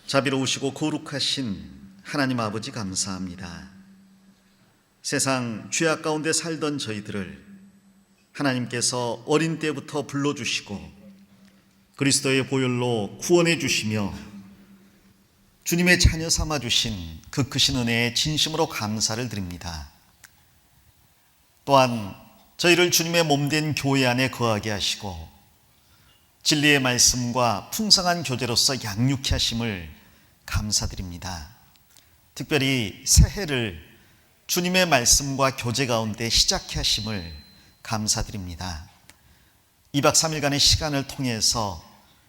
자비로우시고 거룩하신 하나님 아버지 감사합니다. 세상 죄악 가운데 살던 저희들을 하나님께서 어린 때부터 불러주시고 그리스도의 보혈로 구원해 주시며 주님의 자녀 삼아 주신 그 크신 은혜에 진심으로 감사를 드립니다. 또한 저희를 주님의 몸된 교회 안에 거하게 하시고 진리의 말씀과 풍성한 교제로서 양육케 하심을 감사드립니다. 특별히 새해를 주님의 말씀과 교제 가운데 시작케 하심을 감사드립니다. 2박 3일간의 시간을 통해서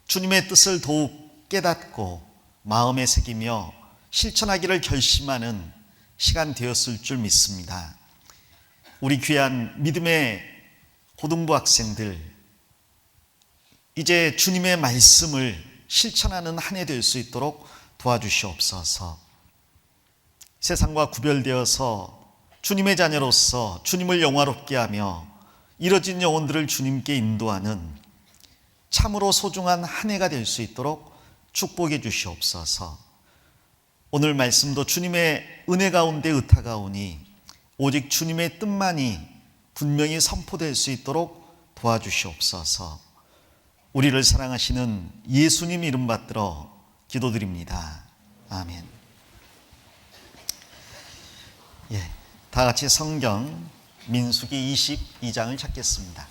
주님의 뜻을 더욱 깨닫고 마음에 새기며 실천하기를 결심하는 시간 되었을 줄 믿습니다. 우리 귀한 믿음의 고등부 학생들, 이제 주님의 말씀을 실천하는 한 해 될 수 있도록 도와주시옵소서. 세상과 구별되어서 주님의 자녀로서 주님을 영화롭게 하며 이뤄진 영혼들을 주님께 인도하는 참으로 소중한 한 해가 될 수 있도록 축복해 주시옵소서. 오늘 말씀도 주님의 은혜 가운데 의탁하오니 오직 주님의 뜻만이 분명히 선포될 수 있도록 도와주시옵소서. 우리를 사랑하시는 예수님 이름 받들어 기도드립니다. 아멘. 다 같이 성경 민수기 22장을 찾겠습니다.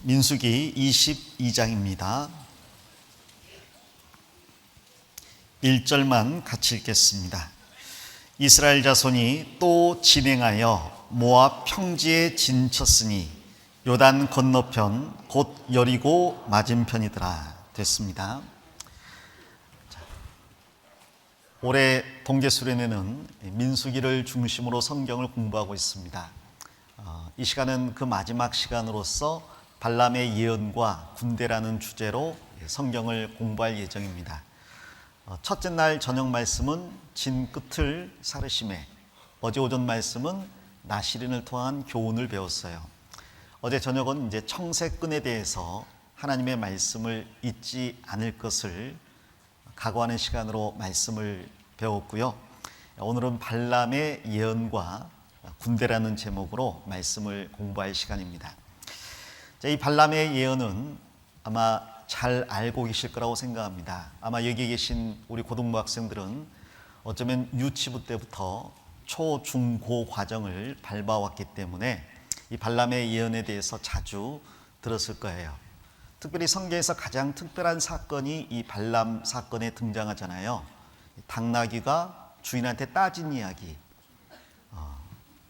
민수기 22장입니다. 1절만 같이 읽겠습니다. 이스라엘 자손이 또 진행하여 모압 평지에 진쳤으니 요단 건너편 곧 여리고 맞은편이더라. 됐습니다. 올해 동계수련회는 민수기를 중심으로 성경을 공부하고 있습니다. 이 시간은 그 마지막 시간으로서 발람의 예언과 군대라는 주제로 성경을 공부할 예정입니다. 첫째 날 저녁 말씀은 진 끝을 사르심에, 어제 오전 말씀은 나시린을 통한 교훈을 배웠어요. 어제 저녁은 이제 청색끈에 대해서 하나님의 말씀을 잊지 않을 것을 각오하는 시간으로 말씀을 배웠고요. 오늘은 발람의 예언과 군대라는 제목으로 말씀을 공부할 시간입니다. 이 발람의 예언은 아마 잘 알고 계실 거라고 생각합니다. 아마 여기 계신 우리 고등부 학생들은 어쩌면 유치부 때부터 초, 중, 고 과정을 밟아왔기 때문에 이 발람의 예언에 대해서 자주 들었을 거예요. 특별히 성경에서 가장 특별한 사건이 이 발람 사건에 등장하잖아요. 당나귀가 주인한테 따진 이야기.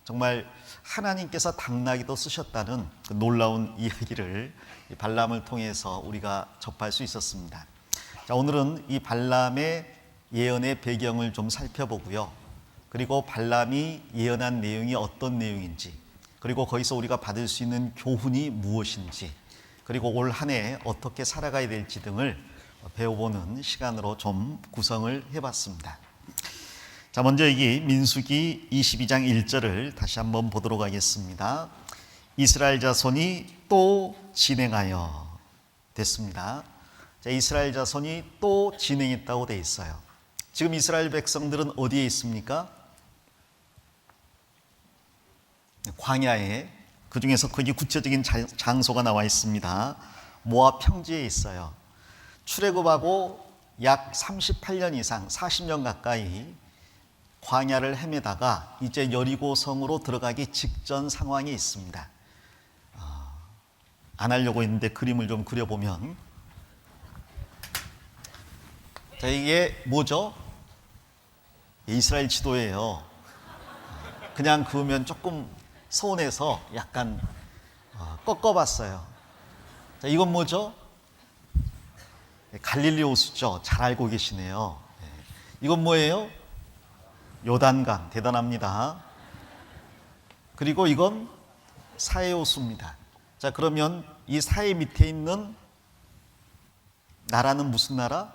정말 하나님께서 당나귀도 쓰셨다는 그 놀라운 이야기를 이 발람을 통해서 우리가 접할 수 있었습니다. 자, 오늘은 이 발람의 예언의 배경을 좀 살펴보고요. 그리고 발람이 예언한 내용이 어떤 내용인지, 그리고 거기서 우리가 받을 수 있는 교훈이 무엇인지, 그리고 올 한 해 어떻게 살아가야 될지 등을 배워보는 시간으로 좀 구성을 해봤습니다. 자, 먼저 여기 민수기 22장 1절을 다시 한번 보도록 하겠습니다. 이스라엘 자손이 또 진행하여. 됐습니다. 자, 이스라엘 자손이 또 진행했다고 되어 있어요. 지금 이스라엘 백성들은 어디에 있습니까? 광야에. 그 중에서 거기 구체적인 장소가 나와 있습니다. 모압 평지에 있어요. 출애굽하고 약 38년 이상, 40년 가까이 광야를 헤매다가 이제 여리고 성으로 들어가기 직전 상황에 있습니다. 안 하려고 했는데 그림을 좀 그려보면, 자, 이게 뭐죠? 이스라엘 지도예요. 그냥 그으면 조금 서운해서 약간 꺾어봤어요. 자, 이건 뭐죠? 갈릴리 호수죠. 잘 알고 계시네요. 이건 뭐예요? 요단강. 대단합니다. 그리고 이건 사해 호수입니다. 자, 그러면 이 사해 밑에 있는 나라는 무슨 나라?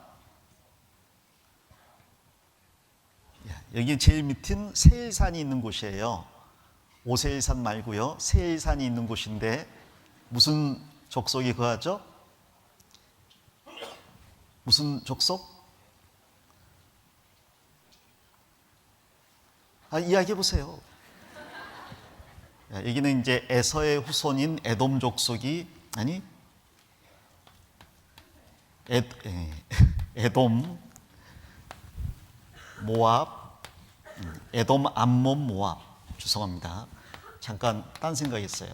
여기 제일 밑은 세일산이 있는 곳이에요. 오세일산 말고요, 세일산이 있는 곳인데 무슨 족속이 거하죠? 무슨 족속? 이야기해 보세요. 여기는 이제 에서의 후손인 에돔 족속이 에돔, 모압, 에돔, 암몬, 모압. 죄송합니다. 잠깐 딴 생각했어요.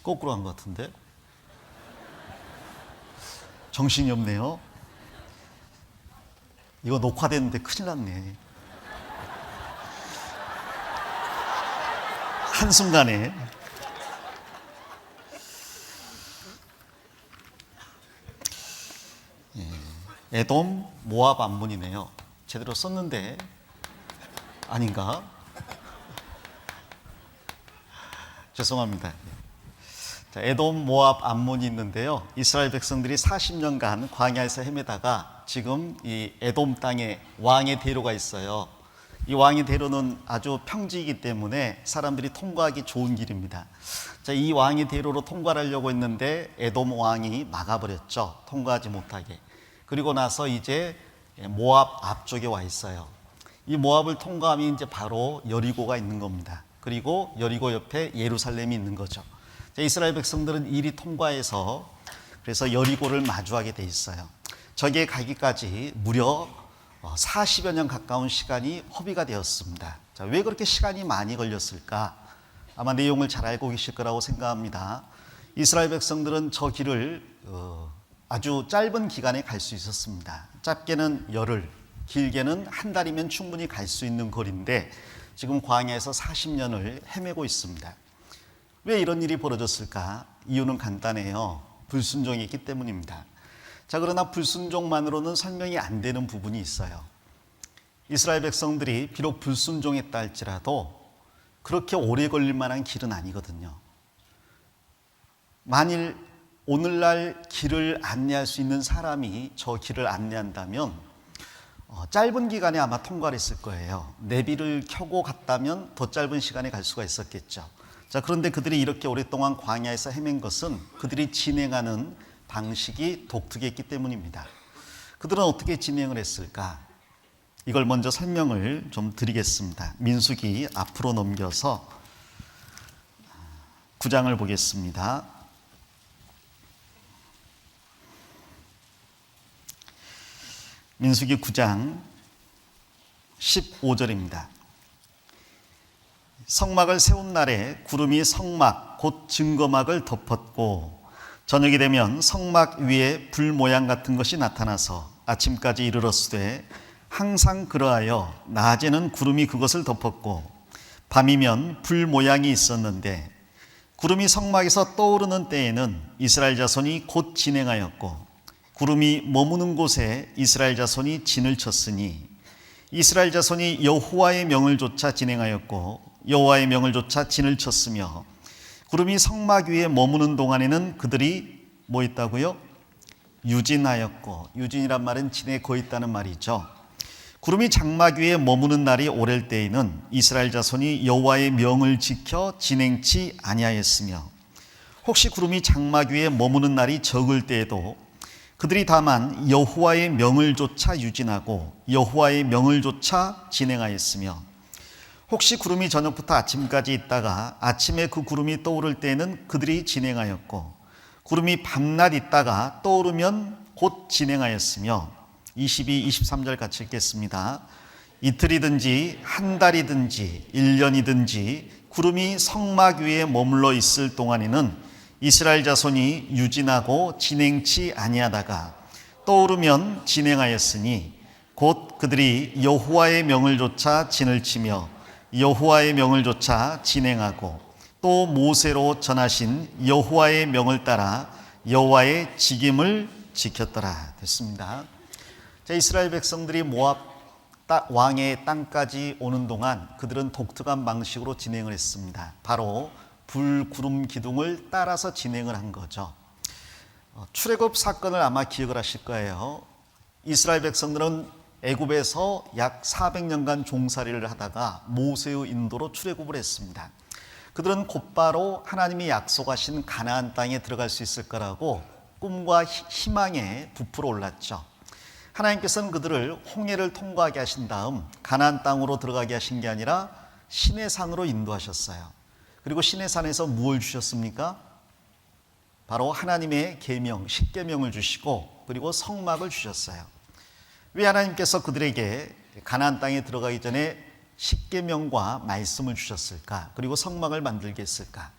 거꾸로 한 것 같은데? 정신이 없네요. 이거 녹화됐는데 큰일 났네. 한순간에. 에돔, 모압, 암몬이네요. 제대로 썼는데 아닌가? 죄송합니다. 자, 에돔, 모압, 암몬이 있는데요. 이스라엘 백성들이 40년간 광야에서 헤매다가 지금 이 에돔 땅에 왕의 대로가 있어요. 이 왕의 대로는 아주 평지이기 때문에 사람들이 통과하기 좋은 길입니다. 자, 이 왕의 대로로 통과하려고 했는데 에돔 왕이 막아버렸죠. 통과하지 못하게. 그리고 나서 이제 모압 앞쪽에 와 있어요. 이 모압을 통과하면 이제 바로 여리고가 있는 겁니다. 그리고 여리고 옆에 예루살렘이 있는 거죠. 자, 이스라엘 백성들은 이리 통과해서 그래서 여리고를 마주하게 돼 있어요. 저기에 가기까지 무려 40여 년 가까운 시간이 허비가 되었습니다. 자, 왜 그렇게 시간이 많이 걸렸을까? 아마 내용을 잘 알고 계실 거라고 생각합니다. 이스라엘 백성들은 저 길을 아주 짧은 기간에 갈 수 있었습니다. 짧게는 열흘, 길게는 한 달이면 충분히 갈 수 있는 거리인데 지금 광야에서 40년을 헤매고 있습니다. 왜 이런 일이 벌어졌을까? 이유는 간단해요. 불순종이기 때문입니다. 자, 그러나 불순종만으로는 설명이 안 되는 부분이 있어요. 이스라엘 백성들이 비록 불순종했다 할지라도 그렇게 오래 걸릴 만한 길은 아니거든요. 만일 오늘날 길을 안내할 수 있는 사람이 저 길을 안내한다면 짧은 기간에 아마 통과를 했을 거예요. 내비를 켜고 갔다면 더 짧은 시간에 갈 수가 있었겠죠. 자, 그런데 그들이 이렇게 오랫동안 광야에서 헤맨 것은 그들이 진행하는 방식이 독특했기 때문입니다. 그들은 어떻게 진행을 했을까? 이걸 먼저 설명을 좀 드리겠습니다. 민수기 앞으로 넘겨서 9장을 보겠습니다. 민수기 9장 15절입니다. 성막을 세운 날에 구름이 성막 곧 증거막을 덮었고 저녁이 되면 성막 위에 불 모양 같은 것이 나타나서 아침까지 이르렀으되 항상 그러하여 낮에는 구름이 그것을 덮었고 밤이면 불 모양이 있었는데 구름이 성막에서 떠오르는 때에는 이스라엘 자손이 곧 진행하였고 구름이 머무는 곳에 이스라엘 자손이 진을 쳤으니 이스라엘 자손이 여호와의 명을 조차 진행하였고 여호와의 명을 조차 진을 쳤으며 구름이 성막 위에 머무는 동안에는 그들이 뭐 있다고요? 유진하였고, 유진이란 말은 진에 거 있다는 말이죠. 구름이 장막 위에 머무는 날이 오랠 때에는 이스라엘 자손이 여호와의 명을 지켜 진행치 아니하였으며 혹시 구름이 장막 위에 머무는 날이 적을 때에도 그들이 다만 여호와의 명을 조차 유진하고 여호와의 명을 조차 진행하였으며 혹시 구름이 저녁부터 아침까지 있다가 아침에 그 구름이 떠오를 때에는 그들이 진행하였고 구름이 밤낮 있다가 떠오르면 곧 진행하였으며 22, 23절 같이 읽겠습니다. 이틀이든지 한 달이든지 1년이든지 구름이 성막 위에 머물러 있을 동안에는 이스라엘 자손이 유진하고 진행치 아니하다가 떠오르면 진행하였으니 곧 그들이 여호와의 명을 조차 진을 치며 여호와의 명을 조차 진행하고 또 모세로 전하신 여호와의 명을 따라 여호와의 직임을 지켰더라. 됐습니다. 자, 이스라엘 백성들이 모압 왕의 땅까지 오는 동안 그들은 독특한 방식으로 진행을 했습니다. 바로 불, 구름, 기둥을 따라서 진행을 한 거죠. 출애굽 사건을 아마 기억을 하실 거예요. 이스라엘 백성들은 애굽에서 약 400년간 종살이를 하다가 모세의 인도로 출애굽을 했습니다. 그들은 곧바로 하나님이 약속하신 가나안 땅에 들어갈 수 있을 거라고 꿈과 희망에 부풀어 올랐죠. 하나님께서는 그들을 홍해를 통과하게 하신 다음 가나안 땅으로 들어가게 하신 게 아니라 시내산으로 인도하셨어요. 그리고 시내산에서 무엇을 주셨습니까? 바로 하나님의 계명, 십계명을 주시고 그리고 성막을 주셨어요. 왜 하나님께서 그들에게 가나안 땅에 들어가기 전에 십계명과 말씀을 주셨을까? 그리고 성막을 만들게 했을까?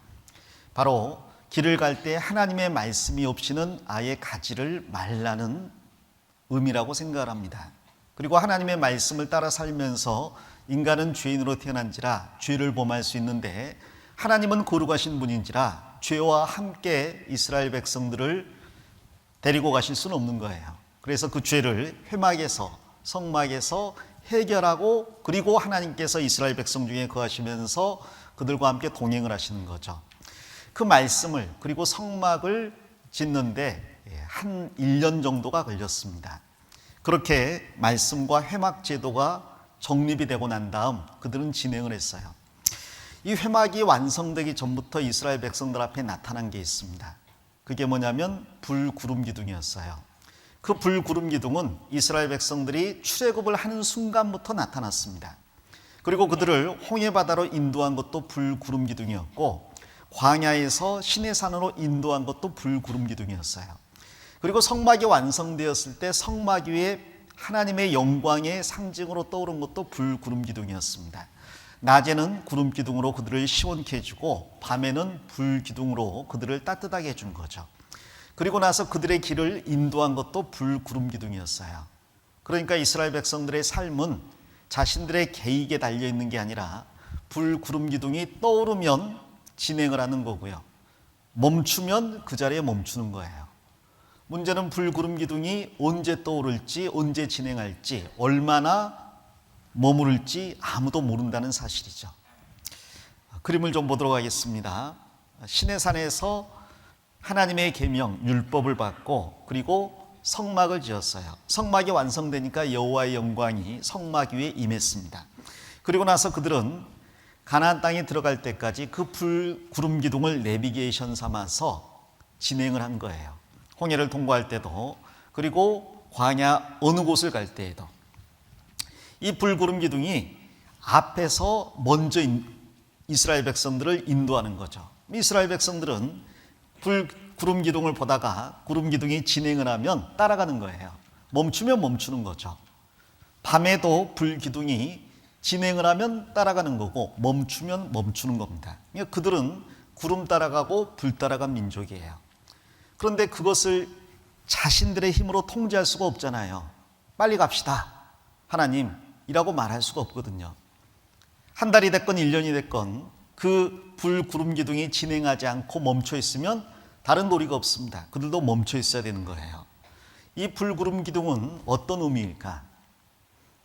바로 길을 갈 때 하나님의 말씀이 없이는 아예 가지를 말라는 의미라고 생각을 합니다. 그리고 하나님의 말씀을 따라 살면서 인간은 죄인으로 태어난지라 죄를 범할 수 있는데 하나님은 거룩하신 분인지라 죄와 함께 이스라엘 백성들을 데리고 가실 수는 없는 거예요. 그래서 그 죄를 회막에서 성막에서 해결하고 그리고 하나님께서 이스라엘 백성 중에 거하시면서 그들과 함께 동행을 하시는 거죠. 그 말씀을 그리고 성막을 짓는데 한 1년 정도가 걸렸습니다. 그렇게 말씀과 회막 제도가 정립이 되고 난 다음 그들은 진행을 했어요. 이 회막이 완성되기 전부터 이스라엘 백성들 앞에 나타난 게 있습니다. 그게 뭐냐면 불구름 기둥이었어요. 그 불구름 기둥은 이스라엘 백성들이 출애굽을 하는 순간부터 나타났습니다. 그리고 그들을 홍해바다로 인도한 것도 불구름 기둥이었고 광야에서 시내산으로 인도한 것도 불구름 기둥이었어요. 그리고 성막이 완성되었을 때 성막 위에 하나님의 영광의 상징으로 떠오른 것도 불구름 기둥이었습니다. 낮에는 구름 기둥으로 그들을 시원케 해주고 밤에는 불 기둥으로 그들을 따뜻하게 해준 거죠. 그리고 나서 그들의 길을 인도한 것도 불구름 기둥이었어요. 그러니까 이스라엘 백성들의 삶은 자신들의 계획에 달려있는 게 아니라 불구름 기둥이 떠오르면 진행을 하는 거고요. 멈추면 그 자리에 멈추는 거예요. 문제는 불구름 기둥이 언제 떠오를지 언제 진행할지 얼마나 머무를지 아무도 모른다는 사실이죠. 그림을 좀 보도록 하겠습니다. 시내산에서 하나님의 계명, 율법을 받고 그리고 성막을 지었어요. 성막이 완성되니까 여호와의 영광이 성막 위에 임했습니다. 그리고 나서 그들은 가나안 땅에 들어갈 때까지 그 불구름 기둥을 내비게이션 삼아서 진행을 한 거예요. 홍해를 통과할 때도 그리고 광야 어느 곳을 갈 때에도 이 불구름 기둥이 앞에서 먼저 이스라엘 백성들을 인도하는 거죠. 이스라엘 백성들은 불구름 기둥을 보다가 구름 기둥이 진행을 하면 따라가는 거예요. 멈추면 멈추는 거죠. 밤에도 불 기둥이 진행을 하면 따라가는 거고 멈추면 멈추는 겁니다. 그러니까 그들은 구름 따라가고 불 따라간 민족이에요. 그런데 그것을 자신들의 힘으로 통제할 수가 없잖아요. 빨리 갑시다 하나님이라고 말할 수가 없거든요. 한 달이 됐건 1년이 됐건 그 불구름 기둥이 진행하지 않고 멈춰 있으면 다른 도리가 없습니다. 그들도 멈춰 있어야 되는 거예요. 이 불구름 기둥은 어떤 의미일까?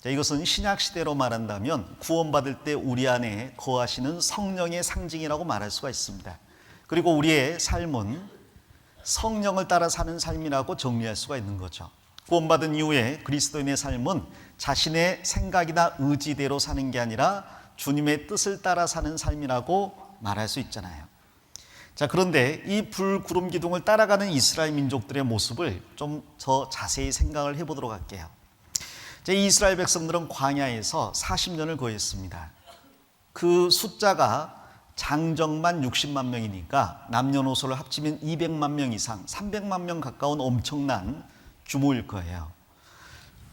자, 이것은 신약 시대로 말한다면 구원받을 때 우리 안에 거하시는 성령의 상징이라고 말할 수가 있습니다. 그리고 우리의 삶은 성령을 따라 사는 삶이라고 정리할 수가 있는 거죠. 구원받은 이후에 그리스도인의 삶은 자신의 생각이나 의지대로 사는 게 아니라 주님의 뜻을 따라 사는 삶이라고 말할 수 있잖아요. 자, 그런데 이 불구름 기둥을 따라가는 이스라엘 민족들의 모습을 좀 더 자세히 생각을 해보도록 할게요. 자, 이스라엘 백성들은 광야에서 40년을 거했습니다. 그 숫자가 장정만 60만 명이니까 남녀노소를 합치면 200만 명 이상, 300만 명 가까운 엄청난 규모일 거예요.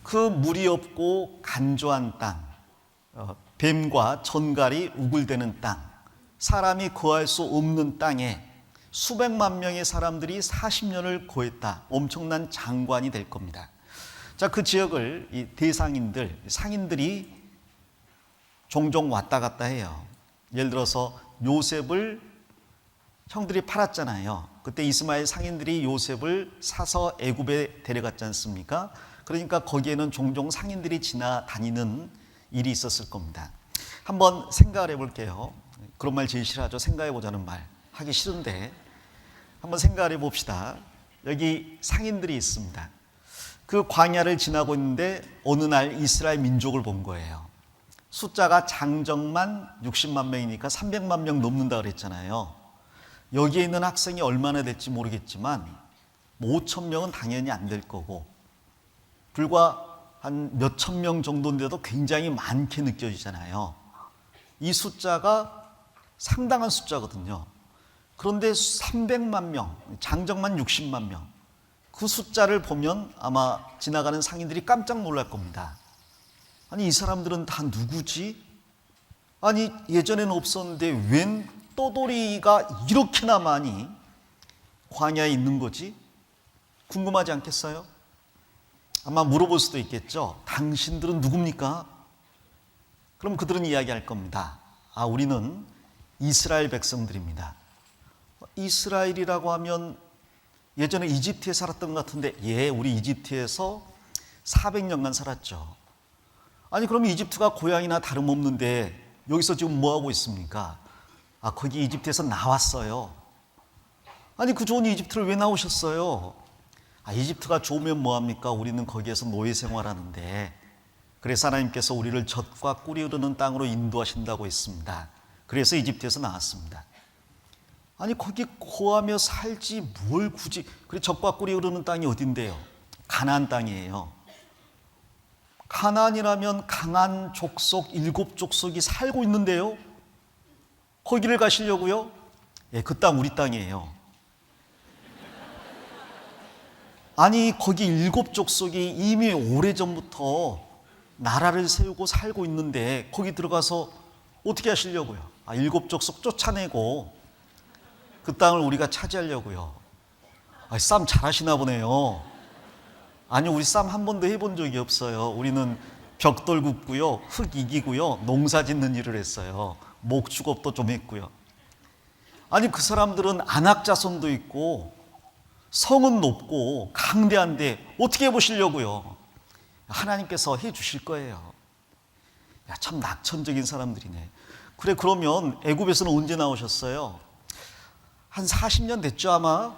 그 물이 없고 간조한 땅, 뱀과 전갈이 우글대는 땅, 사람이 거할 수 없는 땅에 수백만 명의 사람들이 40년을 거했다. 엄청난 장관이 될 겁니다. 자, 그 지역을 이 대상인들, 상인들이 종종 왔다 갔다 해요. 예를 들어서 요셉을 형들이 팔았잖아요. 그때 이스마엘 상인들이 요셉을 사서 애굽에 데려갔지 않습니까? 그러니까 거기에는 종종 상인들이 지나다니는 일이 있었을 겁니다. 한번 생각을 해볼게요. 그런 말 제일 싫어하죠. 생각해보자는 말. 하기 싫은데 한번 생각을 해봅시다. 여기 상인들이 있습니다. 그 광야를 지나고 있는데 어느 날 이스라엘 민족을 본 거예요. 숫자가 장정만 60만 명이니까 300만 명 넘는다 그랬잖아요. 여기에 있는 학생이 얼마나 될지 모르겠지만 5천 명은 당연히 안 될 거고, 불과 한 몇천 명 정도인데도 굉장히 많게 느껴지잖아요. 이 숫자가 상당한 숫자거든요. 그런데 300만 명, 장정만 60만 명, 그 숫자를 보면 아마 지나가는 상인들이 깜짝 놀랄 겁니다. 아니, 이 사람들은 다 누구지? 아니, 예전에는 없었는데 웬 떠돌이가 이렇게나 많이 광야에 있는 거지? 궁금하지 않겠어요? 아마 물어볼 수도 있겠죠. 당신들은 누굽니까? 그럼 그들은 이야기할 겁니다. 아, 우리는 이스라엘 백성들입니다. 이스라엘이라고 하면 예전에 이집트에 살았던 것 같은데, 예, 우리 이집트에서 400년간 살았죠. 아니, 그럼 이집트가 고향이나 다름없는데 여기서 지금 뭐하고 있습니까? 아, 거기 이집트에서 나왔어요. 아니, 그 좋은 이집트를 왜 나오셨어요? 아, 이집트가 좋으면 뭐합니까? 우리는 거기에서 노예 생활하는데, 그래서 하나님께서 우리를 젖과 꿀이 흐르는 땅으로 인도하신다고 했습니다. 그래서 이집트에서 나왔습니다. 아니, 거기 거하며 살지 뭘 굳이, 그래, 젖과 꿀이 흐르는 땅이 어딘데요? 가나안 땅이에요. 가나안이라면 강한 족속 7족속이 살고 있는데요, 거기를 가시려고요? 예, 그 땅 우리 땅이에요. 아니, 거기 7족속이 이미 오래전부터 나라를 세우고 살고 있는데 거기 들어가서 어떻게 하시려고요? 아, 7족속 쫓아내고 그 땅을 우리가 차지하려고요. 아, 싸움 잘하시나 보네요. 아니요, 우리 싸움 한 번도 해본 적이 없어요. 우리는 벽돌 굽고요, 흙 이기고요, 농사 짓는 일을 했어요. 목축업도 좀 했고요. 아니, 그 사람들은 안악자손도 있고 성은 높고 강대한데 어떻게 해보시려고요? 하나님께서 해주실 거예요. 야, 참 낙천적인 사람들이네. 그래, 그러면 애굽에서는 언제 나오셨어요? 한 40년 됐죠 아마?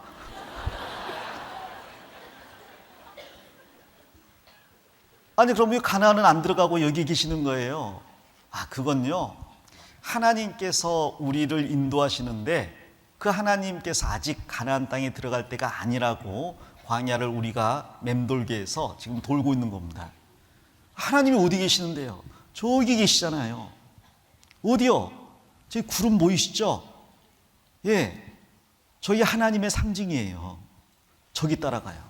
아니, 그럼 왜 가나안은 안 들어가고 여기 계시는 거예요? 아, 그건요, 하나님께서 우리를 인도하시는데 그 하나님께서 아직 가나안 땅에 들어갈 때가 아니라고 광야를 우리가 맴돌게 해서 지금 돌고 있는 겁니다. 하나님이 어디 계시는데요? 저기 계시잖아요. 어디요? 저기 구름 보이시죠? 예, 저희 하나님의 상징이에요. 저기 따라가요.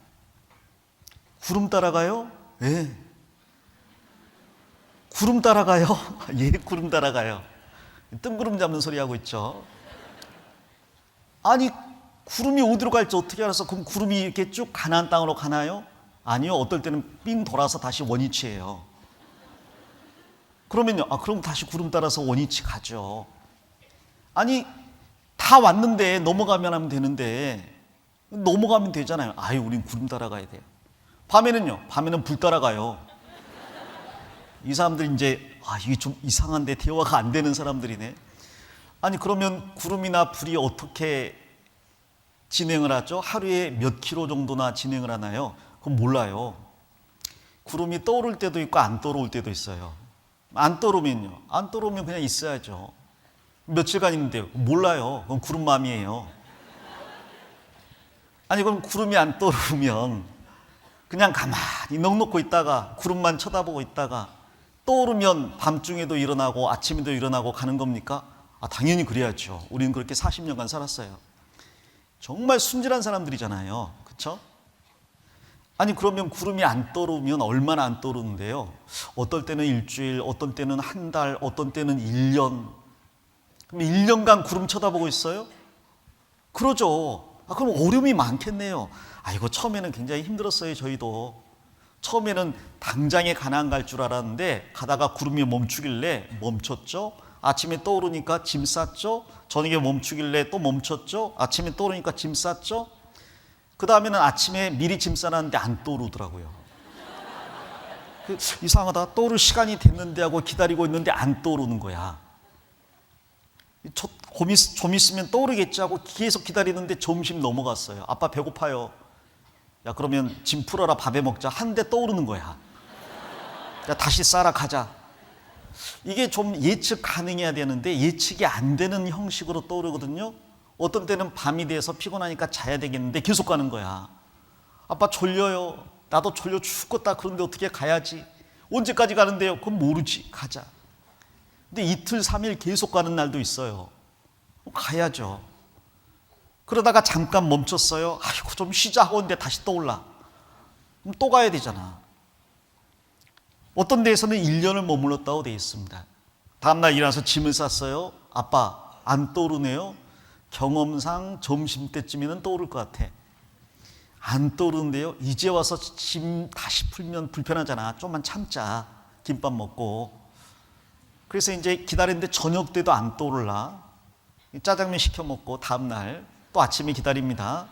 구름 따라가요? 예. 구름 따라가요? 예, 구름 따라가요. 뜬구름 잡는 소리 하고 있죠. 아니, 구름이 어디로 갈지 어떻게 알아서? 그럼 구름이 이렇게 쭉 가나안 땅으로 가나요? 아니요, 어떨 때는 삥 돌아서 다시 원위치해요. 그러면요, 아, 그럼 다시 구름 따라서 원위치 가죠. 아니, 다 왔는데 넘어가면 하면 되는데, 넘어가면 되잖아요. 아유, 우린 구름 따라가야 돼요. 밤에는요, 밤에는 불 따라가요. 이 사람들 이제, 아, 이게 좀 이상한데 대화가 안 되는 사람들이네. 아니, 그러면 구름이나 불이 어떻게 진행을 하죠? 하루에 몇 킬로 정도나 진행을 하나요? 그건 몰라요. 구름이 떠오를 때도 있고 안 떠오를 때도 있어요. 안 떠오르면요, 안 떠오르면 그냥 있어야죠. 며칠간 있는데요, 몰라요. 그건 구름맘이에요. 아니, 그럼 구름이 안 떠오르면 그냥 가만히 넋놓고 있다가 구름만 쳐다보고 있다가 떠오르면 밤중에도 일어나고 아침에도 일어나고 가는 겁니까? 아, 당연히 그래야죠. 우리는 그렇게 40년간 살았어요. 정말 순진한 사람들이잖아요. 그렇죠? 아니, 그러면 구름이 안 떠오르면 얼마나 안 떠오르는데요? 어떨 때는 일주일, 어떤 때는 한 달, 어떤 때는 1년. 그럼 1년간 구름 쳐다보고 있어요? 그러죠. 아, 그럼 어려움이 많겠네요. 아, 이거 처음에는 굉장히 힘들었어요. 저희도 처음에는 당장에 가나안 갈 줄 알았는데 가다가 구름이 멈추길래 멈췄죠. 아침에 떠오르니까 짐 쌌죠. 저녁에 멈추길래 또 멈췄죠. 아침에 떠오르니까 짐 쌌죠. 그 다음에는 아침에 미리 짐 싸놨는데 안 떠오르더라고요. 이상하다, 떠오를 시간이 됐는데 하고 기다리고 있는데 안 떠오르는 거야. 좀 있으면 떠오르겠지 하고 계속 기다리는데 점심 넘어갔어요. 아빠 배고파요. 야, 그러면 짐 풀어라, 밥에 먹자. 한데 떠오르는 거야. 야, 다시 싸라, 가자. 이게 좀 예측 가능해야 되는데 예측이 안 되는 형식으로 떠오르거든요. 어떤 때는 밤이 돼서 피곤하니까 자야 되겠는데 계속 가는 거야. 아빠 졸려요. 나도 졸려 죽겠다. 그런데 어떻게 가야지. 언제까지 가는데요? 그건 모르지. 가자. 근데 이틀, 3일 계속 가는 날도 있어요. 가야죠. 그러다가 잠깐 멈췄어요. 아이고, 좀 쉬자 하고 있는데 다시 떠올라. 그럼 또 가야 되잖아. 어떤 데에서는 1년을 머물렀다고 되어 있습니다. 다음날 일어나서 짐을 쌌어요. 아빠, 안 떠오르네요. 경험상 점심때쯤에는 떠오를 것 같아. 안 떠오르는데요. 이제 와서 짐 다시 풀면 불편하잖아. 좀만 참자. 김밥 먹고. 그래서 이제 기다리는데 저녁 때도 안 떠오르라. 짜장면 시켜 먹고 다음날 또 아침에 기다립니다.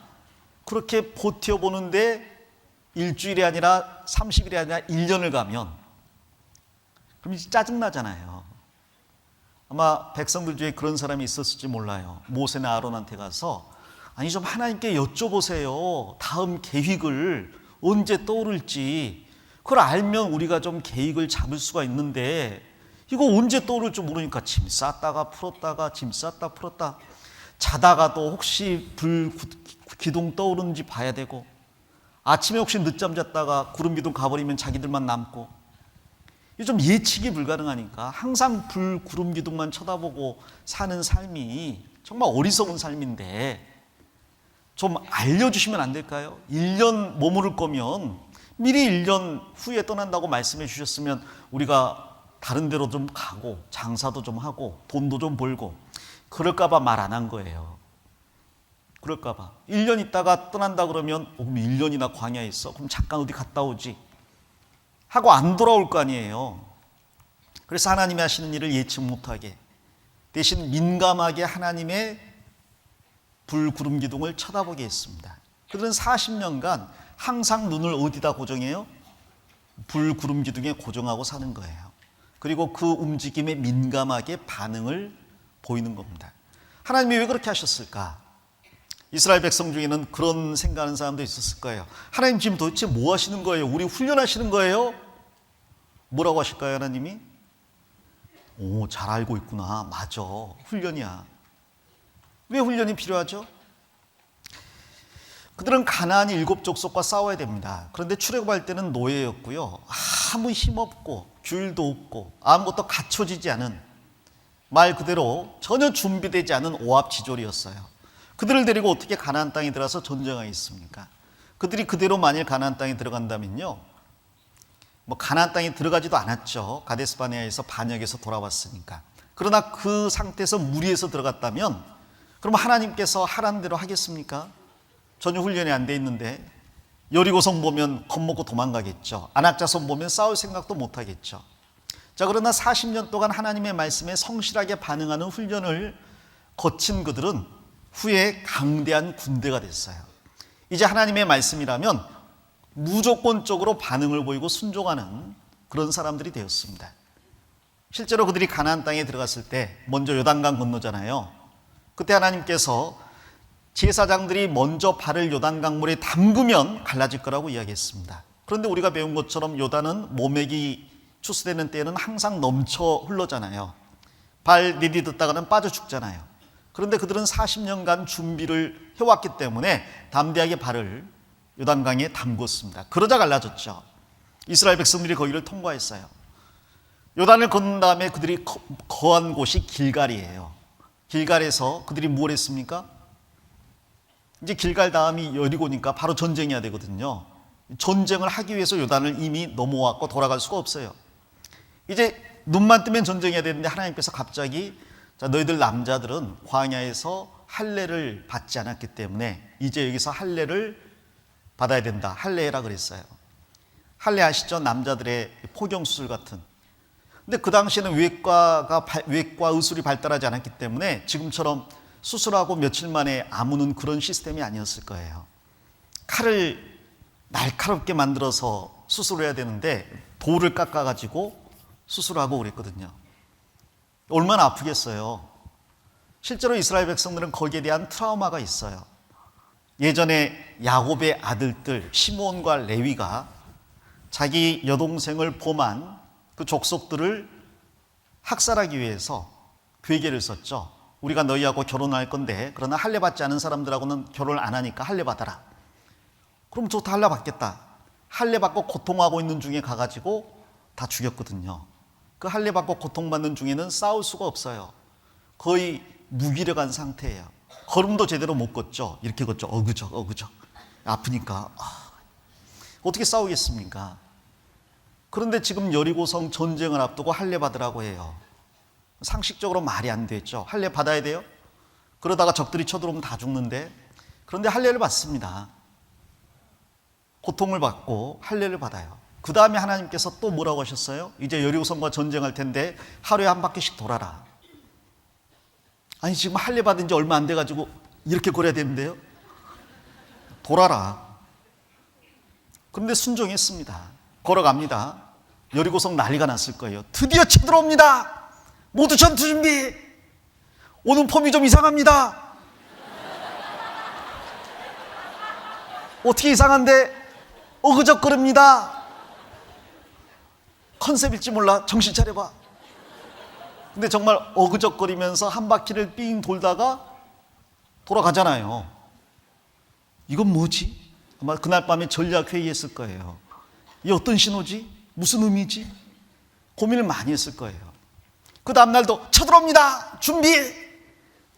그렇게 버텨보는데 일주일이 아니라 30일이 아니라 1년을 가면 그럼 이제 짜증나잖아요. 아마 백성들 중에 그런 사람이 있었을지 몰라요. 모세나 아론한테 가서 아니 좀 하나님께 여쭤보세요. 다음 계획을 언제 떠오를지. 그걸 알면 우리가 좀 계획을 잡을 수가 있는데 이거 언제 떠오를 줄 모르니까 짐 쌌다가 풀었다가 짐 쌌다 풀었다. 자다가도 혹시 불 기둥 떠오르는지 봐야 되고 아침에 혹시 늦잠 잤다가 구름 기둥 가버리면 자기들만 남고. 이게 좀 예측이 불가능하니까 항상 불 구름 기둥만 쳐다보고 사는 삶이 정말 어리석은 삶인데 좀 알려주시면 안 될까요? 1년 머무를 거면 미리 1년 후에 떠난다고 말씀해 주셨으면 우리가 다른 데로 좀 가고 장사도 좀 하고 돈도 좀 벌고. 그럴까 봐 말 안 한 거예요. 그럴까 봐. 1년 있다가 떠난다 그러면 그럼 1년이나 광야에 있어? 그럼 잠깐 어디 갔다 오지 하고 안 돌아올 거 아니에요. 그래서 하나님이 하시는 일을 예측 못하게 대신 민감하게 하나님의 불 구름 기둥을 쳐다보게 했습니다. 그들은 40년간 항상 눈을 어디다 고정해요? 불 구름 기둥에 고정하고 사는 거예요. 그리고 그 움직임에 민감하게 반응을 보이는 겁니다. 하나님이 왜 그렇게 하셨을까? 이스라엘 백성 중에는 그런 생각하는 사람도 있었을 거예요. 하나님 지금 도대체 뭐 하시는 거예요? 우리 훈련하시는 거예요? 뭐라고 하실까요, 하나님이? 오, 잘 알고 있구나. 맞아. 훈련이야. 왜 훈련이 필요하죠? 그들은 가나안 7족속과 싸워야 됩니다. 그런데 출애굽할 때는 노예였고요. 아무 힘없고 규율도 없고 아무것도 갖춰지지 않은 말 그대로 전혀 준비되지 않은 오합지졸이었어요. 그들을 데리고 어떻게 가나안 땅에 들어가서 전쟁하겠습니까? 그들이 그대로 만일 가나안 땅에 들어간다면요. 가나안 땅에 들어가지도 않았죠. 가데스바네아에서 반역에서 돌아왔으니까. 그러나 그 상태에서 무리해서 들어갔다면 그럼 하나님께서 하라는 대로 하겠습니까? 전혀 훈련이 안 돼 있는데 여리고성 보면 겁먹고 도망가겠죠. 안악자성 보면 싸울 생각도 못 하겠죠. 자, 그러나 40년 동안 하나님의 말씀에 성실하게 반응하는 훈련을 거친 그들은 후에 강대한 군대가 됐어요. 이제 하나님의 말씀이라면 무조건적으로 반응을 보이고 순종하는 그런 사람들이 되었습니다. 실제로 그들이 가나안 땅에 들어갔을 때 먼저 요단강 건너잖아요. 그때 하나님께서 제사장들이 먼저 발을 요단강 물에 담그면 갈라질 거라고 이야기했습니다. 그런데 우리가 배운 것처럼 요단은 모맥이 추수되는 때에는 항상 넘쳐 흘러잖아요. 발 내디뎠다가는 빠져 죽잖아요. 그런데 그들은 40년간 준비를 해왔기 때문에 담대하게 발을 요단강에 담궜습니다. 그러자 갈라졌죠. 이스라엘 백성들이 거기를 통과했어요. 요단을 건넌 다음에 그들이 거한 곳이 길갈이에요. 길갈에서 그들이 뭘 했습니까? 이제 길갈 다음이 여리고니까 바로 전쟁해야 되거든요. 전쟁을 하기 위해서 요단을 이미 넘어왔고 돌아갈 수가 없어요. 이제 눈만 뜨면 전쟁해야 되는데 하나님께서 갑자기 자, 너희들 남자들은 광야에서 할례를 받지 않았기 때문에 이제 여기서 할례를 받아야 된다. 할례해라 그랬어요. 할례 아시죠? 남자들의 포경수술 같은. 근데 그 당시에는 외과 의술이 발달하지 않았기 때문에 지금처럼 수술하고 며칠 만에 아무는 그런 시스템이 아니었을 거예요. 칼을 날카롭게 만들어서 수술을 해야 되는데 돌을 깎아가지고 수술하고 그랬거든요. 얼마나 아프겠어요. 실제로 이스라엘 백성들은 거기에 대한 트라우마가 있어요. 예전에 야곱의 아들들 시므온과 레위가 자기 여동생을 범한 그 족속들을 학살하기 위해서 괴계를 썼죠. 우리가 너희하고 결혼할 건데 그러나 할례 받지 않은 사람들하고는 결혼을 안 하니까 할례 받아라. 그럼 좋다, 할례 받겠다. 할례 받고 고통하고 있는 중에 가가지고 다 죽였거든요. 그 할례 받고 고통받는 중에는 싸울 수가 없어요. 거의 무기력한 상태예요. 걸음도 제대로 못 걷죠. 이렇게 걷죠. 어그적 아프니까 어떻게 싸우겠습니까? 그런데 지금 여리고성 전쟁을 앞두고 할례 받으라고 해요. 상식적으로 말이 안 되죠. 할례 받아야 돼요? 그러다가 적들이 쳐들어오면 다 죽는데. 그런데 할례를 받습니다. 고통을 받고 할례를 받아요. 그 다음에 하나님께서 또 뭐라고 하셨어요? 이제 여리고성과 전쟁할 텐데 하루에 한 바퀴씩 돌아라. 아니 지금 할례 받은 지 얼마 안 돼가지고 이렇게 걸어야 되는데요? 돌아라. 그런데 순종했습니다. 걸어갑니다. 여리고성 난리가 났을 거예요. 드디어 쳐들어옵니다. 모두 전투 준비. 오는 폼이 좀 이상합니다. 어떻게 이상한데? 어그적거립니다. 컨셉일지 몰라. 정신 차려봐. 근데 정말 어그적거리면서 한 바퀴를 삥 돌다가 돌아가잖아요. 이건 뭐지? 아마 그날 밤에 전략회의했을 거예요. 이 어떤 신호지? 무슨 의미지? 고민을 많이 했을 거예요. 그 다음날도 쳐들어옵니다. 준비.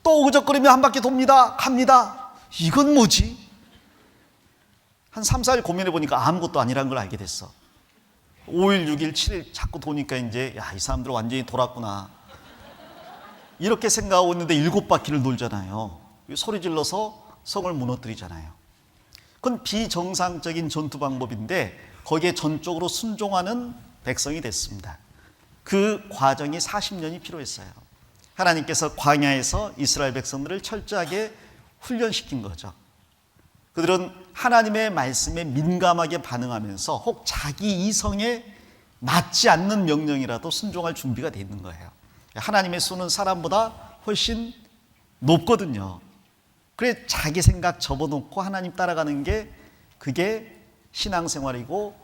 또 어그적거리며 한 바퀴 돕니다. 갑니다. 이건 뭐지? 한 3, 4일 고민해 보니까 아무것도 아니라는 걸 알게 됐어. 5일, 6일, 7일 자꾸 도니까 이제 이 사람들 완전히 돌았구나. 이렇게 생각하고 있는데 7바퀴를 돌잖아요. 소리 질러서 성을 무너뜨리잖아요. 그건 비정상적인 전투 방법인데 거기에 전적으로 순종하는 백성이 됐습니다. 그 과정이 40년이 필요했어요. 하나님께서 광야에서 이스라엘 백성들을 철저하게 훈련시킨 거죠. 그들은 하나님의 말씀에 민감하게 반응하면서 혹 자기 이성에 맞지 않는 명령이라도 순종할 준비가 돼 있는 거예요. 하나님의 수는 사람보다 훨씬 높거든요. 그래 자기 생각 접어놓고 하나님 따라가는 게 그게 신앙생활이고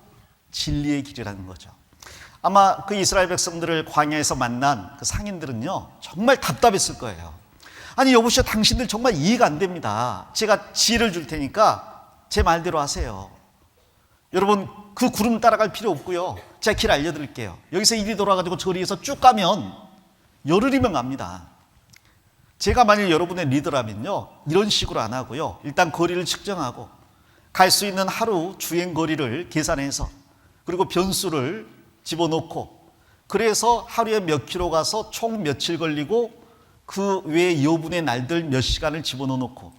진리의 길이라는 거죠. 아마 그 이스라엘 백성들을 광야에서 만난 그 상인들은요 정말 답답했을 거예요. 아니 여보시오, 당신들 정말 이해가 안 됩니다. 제가 지혜를 줄 테니까 제 말대로 하세요. 여러분 그 구름 따라갈 필요 없고요. 제가 길 알려드릴게요. 여기서 이리 돌아가지고 저리에서 쭉 가면 열흘이면 갑니다. 제가 만일 여러분의 리더라면요 이런 식으로 안 하고요. 일단 거리를 측정하고 갈 수 있는 하루 주행 거리를 계산해서 그리고 변수를 집어넣고 그래서 하루에 몇 킬로 가서 총 며칠 걸리고 그 외에 여분의 날들 몇 시간을 집어넣고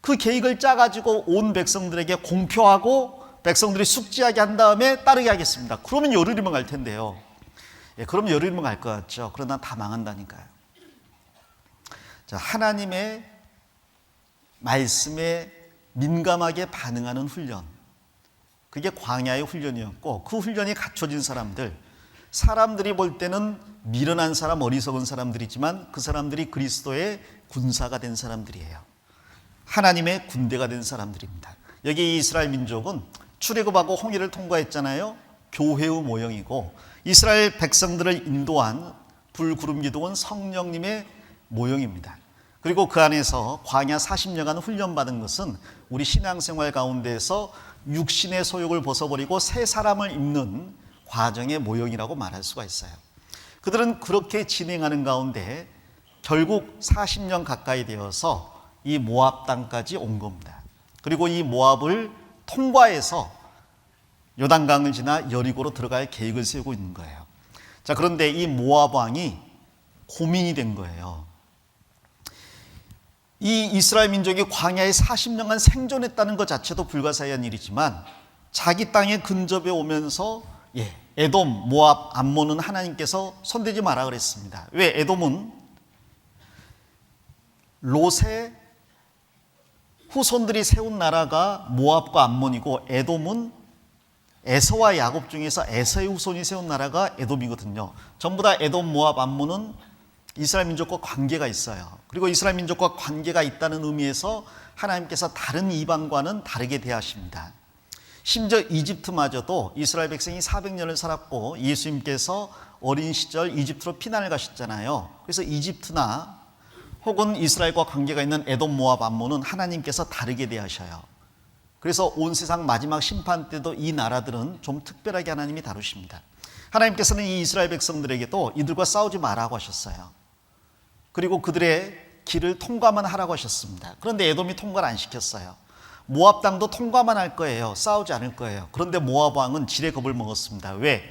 그 계획을 짜가지고 온 백성들에게 공표하고 백성들이 숙지하게 한 다음에 따르게 하겠습니다. 그러면 열흘이면 갈 텐데요. 그럼 열흘이면 갈 것 같죠. 그러나 다 망한다니까요. 자, 하나님의 말씀에 민감하게 반응하는 훈련, 그게 광야의 훈련이었고 그 훈련이 갖춰진 사람들이 볼 때는 미련한 사람, 어리석은 사람들이지만 그 사람들이 그리스도의 군사가 된 사람들이에요. 하나님의 군대가 된 사람들입니다. 여기 이스라엘 민족은 출애굽하고 홍해를 통과했잖아요. 교회의 모형이고 이스라엘 백성들을 인도한 불구름기둥은 성령님의 모형입니다. 그리고 그 안에서 광야 40년간 훈련받은 것은 우리 신앙생활 가운데에서 육신의 소욕을 벗어버리고 새 사람을 입는 과정의 모형이라고 말할 수가 있어요. 그들은 그렇게 진행하는 가운데 결국 40년 가까이 되어서 이 모압 땅까지 온 겁니다. 그리고 이 모압을 통과해서 요단강을 지나 여리고로 들어갈 계획을 세우고 있는 거예요. 자, 그런데 이 모압 왕이 고민이 된 거예요. 이 이스라엘 민족이 광야에 40년간 생존했다는 것 자체도 불가사의한 일이지만 자기 땅에 근접해 오면서 에돔, 모압, 암몬은 하나님께서 손대지 마라 그랬습니다. 왜? 에돔은 롯의 후손들이 세운 나라가 모압과 암몬이고 에돔은 에서와 야곱 중에서 에서의 후손이 세운 나라가 에돔이거든요. 전부 다 에돔, 모압, 암몬은 이스라엘 민족과 관계가 있어요. 그리고 이스라엘 민족과 관계가 있다는 의미에서 하나님께서 다른 이방과는 다르게 대하십니다. 심지어 이집트마저도 이스라엘 백성이 400년을 살았고 예수님께서 어린 시절 이집트로 피난을 가셨잖아요. 그래서 이집트나 혹은 이스라엘과 관계가 있는 에돔, 모압, 암몬은 하나님께서 다르게 대하셔요. 그래서 온 세상 마지막 심판 때도 이 나라들은 좀 특별하게 하나님이 다루십니다. 하나님께서는 이 이스라엘 백성들에게도 이들과 싸우지 말라고 하셨어요. 그리고 그들의 길을 통과만 하라고 하셨습니다. 그런데 에돔이 통과를 안 시켰어요. 모압 땅도 통과만 할 거예요. 싸우지 않을 거예요. 그런데 모압 왕은 지레 겁을 먹었습니다. 왜?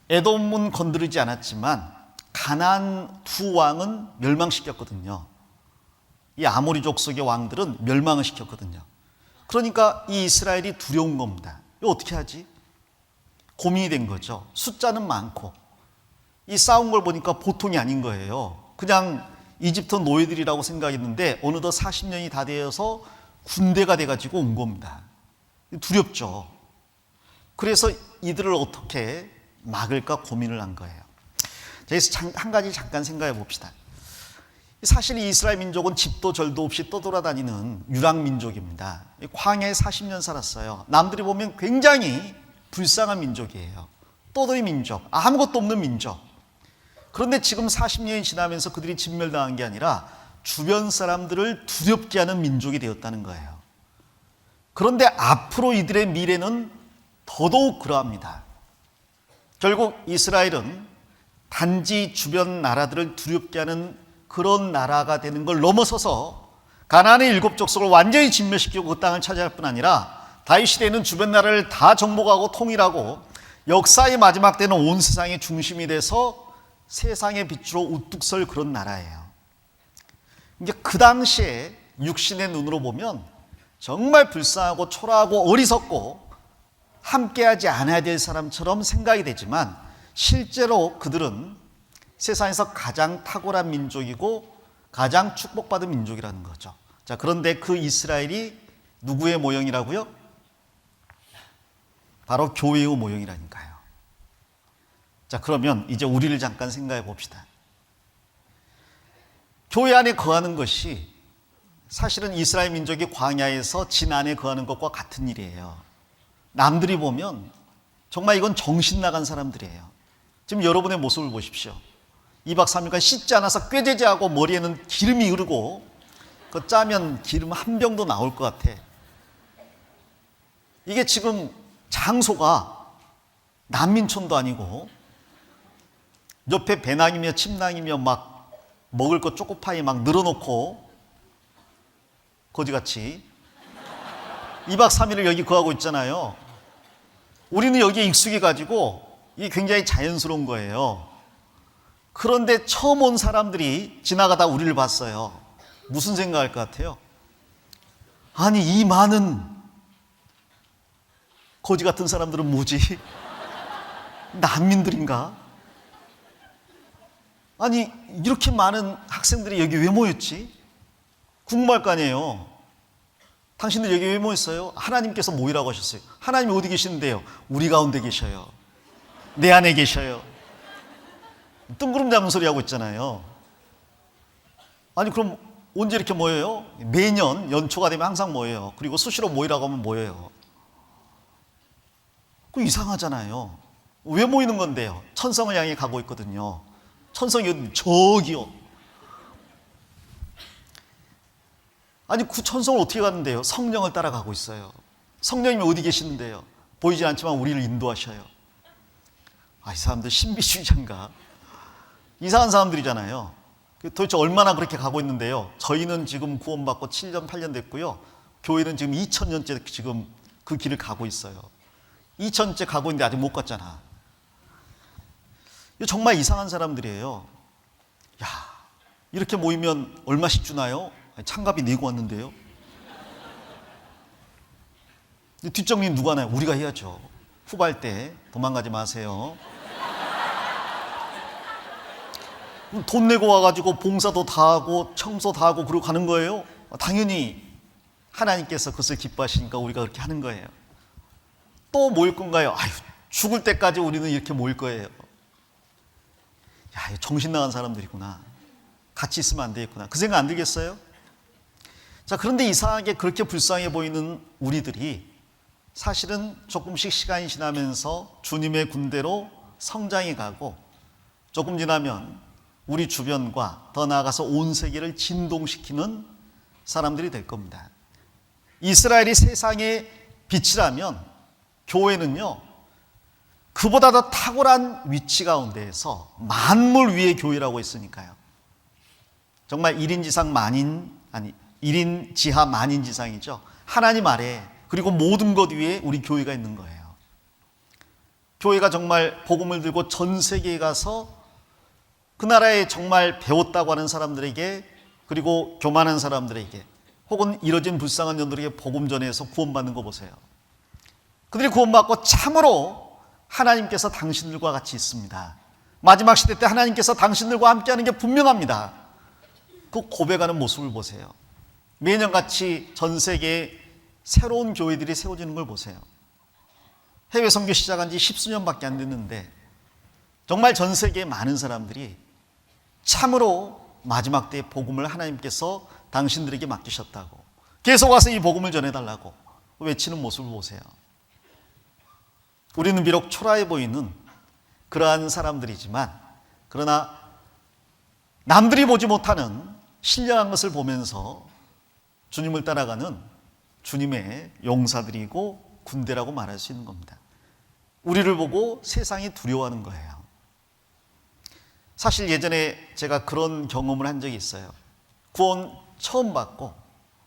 에돔은 건드리지 않았지만 가나안 두 왕은 멸망시켰거든요. 이 아모리 족속의 왕들은 멸망을 시켰거든요. 그러니까 이 이스라엘이 두려운 겁니다. 이거 어떻게 하지? 고민이 된 거죠. 숫자는 많고 이 싸운 걸 보니까 보통이 아닌 거예요. 그냥 이집트 노예들이라고 생각했는데 어느덧 40년이 다 되어서 군대가 돼가지고 온 겁니다. 두렵죠. 그래서 이들을 어떻게 막을까 고민을 한 거예요. 여기서 한 가지 잠깐 생각해 봅시다. 사실 이 이스라엘 민족은 집도 절도 없이 떠돌아다니는 유랑민족입니다. 광야에 40년 살았어요. 남들이 보면 굉장히 불쌍한 민족이에요. 떠돌이 민족, 아무것도 없는 민족. 그런데 지금 40년이 지나면서 그들이 진멸당한 게 아니라 주변 사람들을 두렵게 하는 민족이 되었다는 거예요. 그런데 앞으로 이들의 미래는 더더욱 그러합니다. 결국 이스라엘은 단지 주변 나라들을 두렵게 하는 그런 나라가 되는 걸 넘어서서 가나안의 7 족속을 완전히 진멸시키고 그 땅을 차지할 뿐 아니라 다윗 시대에는 주변 나라를 다 정복하고 통일하고 역사의 마지막 때는 온 세상의 중심이 돼서 세상의 빛으로 우뚝 설 그런 나라예요. 이게 그 당시에 육신의 눈으로 보면 정말 불쌍하고 초라하고 어리석고 함께하지 않아야 될 사람처럼 생각이 되지만 실제로 그들은 세상에서 가장 탁월한 민족이고 가장 축복받은 민족이라는 거죠. 자, 그런데 그 이스라엘이 누구의 모형이라고요? 바로 교회의 모형이라니까요. 자, 그러면 이제 우리를 잠깐 생각해 봅시다. 교회 안에 거하는 것이 사실은 이스라엘 민족이 광야에서 진 안에 거하는 것과 같은 일이에요. 남들이 보면 정말 이건 정신 나간 사람들이에요. 지금 여러분의 모습을 보십시오. 2박 3일간 씻지 않아서 꾀죄죄하고 머리에는 기름이 흐르고 그 짜면 기름 한 병도 나올 것 같아. 이게 지금 장소가 난민촌도 아니고 옆에 배낭이며 침낭이며 막 먹을 거 초코파이 막 늘어놓고 거지같이 2박 3일을 여기 거하고 있잖아요. 우리는 여기에 익숙해가지고 이게 굉장히 자연스러운 거예요. 그런데 처음 온 사람들이 지나가다 우리를 봤어요. 무슨 생각할 것 같아요? 아니, 이 많은 거지 같은 사람들은 뭐지? 난민들인가? 아니, 이렇게 많은 학생들이 여기 왜 모였지? 궁금할 거 아니에요. 당신들 여기 왜 모였어요? 하나님께서 모이라고 하셨어요. 하나님이 어디 계시는데요? 우리 가운데 계셔요. 내 안에 계셔요. 뜬구름 잡는 소리 하고 있잖아요. 아니, 그럼 언제 이렇게 모여요? 매년 연초가 되면 항상 모여요. 그리고 수시로 모이라고 하면 모여요. 그거 이상하잖아요. 왜 모이는 건데요? 천성을 향해 가고 있거든요. 천성이 저기요. 아니, 그 천성을 어떻게 가는데요? 성령을 따라가고 있어요. 성령님이 어디 계시는데요? 보이지 않지만 우리를 인도하셔요. 아, 이 사람들 신비주의자인가? 이상한 사람들이잖아요. 도대체 얼마나 그렇게 가고 있는데요? 저희는 지금 구원받고 7년, 8년 됐고요. 교회는 지금 2000년째 지금 그 길을 가고 있어요. 2000년째 가고 있는데 아직 못 갔잖아. 이거 정말 이상한 사람들이에요. 야, 이렇게 모이면 얼마씩 주나요? 찬갑이 내고 왔는데요. 뒷정리는 누가 하나요? 우리가 해야죠. 후발 때 도망가지 마세요. 돈 내고 와가지고 봉사도 다 하고 청소 다 하고 그러고 가는 거예요? 당연히 하나님께서 그것을 기뻐하시니까 우리가 그렇게 하는 거예요. 또 모일 건가요? 아유, 죽을 때까지 우리는 이렇게 모일 거예요. 야, 정신 나간 사람들이구나. 같이 있으면 안 되겠구나. 그 생각 안 들겠어요? 자, 그런데 이상하게 그렇게 불쌍해 보이는 우리들이 사실은 조금씩 시간이 지나면서 주님의 군대로 성장해 가고 조금 지나면 우리 주변과 더 나아가서 온 세계를 진동시키는 사람들이 될 겁니다. 이스라엘이 세상의 빛이라면 교회는요, 그보다 더 탁월한 위치 가운데에서 만물 위의 교회라고 했으니까요. 정말 1인 지하 만인 지상이죠. 하나님 아래 그리고 모든 것 위에 우리 교회가 있는 거예요. 교회가 정말 복음을 들고 전 세계에 가서 그 나라에 정말 배웠다고 하는 사람들에게, 그리고 교만한 사람들에게, 혹은 이뤄진 불쌍한 영들에게 복음 전해서 구원받는 거 보세요. 그들이 구원받고 참으로 하나님께서 당신들과 같이 있습니다. 마지막 시대 때 하나님께서 당신들과 함께하는 게 분명합니다. 그 고백하는 모습을 보세요. 매년같이 전 세계에 새로운 교회들이 세워지는 걸 보세요. 해외 선교 시작한 지 10수년밖에 안 됐는데 정말 전 세계의 많은 사람들이 참으로 마지막 때의 복음을 하나님께서 당신들에게 맡기셨다고, 계속 와서 이 복음을 전해달라고 외치는 모습을 보세요. 우리는 비록 초라해 보이는 그러한 사람들이지만, 그러나 남들이 보지 못하는 신령한 것을 보면서 주님을 따라가는 주님의 용사들이고 군대라고 말할 수 있는 겁니다. 우리를 보고 세상이 두려워하는 거예요. 사실 예전에 제가 그런 경험을 한 적이 있어요. 구원 처음 받고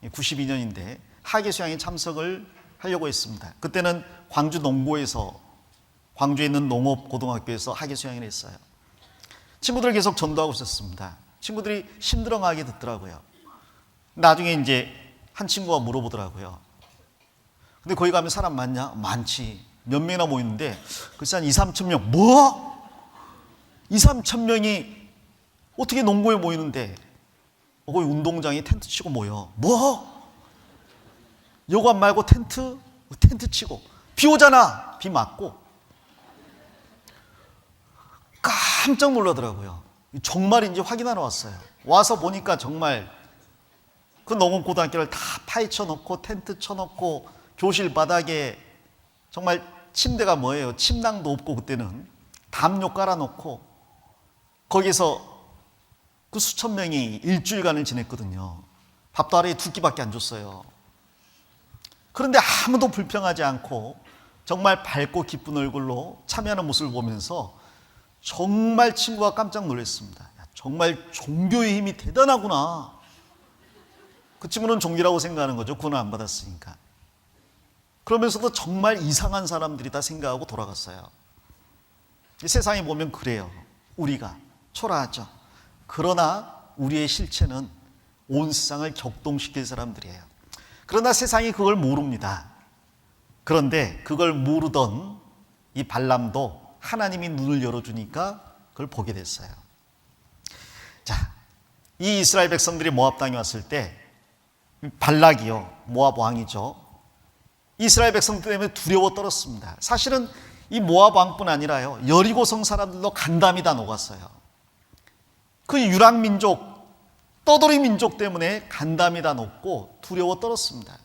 92년인데 하계수양에 참석을 하려고 했습니다. 그때는 광주 농고에서, 광주에 있는 농업고등학교에서 하계수양을 했어요. 친구들 계속 전도하고 있었습니다. 친구들이 힘들어하게 듣더라고요. 나중에 이제 한 친구가 물어보더라고요. 근데 거기 가면 사람 많냐? 많지. 몇 명이나 모이는데 글쎄 한 2, 3천 명. 뭐? 2, 3천 명이 어떻게 농고에 모이는데 거기 운동장에 텐트 치고 모여. 뭐? 여관 말고 텐트 치고. 비 오잖아. 비 맞고. 깜짝 놀라더라고요. 정말인지 확인하러 왔어요. 와서 보니까 정말 그 농업고등학교를 다 파헤쳐 놓고 텐트 쳐놓고 교실 바닥에 정말 침대가 뭐예요? 침낭도 없고 그때는 담요 깔아놓고 거기서 그 수천 명이 일주일간을 지냈거든요. 밥도 하루에 2끼밖에 안 줬어요. 그런데 아무도 불평하지 않고 정말 밝고 기쁜 얼굴로 참여하는 모습을 보면서 정말 친구가 깜짝 놀랐습니다. 야, 정말 종교의 힘이 대단하구나. 그 친구는 종교라고 생각하는 거죠. 구원 안 받았으니까. 그러면서도 정말 이상한 사람들이다 생각하고 돌아갔어요. 세상에 보면 그래요. 우리가 초라하죠. 그러나 우리의 실체는 온 세상을 격동시킬 사람들이에요. 그러나 세상이 그걸 모릅니다. 그런데 그걸 모르던 이 발람도 하나님이 눈을 열어주니까 그걸 보게 됐어요. 자, 이 이스라엘 백성들이 모압 땅에 왔을 때 발락이요, 모압 왕이죠. 이스라엘 백성들 때문에 두려워 떨었습니다. 사실은 이 모압 왕뿐 아니라요, 여리고성 사람들도 간담이 다 녹았어요. 그 유랑 민족, 떠돌이 민족 때문에 간담이 다 녹고 두려워 떨었습니다.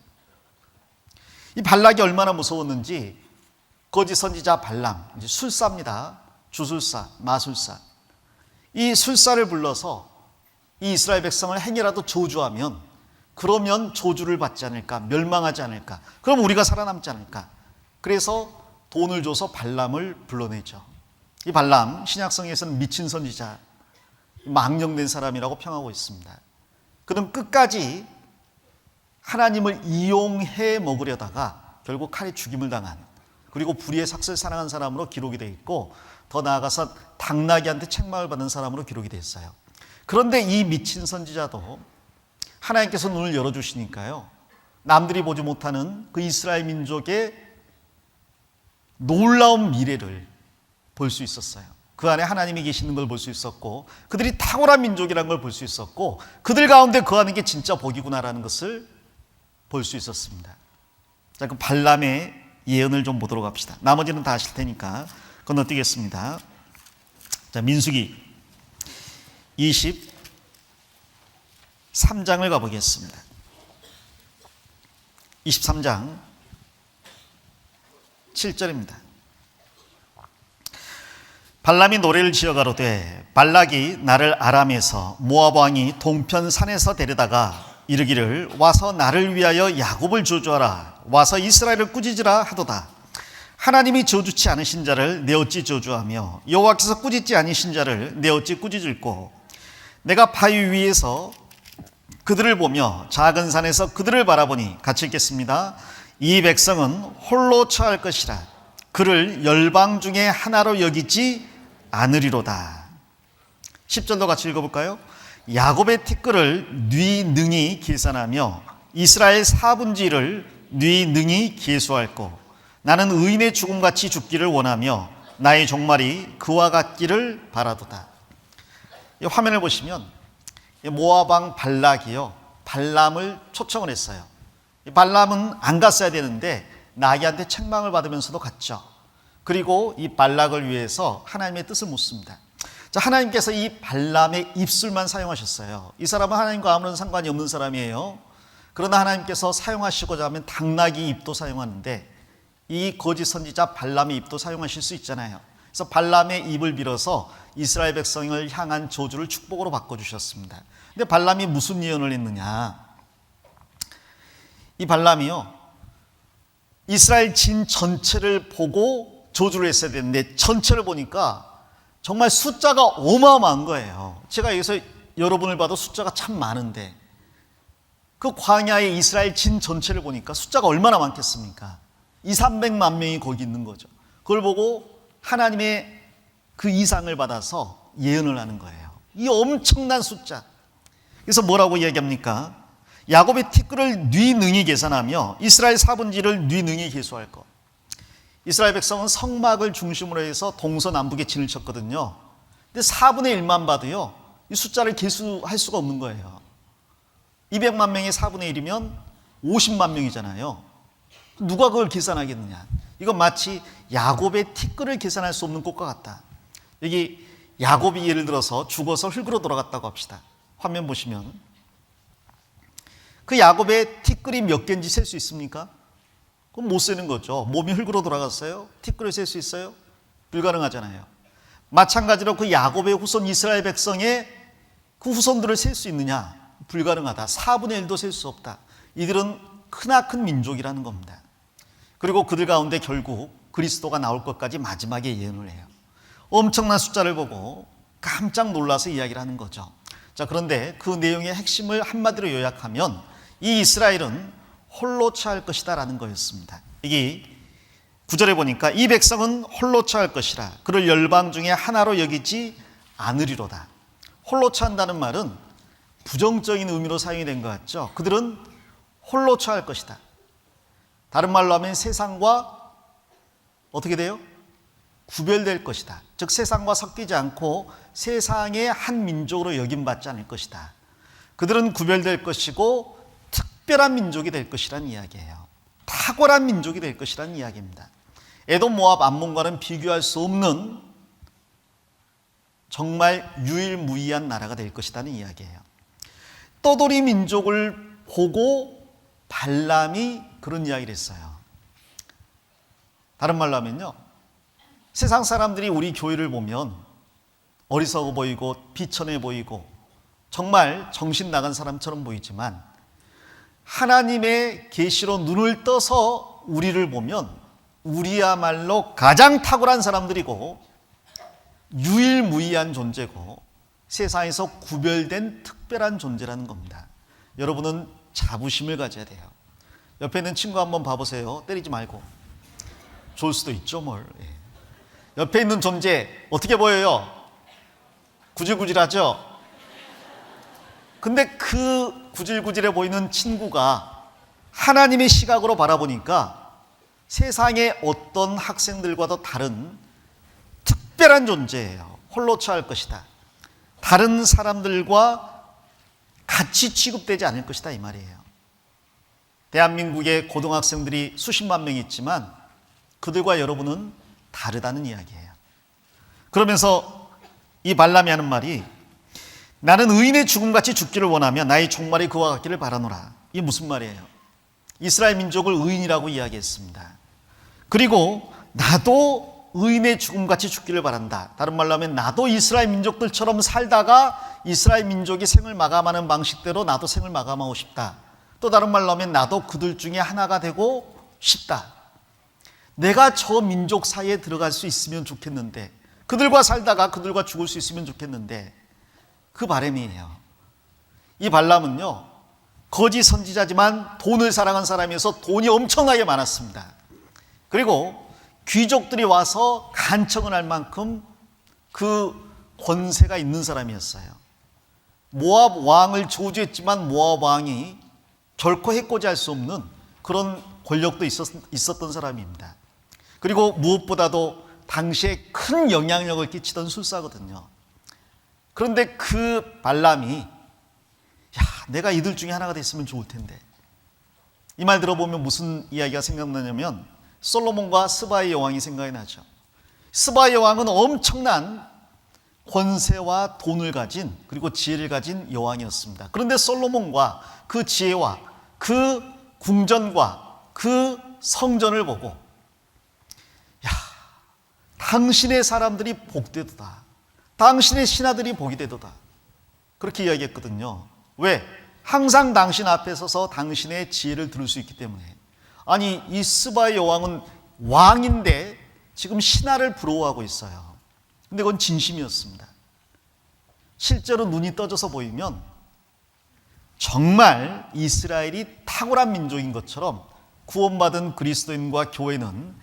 이 발락이 얼마나 무서웠는지 거짓 선지자 발람, 이제 술사입니다. 주술사, 마술사. 이 술사를 불러서 이 이스라엘 백성을 행여라도 저주하면, 그러면 저주를 받지 않을까, 멸망하지 않을까, 그럼 우리가 살아남지 않을까. 그래서 돈을 줘서 발람을 불러내죠. 이 발람, 신약성에서는 미친 선지자, 망령된 사람이라고 평하고 있습니다. 그는 끝까지 하나님을 이용해 먹으려다가 결국 칼에 죽임을 당한, 그리고 불의의 삭슬 사랑한 사람으로 기록이 되어 있고, 더 나아가서 당나귀한테 책망을 받는 사람으로 기록이 되어 있어요. 그런데 이 미친 선지자도 하나님께서 눈을 열어주시니까요, 남들이 보지 못하는 그 이스라엘 민족의 놀라운 미래를 볼 수 있었어요. 그 안에 하나님이 계시는 걸 볼 수 있었고, 그들이 탁월한 민족이라는 걸 볼 수 있었고, 그들 가운데 거하는 게 진짜 복이구나라는 것을 볼 수 있었습니다. 자, 그 발람의 예언을 좀 보도록 합시다. 나머지는 다 아실 테니까 건너뛰겠습니다. 자, 민수기 20 23장을 가보겠습니다. 23장 7절입니다. 발람이 노래를 지어 가로되 발락이 나를 아람에서 모압 왕이 동편 산에서 데려다가 이르기를 와서 나를 위하여 야곱을 저주하라 와서 이스라엘을 꾸짖으라 하도다. 하나님이 저주치 않으신 자를 내 어찌 저주하며 여호와께서 꾸짖지 아니신 자를 내 어찌 꾸짖을꼬. 내가 바위 위에서 그들을 보며 작은 산에서 그들을 바라보니 같이 읽겠습니다. 이 백성은 홀로 처할 것이라 그를 열방 중에 하나로 여기지 않으리로다. 10절도 같이 읽어볼까요? 야곱의 티끌을 네 능히 계산하며 이스라엘 4분의 1을 네 능히 계수할꼬. 나는 의인의 죽음같이 죽기를 원하며 나의 종말이 그와 같기를 바라도다. 이 화면을 보시면 모압 왕 발락이요, 발람을 초청을 했어요. 발람은 안 갔어야 되는데 나귀한테 책망을 받으면서도 갔죠. 그리고 이 발락을 위해서 하나님의 뜻을 묻습니다. 자, 하나님께서 이 발람의 입술만 사용하셨어요. 이 사람은 하나님과 아무런 상관이 없는 사람이에요. 그러나 하나님께서 사용하시고자 하면 당나귀 입도 사용하는데 이 거짓 선지자 발람의 입도 사용하실 수 있잖아요. 그래서 발람의 입을 빌어서 이스라엘 백성을 향한 저주를 축복으로 바꿔주셨습니다. 근데 발람이 무슨 예언을 했느냐? 이 발람이요, 이스라엘 진 전체를 보고 저주를 했어야 되는데 전체를 보니까 정말 숫자가 어마어마한 거예요. 제가 여기서 여러분을 봐도 숫자가 참 많은데 그 광야의 이스라엘 진 전체를 보니까 숫자가 얼마나 많겠습니까? 200~300만 명이 거기 있는 거죠. 그걸 보고 하나님의 그 이상을 받아서 예언을 하는 거예요. 이 엄청난 숫자. 그래서 뭐라고 이야기합니까? 야곱의 티끌을 네 능히 계산하며 이스라엘 4분의 1을 네 능히 계수할 것. 이스라엘 백성은 성막을 중심으로 해서 동서남북에 진을 쳤거든요. 근데 4분의 1만 봐도요, 이 숫자를 계수할 수가 없는 거예요. 200만 명의 4분의 1이면 50만 명이잖아요. 누가 그걸 계산하겠느냐? 이건 마치 야곱의 티끌을 계산할 수 없는 것과 같다. 여기 야곱이 예를 들어서 죽어서 흙으로 돌아갔다고 합시다. 화면 보시면 그 야곱의 티끌이 몇 개인지 셀 수 있습니까? 그럼 못 세는 거죠. 몸이 흙으로 돌아갔어요? 티끌을 셀 수 있어요? 불가능하잖아요. 마찬가지로 그 야곱의 후손 이스라엘 백성의 그 후손들을 셀 수 있느냐? 불가능하다. 4분의 1도 셀 수 없다. 이들은 크나큰 민족이라는 겁니다. 그리고 그들 가운데 결국 그리스도가 나올 것까지 마지막에 예언을 해요. 엄청난 숫자를 보고 깜짝 놀라서 이야기를 하는 거죠. 자, 그런데 그 내용의 핵심을 한마디로 요약하면 이 이스라엘은 홀로 처할 것이다 라는 거였습니다. 이게 9절에 보니까 이 백성은 홀로 처할 것이라 그를 열방 중에 하나로 여기지 않으리로다. 홀로 처한다는 말은 부정적인 의미로 사용이 된 것 같죠. 그들은 홀로 처할 것이다. 다른 말로 하면 세상과 어떻게 돼요? 구별될 것이다. 즉 세상과 섞이지 않고 세상의 한 민족으로 여김받지 않을 것이다. 그들은 구별될 것이고 특별한 민족이 될 것이라는 이야기예요. 탁월한 민족이 될 것이라는 이야기입니다. 에돔, 모압, 암몬과는 비교할 수 없는 정말 유일무이한 나라가 될 것이라는 이야기예요. 떠돌이 민족을 보고 발람이 그런 이야기를 했어요. 다른 말로 하면요, 세상 사람들이 우리 교회를 보면 어리석어 보이고 비천해 보이고 정말 정신 나간 사람처럼 보이지만 하나님의 계시로 눈을 떠서 우리를 보면 우리야말로 가장 탁월한 사람들이고 유일무이한 존재고 세상에서 구별된 특별한 존재라는 겁니다. 여러분은 자부심을 가져야 돼요. 옆에 있는 친구 한번 봐보세요. 때리지 말고. 좋을 수도 있죠 뭘. 옆에 있는 존재 어떻게 보여요? 구질구질하죠? 근데 그 구질구질해 보이는 친구가 하나님의 시각으로 바라보니까 세상의 어떤 학생들과도 다른 특별한 존재예요. 홀로 처할 것이다. 다른 사람들과 같이 취급되지 않을 것이다 이 말이에요. 대한민국의 고등학생들이 수십만 명 있지만 그들과 여러분은 다르다는 이야기예요. 그러면서 이 발람이 하는 말이 나는 의인의 죽음같이 죽기를 원하며 나의 종말이 그와 같기를 바라노라. 이게 무슨 말이에요? 이스라엘 민족을 의인이라고 이야기했습니다. 그리고 나도 의인의 죽음같이 죽기를 바란다. 다른 말로 하면 나도 이스라엘 민족들처럼 살다가 이스라엘 민족이 생을 마감하는 방식대로 나도 생을 마감하고 싶다. 또 다른 말로 하면 나도 그들 중에 하나가 되고 싶다. 내가 저 민족 사이에 들어갈 수 있으면 좋겠는데, 그들과 살다가 그들과 죽을 수 있으면 좋겠는데, 그 바람이에요. 이 발람은요, 거짓 선지자지만 돈을 사랑한 사람이어서 돈이 엄청나게 많았습니다. 그리고 귀족들이 와서 간청을 할 만큼 그 권세가 있는 사람이었어요. 모압 왕을 저주했지만 모압 왕이 결코 해코지할 수 없는 그런 권력도 있었던 사람입니다. 그리고 무엇보다도 당시에 큰 영향력을 끼치던 술사거든요. 그런데 그 발람이 내가 이들 중에 하나가 됐으면 좋을 텐데, 이 말 들어보면 무슨 이야기가 생각나냐면 솔로몬과 스바의 여왕이 생각이 나죠. 스바의 여왕은 엄청난 권세와 돈을 가진, 그리고 지혜를 가진 여왕이었습니다. 그런데 솔로몬과 그 지혜와 그 궁전과 그 성전을 보고 당신의 사람들이 복되도다, 당신의 신하들이 복이 되도다, 그렇게 이야기했거든요. 왜? 항상 당신 앞에 서서 당신의 지혜를 들을 수 있기 때문에. 아니, 이 스바의 여왕은 왕인데 지금 신하를 부러워하고 있어요. 근데 그건 진심이었습니다. 실제로 눈이 떠져서 보이면 정말 이스라엘이 탁월한 민족인 것처럼 구원받은 그리스도인과 교회는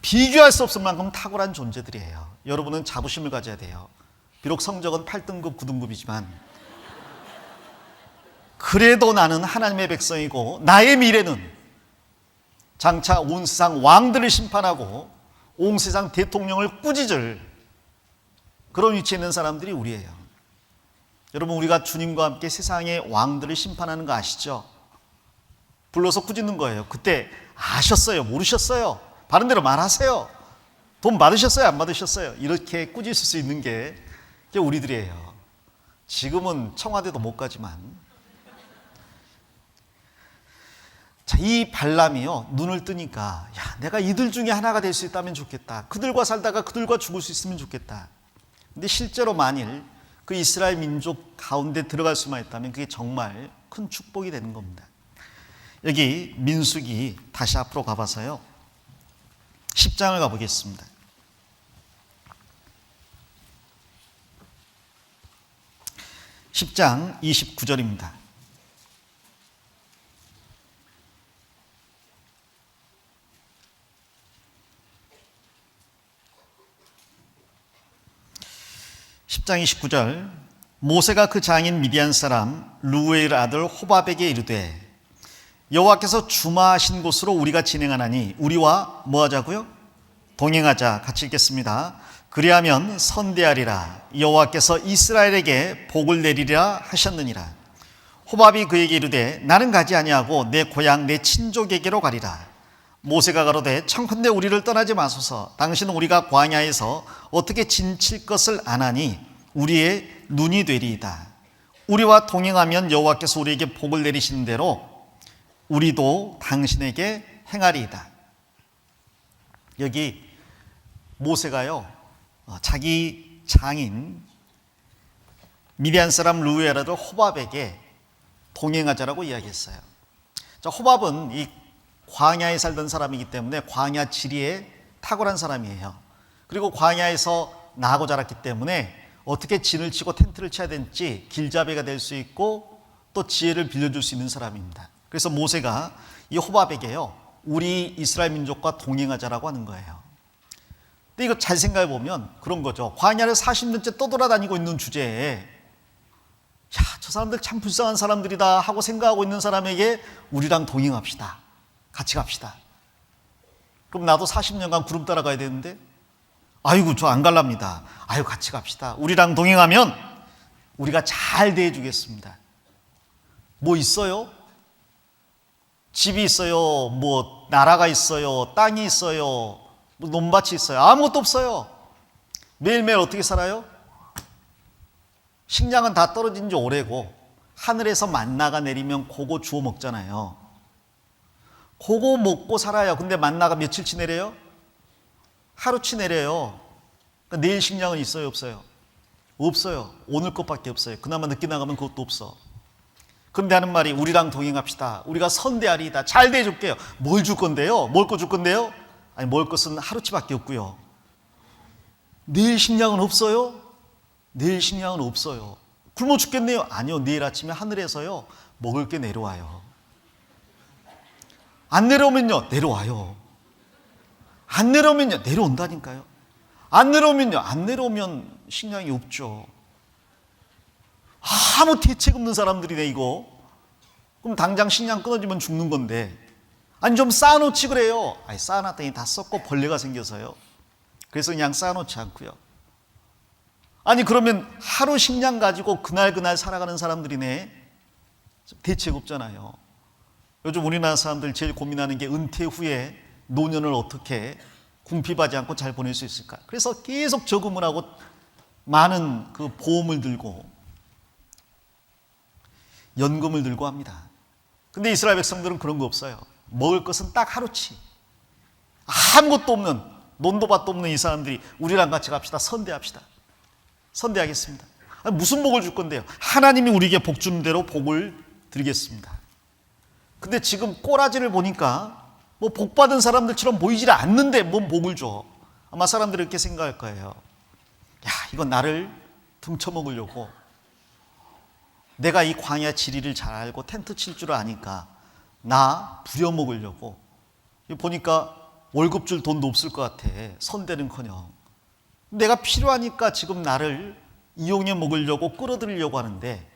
비교할 수 없을 만큼 탁월한 존재들이에요. 여러분은 자부심을 가져야 돼요. 비록 성적은 8등급, 9등급이지만 그래도 나는 하나님의 백성이고 나의 미래는 장차 온 세상 왕들을 심판하고 온 세상 대통령을 꾸짖을 그런 위치에 있는 사람들이 우리예요. 여러분, 우리가 주님과 함께 세상의 왕들을 심판하는 거 아시죠? 불러서 꾸짖는 거예요. 그때 아셨어요? 모르셨어요? 바른 대로 말하세요. 돈 받으셨어요? 안 받으셨어요? 이렇게 꾸짖을 수 있는 게 우리들이에요. 지금은 청와대도 못 가지만. 자, 이 발람이요, 눈을 뜨니까 내가 이들 중에 하나가 될 수 있다면 좋겠다. 그들과 살다가 그들과 죽을 수 있으면 좋겠다. 근데 실제로 만일 그 이스라엘 민족 가운데 들어갈 수만 있다면 그게 정말 큰 축복이 되는 겁니다. 여기 민수기 다시 앞으로 가봐서요, 10장을 가보겠습니다. 10장 29절입니다. (10장 29절) 모세가 그 장인 미디안 사람 루엘 아들 호밥에게 이르되 여호와께서 주마하신 곳으로 우리가 진행하나니 우리와 뭐 하자고요? 동행하자. 같이 읽겠습니다. 그리하면 선대하리라. 여호와께서 이스라엘에게 복을 내리리라 하셨느니라. 호밥이 그에게 이르되 나는 가지 아니하고 내 고향 내 친족에게로 가리라. 모세가 가로되 청컨대 우리를 떠나지 마소서. 당신은 우리가 광야에서 어떻게 진칠 것을 아나니 우리의 눈이 되리이다. 우리와 동행하면 여호와께서 우리에게 복을 내리시는 대로 우리도 당신에게 행하리이다. 여기 모세가요, 자기 장인 미디안 사람 루엘 아들 호밥에게 동행하자라고 이야기했어요. 자, 호밥은 이 광야에 살던 사람이기 때문에 광야 지리에 탁월한 사람이에요. 그리고 광야에서 나고 자랐기 때문에 어떻게 진을 치고 텐트를 쳐야 될지 길잡이가 될 수 있고 또 지혜를 빌려줄 수 있는 사람입니다. 그래서 모세가 이 호밥에게요, 우리 이스라엘 민족과 동행하자라고 하는 거예요. 근데 이거 잘 생각해 보면 그런 거죠. 광야를 40년째 떠돌아다니고 있는 주제에 저 사람들 참 불쌍한 사람들이다 하고 생각하고 있는 사람에게 우리랑 동행합시다, 같이 갑시다. 그럼 나도 40년간 구름 따라가야 되는데 아이고 저 안 갈랍니다. 아유 같이 갑시다. 우리랑 동행하면 우리가 잘 대해주겠습니다. 뭐 있어요? 집이 있어요? 뭐 나라가 있어요? 땅이 있어요? 뭐 논밭이 있어요? 아무것도 없어요. 매일매일 어떻게 살아요? 식량은 다 떨어진 지 오래고 하늘에서 만나가 내리면 그거 주워 먹잖아요. 그거 먹고 살아요. 근데 만나가 며칠치 내려요? 하루치 내려요. 그러니까 내일 식량은 있어요, 없어요? 없어요. 오늘 것밖에 없어요. 그나마 늦게 나가면 그것도 없어. 그런데 하는 말이 우리랑 동행합시다. 우리가 선대하리이다. 잘 대해줄게요. 뭘 줄 건데요? 뭘 거 줄 건데요? 아니, 먹을 것은 하루치밖에 없고요. 내일 식량은 없어요? 내일 식량은 없어요. 굶어 죽겠네요? 아니요. 내일 아침에 하늘에서요 먹을 게 내려와요. 안 내려오면요 내려와요. 안 내려오면요 내려온다니까요. 안 내려오면요 안 내려오면 식량이 없죠. 아무 대책 없는 사람들이네 이거. 그럼 당장 식량 끊어지면 죽는 건데, 아니 좀 쌓아놓지 그래요. 아니 쌓아놨더니 다 썩고 벌레가 생겨서요. 그래서 그냥 쌓아놓지 않고요. 아니 그러면 하루 식량 가지고 그날 살아가는 사람들이네. 대책 없잖아요. 요즘 우리나라 사람들 제일 고민하는 게 은퇴 후에 노년을 어떻게 궁핍하지 않고 잘 보낼 수 있을까. 그래서 계속 저금을 하고 많은 그 보험을 들고 연금을 들고 합니다. 근데 이스라엘 백성들은 그런 거 없어요. 먹을 것은 딱 하루치. 아무것도 없는, 논도밭도 없는 이 사람들이 우리랑 같이 갑시다. 선대합시다. 선대하겠습니다. 아니, 무슨 복을 줄 건데요? 하나님이 우리에게 복 주는 대로 복을 드리겠습니다. 근데 지금 꼬라지를 보니까 뭐 복 받은 사람들처럼 보이질 않는데 뭔 복을 줘. 아마 사람들이 이렇게 생각할 거예요. 야, 이건 나를 등쳐먹으려고. 내가 이 광야 지리를 잘 알고 텐트 칠 줄 아니까 나 부려먹으려고. 보니까 월급 줄 돈도 없을 것 같아. 선대는커녕. 내가 필요하니까 지금 나를 이용해 먹으려고 끌어들이려고 하는데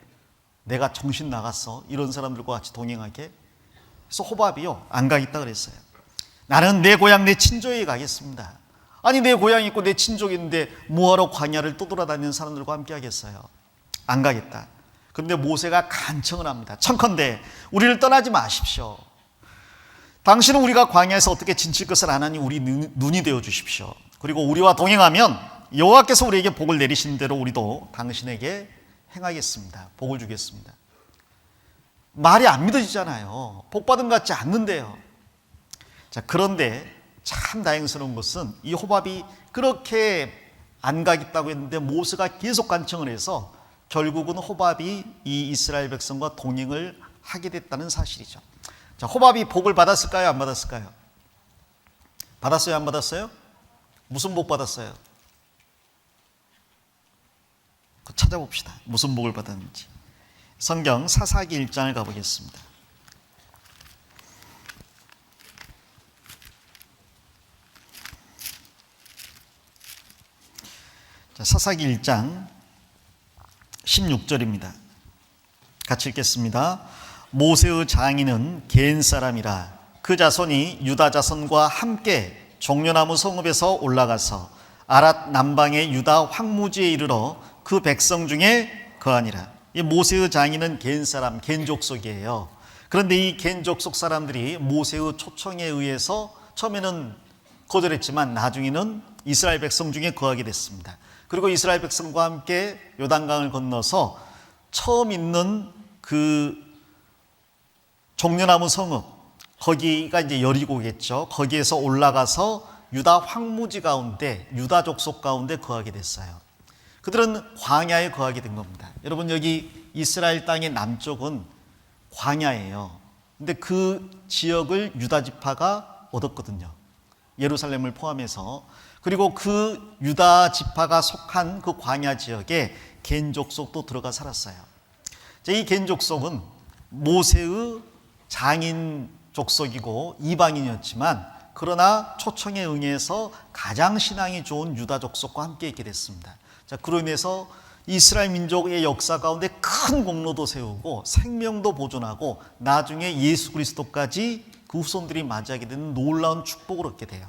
내가 정신 나갔어. 이런 사람들과 같이 동행하게. 그래서 호밥이요 안 가겠다 그랬어요. 나는 내 고향 내 친족에 가겠습니다. 아니 내 고향이 있고 내 친족이 있는데 뭐하러 광야를 떠돌아다니는 사람들과 함께 하겠어요. 안 가겠다. 그런데 모세가 간청을 합니다. 청컨대 우리를 떠나지 마십시오. 당신은 우리가 광야에서 어떻게 지칠 것을 아나니 우리 눈이 되어 주십시오. 그리고 우리와 동행하면 여호와께서 우리에게 복을 내리신 대로 우리도 당신에게 행하겠습니다. 복을 주겠습니다. 말이 안 믿어지잖아요. 복 받은 것 같지 않는데요. 자, 그런데 참 다행스러운 것은 이 호밥이 그렇게 안 가겠다고 했는데 모세가 계속 간청을 해서 결국은 호밥이 이 이스라엘 백성과 동행을 하게 됐다는 사실이죠. 자, 호밥이 복을 받았을까요? 안 받았을까요? 받았어요? 안 받았어요? 무슨 복 받았어요? 찾아봅시다. 무슨 복을 받았는지. 성경 사사기 1장을 가보겠습니다. 자, 사사기 1장 16절입니다. 같이 읽겠습니다. 모세의 장인은 겐 사람이라 그 자손이 유다 자손과 함께 종려나무 성읍에서 올라가서 아랏 남방의 유다 황무지에 이르러 그 백성 중에 거하니라. 이 모세의 장인은 겐 사람, 겐 족속이에요. 그런데 이 겐 족속 사람들이 모세의 초청에 의해서 처음에는 거절했지만 나중에는 이스라엘 백성 중에 거하게 됐습니다. 그리고 이스라엘 백성과 함께 요단강을 건너서 처음 있는 그 종려나무 성읍, 거기가 이제 여리고겠죠. 거기에서 올라가서 유다 황무지 가운데, 유다 족속 가운데 거하게 됐어요. 그들은 광야에 거하게 된 겁니다. 여러분, 여기 이스라엘 땅의 남쪽은 광야예요. 근데 그 지역을 유다 지파가 얻었거든요. 예루살렘을 포함해서. 그리고 그 유다 지파가 속한 그 광야 지역에 겐 족속도 들어가 살았어요. 이 겐 족속은 모세의 장인 족속이고 이방인이었지만 그러나 초청에 응해서 가장 신앙이 좋은 유다 족속과 함께 있게 됐습니다. 자, 그로 인해서 이스라엘 민족의 역사 가운데 큰 공로도 세우고 생명도 보존하고 나중에 예수 그리스도까지 그 후손들이 맞이하게 되는 놀라운 축복을 얻게 돼요.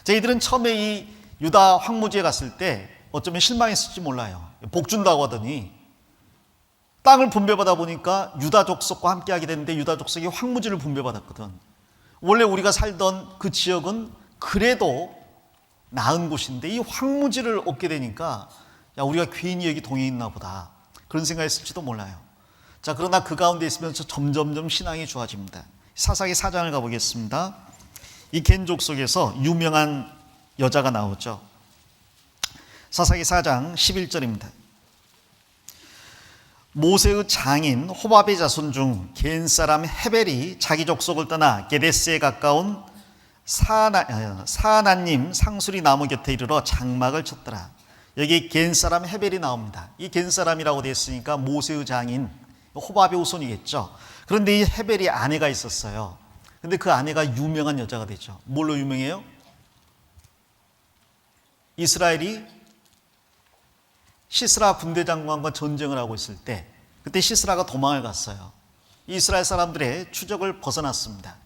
자, 이들은 처음에 이 유다 황무지에 갔을 때 어쩌면 실망했을지 몰라요. 복 준다고 하더니 땅을 분배받아 보니까 유다 족속과 함께 하게 됐는데 유다 족속이 황무지를 분배받았거든. 원래 우리가 살던 그 지역은 그래도 나은 곳인데 이 황무지를 얻게 되니까 야, 우리가 괜히 여기 동해 있나 보다. 그런 생각했을지도 몰라요. 자, 그러나 그 가운데 있으면서 점점점 신앙이 좋아집니다. 사사기 4장을 가보겠습니다. 이 겐족 속에서 유명한 여자가 나오죠. 사사기 4장 11절입니다. 모세의 장인 호밥의 자손 중 겐 사람 헤벨이 자기 족속을 떠나 게데스에 가까운 사하나님 상수리 나무 곁에 이르러 장막을 쳤더라. 여기 겐 사람 헤벨이 나옵니다. 이 겐 사람이라고 되어 있으니까 모세의 장인 호밥의 후손이겠죠. 그런데 이 헤벨이 아내가 있었어요. 근데 그 아내가 유명한 여자가 되죠. 뭘로 유명해요? 이스라엘이 시스라 군대 장관과 전쟁을 하고 있을 때 그때 시스라가 도망을 갔어요. 이스라엘 사람들의 추적을 벗어났습니다.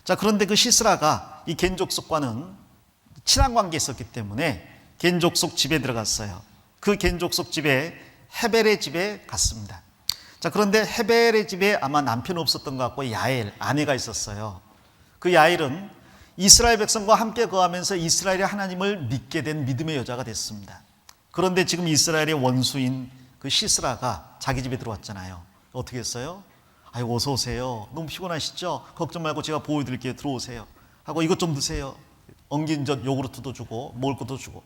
자, 그런데 그 시스라가 이 겐 족속과는 친한 관계에 있었기 때문에 겐 족속 집에 들어갔어요. 그 겐 족속 집에 헤벨의 집에 갔습니다. 자, 그런데 헤벨의 집에 아마 남편 없었던 것 같고 야엘, 아내가 있었어요. 그 야엘은 이스라엘 백성과 함께 거하면서 이스라엘의 하나님을 믿게 된 믿음의 여자가 됐습니다. 그런데 지금 이스라엘의 원수인 그 시스라가 자기 집에 들어왔잖아요. 어떻게 했어요? 아이고, 어서 오세요. 너무 피곤하시죠? 걱정 말고 제가 보여드릴게요. 들어오세요. 하고 이것 좀 드세요. 엉긴 젖 요구르트도 주고 먹을 것도 주고,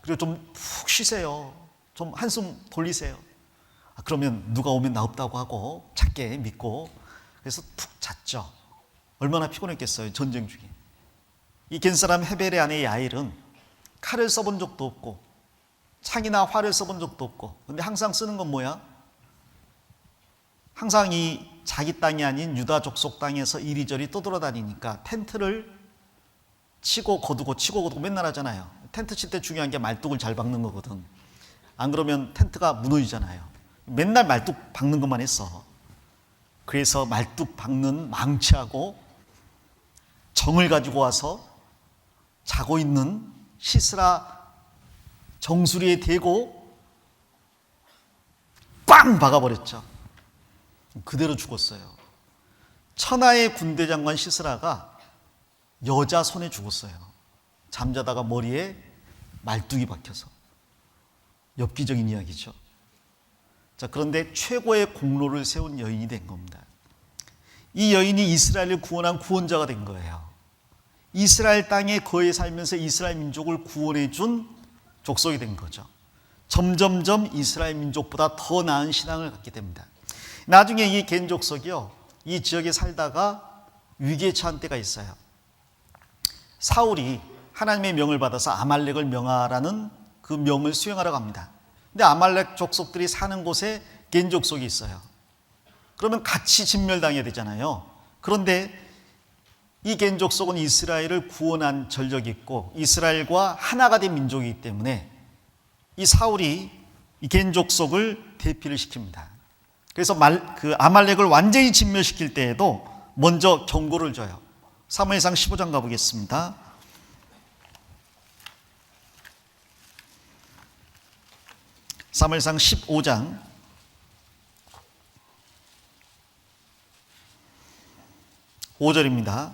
그리고 좀 푹 쉬세요. 좀 한숨 돌리세요. 그러면 누가 오면 나 없다고 하고 작게 믿고, 그래서 푹 잤죠. 얼마나 피곤했겠어요, 전쟁 중에. 이 겐 사람 헤벨의 아내 야일은 칼을 써본 적도 없고 창이나 활을 써본 적도 없고, 근데 항상 쓰는 건 뭐야? 항상 이 자기 땅이 아닌 유다 족속 땅에서 이리저리 떠돌아다니니까 텐트를 치고 거두고 치고 거두고 맨날 하잖아요. 텐트 칠 때 중요한 게 말뚝을 잘 박는 거거든. 안 그러면 텐트가 무너지잖아요. 맨날 말뚝 박는 것만 했어. 그래서 말뚝 박는 망치하고 정을 가지고 와서 자고 있는 시스라 정수리에 대고 빵 박아버렸죠. 그대로 죽었어요. 천하의 군대 장관 시스라가 여자 손에 죽었어요. 잠자다가 머리에 말뚝이 박혀서. 엽기적인 이야기죠. 자, 그런데 최고의 공로를 세운 여인이 된 겁니다. 이 여인이 이스라엘을 구원한 구원자가 된 거예요. 이스라엘 땅에 거해 살면서 이스라엘 민족을 구원해 준 족속이 된 거죠. 점점점 이스라엘 민족보다 더 나은 신앙을 갖게 됩니다. 나중에 이 겐 족속이요, 이 지역에 살다가 위기에 처한 때가 있어요. 사울이 하나님의 명을 받아서 아말렉을 명하라는 그 명을 수행하러 갑니다. 근데 아말렉 족속들이 사는 곳에 겐 족속이 있어요. 그러면 같이 진멸당해야 되잖아요. 그런데 이 겐 족속은 이스라엘을 구원한 전력이 있고 이스라엘과 하나가 된 민족이기 때문에 이 사울이 이 겐 족속을 대피를 시킵니다. 그래서 그 아말렉을 완전히 진멸시킬 때에도 먼저 경고를 줘요. 사무엘상 15장 가보겠습니다. 사무엘상 15장 5절입니다.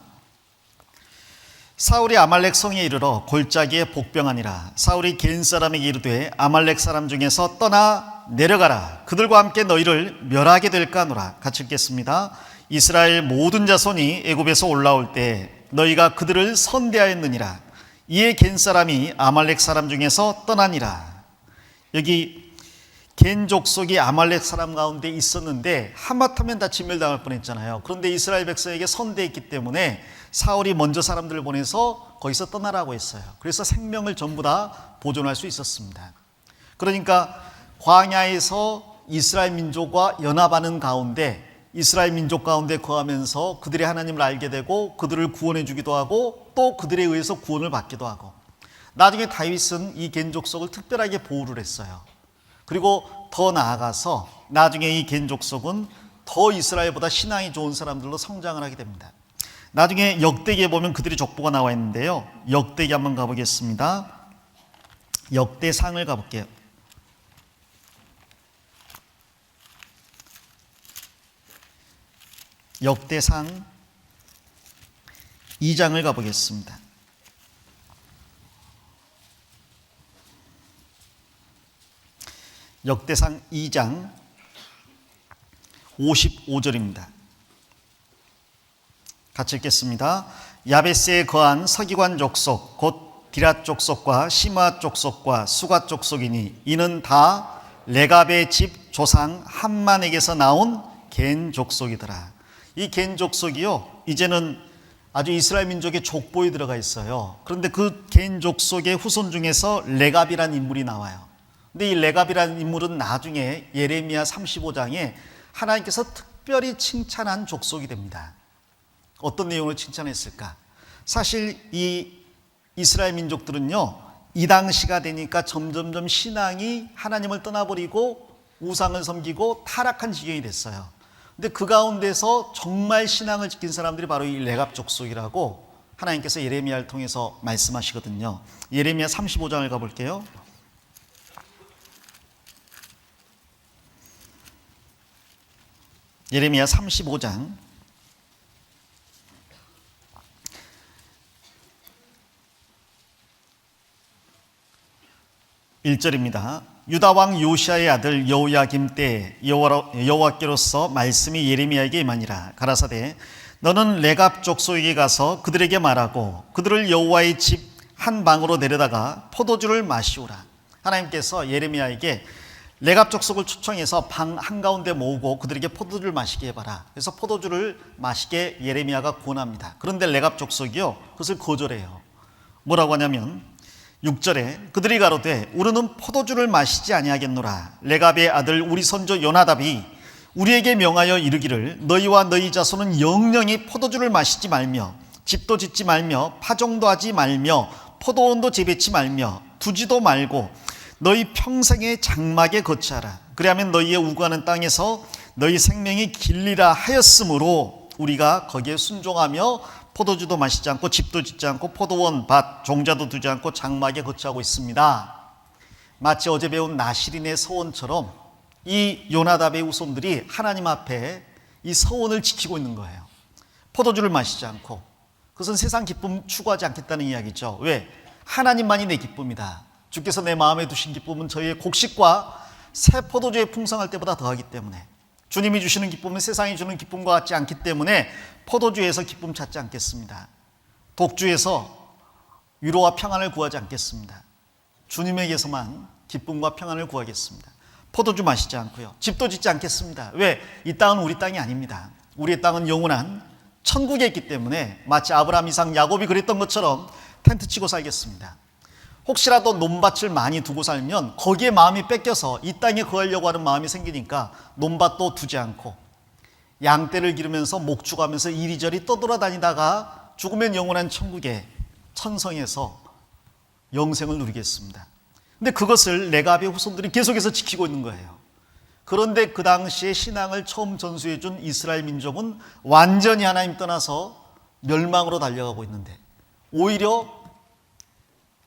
사울이 아말렉 성에 이르러 골짜기에 복병하니라. 사울이 겐 사람에게 이르되 아말렉 사람 중에서 떠나 내려가라. 그들과 함께 너희를 멸하게 될까 하노라. 같이 읽겠습니다. 이스라엘 모든 자손이 애굽에서 올라올 때 너희가 그들을 선대하였느니라. 이에 겐 사람이 아말렉 사람 중에서 떠나니라. 여기 겐 족속이 아말렉 사람 가운데 있었는데 하마터면 다 진멸당할 뻔했잖아요. 그런데 이스라엘 백성에게 선대했기 때문에 사울이 먼저 사람들을 보내서 거기서 떠나라고 했어요. 그래서 생명을 전부 다 보존할 수 있었습니다. 그러니까 광야에서 이스라엘 민족과 연합하는 가운데 이스라엘 민족 가운데 거하면서 그들의 하나님을 알게 되고 그들을 구원해 주기도 하고 또 그들에 의해서 구원을 받기도 하고, 나중에 다윗은 이 겐 족속을 특별하게 보호를 했어요. 그리고 더 나아가서 나중에 이 겐 족속은 더 이스라엘보다 신앙이 좋은 사람들로 성장을 하게 됩니다. 나중에 역대기에 보면 그들의 족보가 나와 있는데요. 역대기 한번 가보겠습니다. 역대상을 가볼게요. 역대상 2장을 가보겠습니다. 역대상 2장 55절입니다. 같이 읽겠습니다. 야베스에 거한 서기관 족속 곧 디랏 족속과 시므아 족속과 수가 족속이니 이는 다 레갑의 집 조상 함만에게서 나온 겐 족속이더라. 이 겐 족속이요, 이제는 아주 이스라엘 민족의 족보에 들어가 있어요. 그런데 그 겐 족속의 후손 중에서 레갑이라는 인물이 나와요. 근데 이 레갑이라는 인물은 나중에 예레미야 35장에 하나님께서 특별히 칭찬한 족속이 됩니다. 어떤 내용을 칭찬했을까? 사실 이 이스라엘 민족들은요, 이 당시가 되니까 점점점 신앙이 하나님을 떠나버리고 우상을 섬기고 타락한 지경이 됐어요. 근데 그 가운데서 정말 신앙을 지킨 사람들이 바로 이 레갑 족속이라고 하나님께서 예레미야를 통해서 말씀하시거든요. 예레미야 35장을 가볼게요. 예레미야 35장 1절입니다. 유다 왕 요시아의 아들 여호야김 때에 여호와께로서 말씀이 예레미야에게 임하니라. 가라사대 너는 레갑 족속에게 가서 그들에게 말하고 그들을 여호와의 집 한 방으로 데려다가 포도주를 마시오라. 하나님께서 예레미야에게 레갑 족속을 초청해서 방 한가운데 모으고 그들에게 포도주를 마시게 해봐라. 그래서 포도주를 마시게 예레미야가 권합니다. 그런데 레갑 족속이요, 그것을 거절해요. 뭐라고 하냐면 6절에 그들이 가로되 우리는 포도주를 마시지 아니하겠노라. 레갑의 아들 우리 선조 요나답이 우리에게 명하여 이르기를 너희와 너희 자손은 영영이 포도주를 마시지 말며 집도 짓지 말며 파종도 하지 말며 포도원도 재배치 말며 두지도 말고 너희 평생의 장막에 거치하라. 그리하면 너희의 우구하는 땅에서 너희 생명이 길리라 하였으므로 우리가 거기에 순종하며 포도주도 마시지 않고 집도 짓지 않고 포도원, 밭, 종자도 두지 않고 장막에 거처하고 있습니다. 마치 어제 배운 나실인의 서원처럼 이 요나답의 후손들이 하나님 앞에 이 서원을 지키고 있는 거예요. 포도주를 마시지 않고. 그것은 세상 기쁨 추구하지 않겠다는 이야기죠. 왜? 하나님만이 내 기쁨이다. 주께서 내 마음에 두신 기쁨은 저희의 곡식과 새 포도주의 풍성할 때보다 더하기 때문에, 주님이 주시는 기쁨은 세상이 주는 기쁨과 같지 않기 때문에 포도주에서 기쁨 찾지 않겠습니다. 독주에서 위로와 평안을 구하지 않겠습니다. 주님에게서만 기쁨과 평안을 구하겠습니다. 포도주 마시지 않고요, 집도 짓지 않겠습니다. 왜? 이 땅은 우리 땅이 아닙니다. 우리의 땅은 영원한 천국에 있기 때문에 마치 아브라함, 이삭, 야곱이 그랬던 것처럼 텐트 치고 살겠습니다. 혹시라도 논밭을 많이 두고 살면 거기에 마음이 뺏겨서 이 땅에 거하려고 하는 마음이 생기니까 논밭도 두지 않고 양떼를 기르면서 목축하면서 이리저리 떠돌아다니다가 죽으면 영원한 천국의 천성에서 영생을 누리겠습니다. 근데 그것을 레갑의 후손들이 계속해서 지키고 있는 거예요. 그런데 그 당시에 신앙을 처음 전수해 준 이스라엘 민족은 완전히 하나님 떠나서 멸망으로 달려가고 있는데 오히려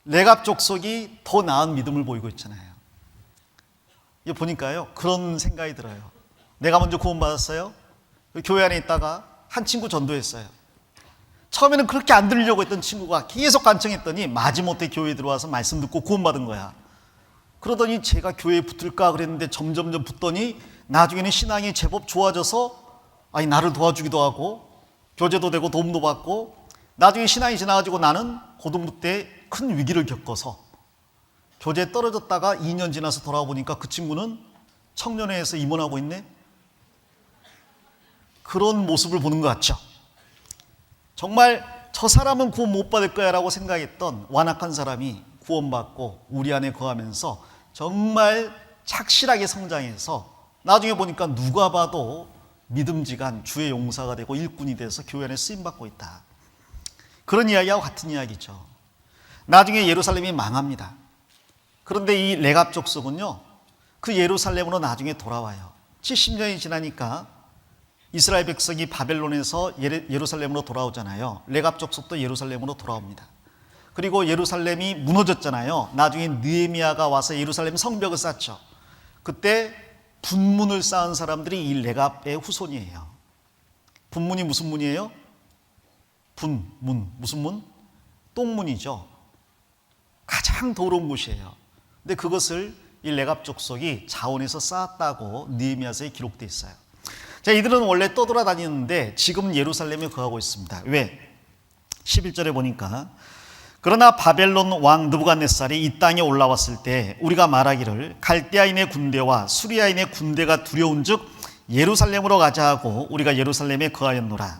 레갑 족속이 더 나은 믿음을 보이고 있잖아요. 이거 보니까요, 그런 생각이 들어요. 내가 먼저 구원받았어요. 교회 안에 있다가 한 친구 전도했어요. 처음에는 그렇게 안 들으려고 했던 친구가 계속 간청했더니 마지못해 교회에 들어와서 말씀 듣고 구원받은 거야. 그러더니 제가 교회에 붙을까 그랬는데 점점점 붙더니 나중에는 신앙이 제법 좋아져서 나를 도와주기도 하고 교제도 되고 도움도 받고, 나중에 신앙이 지나가지고 나는 고등부 때 큰 위기를 겪어서 교제에 떨어졌다가 2년 지나서 돌아와 보니까 그 친구는 청년회에서 임원하고 있네. 그런 모습을 보는 것 같죠. 정말 저 사람은 구원 못 받을 거야 라고 생각했던 완악한 사람이 구원받고 우리 안에 거하면서 정말 착실하게 성장해서 나중에 보니까 누가 봐도 믿음직한 주의 용사가 되고 일꾼이 돼서 교회 안에 쓰임받고 있다. 그런 이야기하고 같은 이야기죠. 나중에 예루살렘이 망합니다. 그런데 이 레갑 족속은요, 그 예루살렘으로 나중에 돌아와요. 70년이 지나니까 이스라엘 백성이 바벨론에서 예루살렘으로 돌아오잖아요. 레갑 족속도 예루살렘으로 돌아옵니다. 그리고 예루살렘이 무너졌잖아요. 나중에 느헤미야가 와서 예루살렘 성벽을 쌓죠. 그때 분문을 쌓은 사람들이 이 레갑의 후손이에요. 분문이 무슨 문이에요? 분문. 무슨 문? 똥문이죠. 가장 더러운 곳이에요. 근데 그것을 이 레갑 족속이 자원에서 쌓았다고 느헤미야서에 기록되어 있어요. 자, 이들은 원래 떠돌아다니는데 지금 예루살렘에 거하고 있습니다. 왜? 11절에 보니까 그러나 바벨론 왕 느부갓네살이 이 땅에 올라왔을 때 우리가 말하기를 갈대아인의 군대와 수리아인의 군대가 두려운즉 예루살렘으로 가자 하고 우리가 예루살렘에 거하였노라.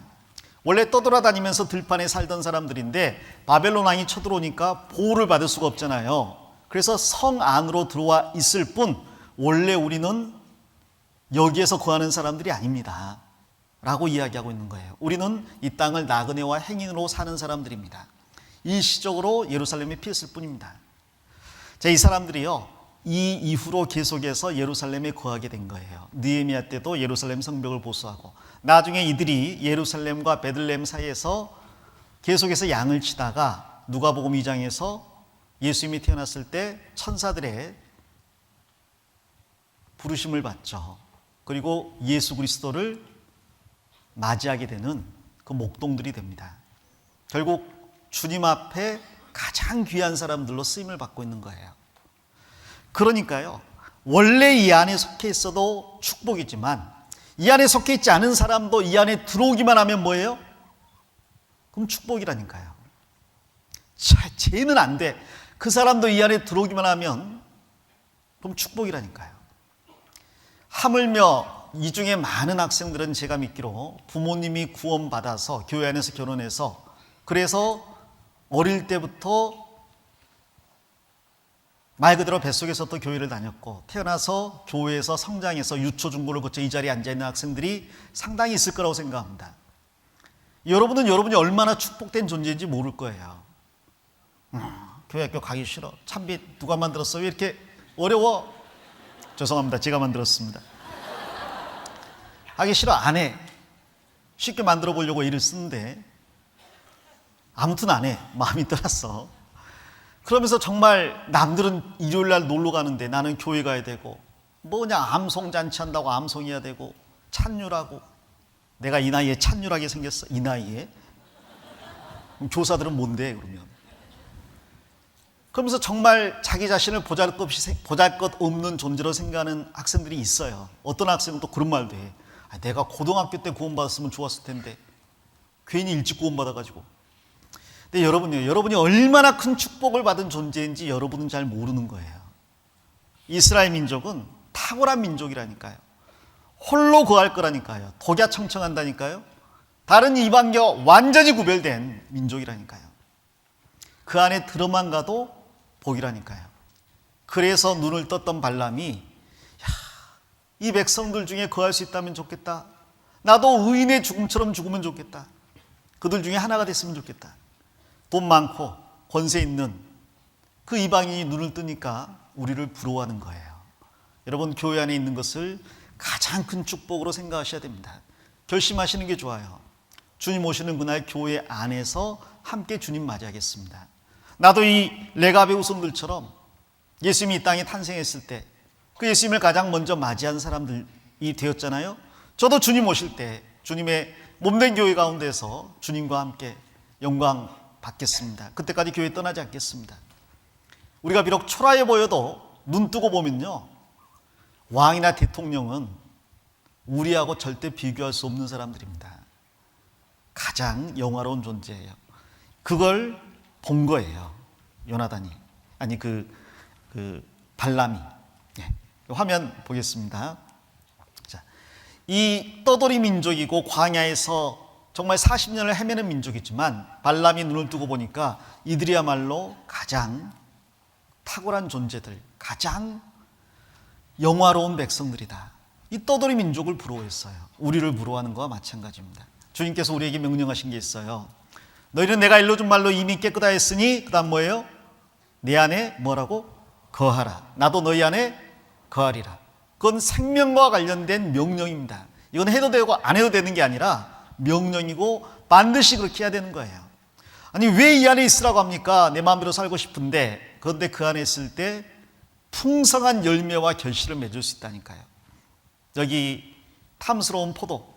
원래 떠돌아다니면서 들판에 살던 사람들인데 바벨론 왕이 쳐들어오니까 보호를 받을 수가 없잖아요. 그래서 성 안으로 들어와 있을 뿐 원래 우리는 여기에서 거하는 사람들이 아닙니다 라고 이야기하고 있는 거예요. 우리는 이 땅을 나그네와 행인으로 사는 사람들입니다. 일시적으로 예루살렘에 피했을 뿐입니다. 자, 이 사람들이요, 이 이후로 계속해서 예루살렘에 거하게 된 거예요. 느헤미야 때도 예루살렘 성벽을 보수하고 나중에 이들이 예루살렘과 베들레헴 사이에서 계속해서 양을 치다가 누가복음 2장에서 예수님이 태어났을 때 천사들의 부르심을 받죠. 그리고 예수 그리스도를 맞이하게 되는 그 목동들이 됩니다. 결국 주님 앞에 가장 귀한 사람들로 쓰임을 받고 있는 거예요. 그러니까요, 원래 이 안에 속해 있어도 축복이지만 이 안에 속해 있지 않은 사람도 이 안에 들어오기만 하면 뭐예요? 그럼 축복이라니까요. 자, 쟤는 안 돼. 그 사람도 이 안에 들어오기만 하면 그럼 축복이라니까요. 하물며 이 중에 많은 학생들은 제가 믿기로 부모님이 구원받아서 교회 안에서 결혼해서 그래서 어릴 때부터 말 그대로 뱃속에서 또 교회를 다녔고 태어나서 교회에서 성장해서 유초 중고를 거쳐 이 자리에 앉아있는 학생들이 상당히 있을 거라고 생각합니다. 여러분은 여러분이 얼마나 축복된 존재인지 모를 거예요. 교회 학교 가기 싫어. 찬빛 누가 만들었어? 왜 이렇게 어려워? 죄송합니다. 제가 만들었습니다. 하기 싫어. 안 해. 쉽게 만들어 보려고 일을 쓰는데 아무튼 안 해. 마음이 떠났어. 그러면서 정말 남들은 일요일날 놀러 가는데 나는 교회 가야 되고 뭐 그냥 암송잔치 한다고 암송해야 되고 찬율하고 내가 이 나이에 찬율하게 생겼어? 이 나이에? 그럼 교사들은 뭔데 그러면? 그러면서 정말 자기 자신을 보잘것없는 존재로 생각하는 학생들이 있어요. 어떤 학생은 또 그런 말도 해. 내가 고등학교 때 구원받았으면 좋았을 텐데 괜히 일찍 구원받아가지고. 근데 여러분요, 여러분이 얼마나 큰 축복을 받은 존재인지 여러분은 잘 모르는 거예요. 이스라엘 민족은 탁월한 민족이라니까요. 홀로 거할 거라니까요. 독야청청한다니까요. 다른 이방과 완전히 구별된 민족이라니까요. 그 안에 들어만 가도 복이라니까요. 그래서 눈을 떴던 발람이 이 백성들 중에 거할 수 있다면 좋겠다. 나도 의인의 죽음처럼 죽으면 좋겠다. 그들 중에 하나가 됐으면 좋겠다. 돈 많고 권세 있는 그 이방인이 눈을 뜨니까 우리를 부러워하는 거예요. 여러분, 교회 안에 있는 것을 가장 큰 축복으로 생각하셔야 됩니다. 결심하시는 게 좋아요. 주님 오시는 그날 교회 안에서 함께 주님 맞이하겠습니다. 나도 이 레갑의 후손들처럼 예수님이 이 땅에 탄생했을 때 그 예수님을 가장 먼저 맞이한 사람들이 되었잖아요. 저도 주님 오실 때 주님의 몸된 교회 가운데서 주님과 함께 영광 받겠습니다. 그때까지 교회 떠나지 않겠습니다. 우리가 비록 초라해 보여도 눈 뜨고 보면요, 왕이나 대통령은 우리하고 절대 비교할 수 없는 사람들입니다. 가장 영화로운 존재예요. 그걸 본 거예요. 요나단이, 아니 발람이. 화면 보겠습니다. 자, 이 떠돌이 민족이고 광야에서 정말 40년을 헤매는 민족이지만 발람이 눈을 뜨고 보니까 이들이야말로 가장 탁월한 존재들, 가장 영화로운 백성들이다. 이 떠돌이 민족을 부러워했어요. 우리를 부러워하는 것과 마찬가지입니다. 주님께서 우리에게 명령하신 게 있어요. 너희는 내가 일러준 말로 이미 깨끗하 했으니 그 다음 뭐예요? 내 안에 뭐라고? 거하라. 나도 너희 안에 거하리라. 그건 생명과 관련된 명령입니다. 이건 해도 되고 안 해도 되는 게 아니라 명령이고 반드시 그렇게 해야 되는 거예요. 아니, 왜 이 안에 있으라고 합니까? 내 마음대로 살고 싶은데. 그런데 그 안에 있을 때 풍성한 열매와 결실을 맺을 수 있다니까요. 여기 탐스러운 포도,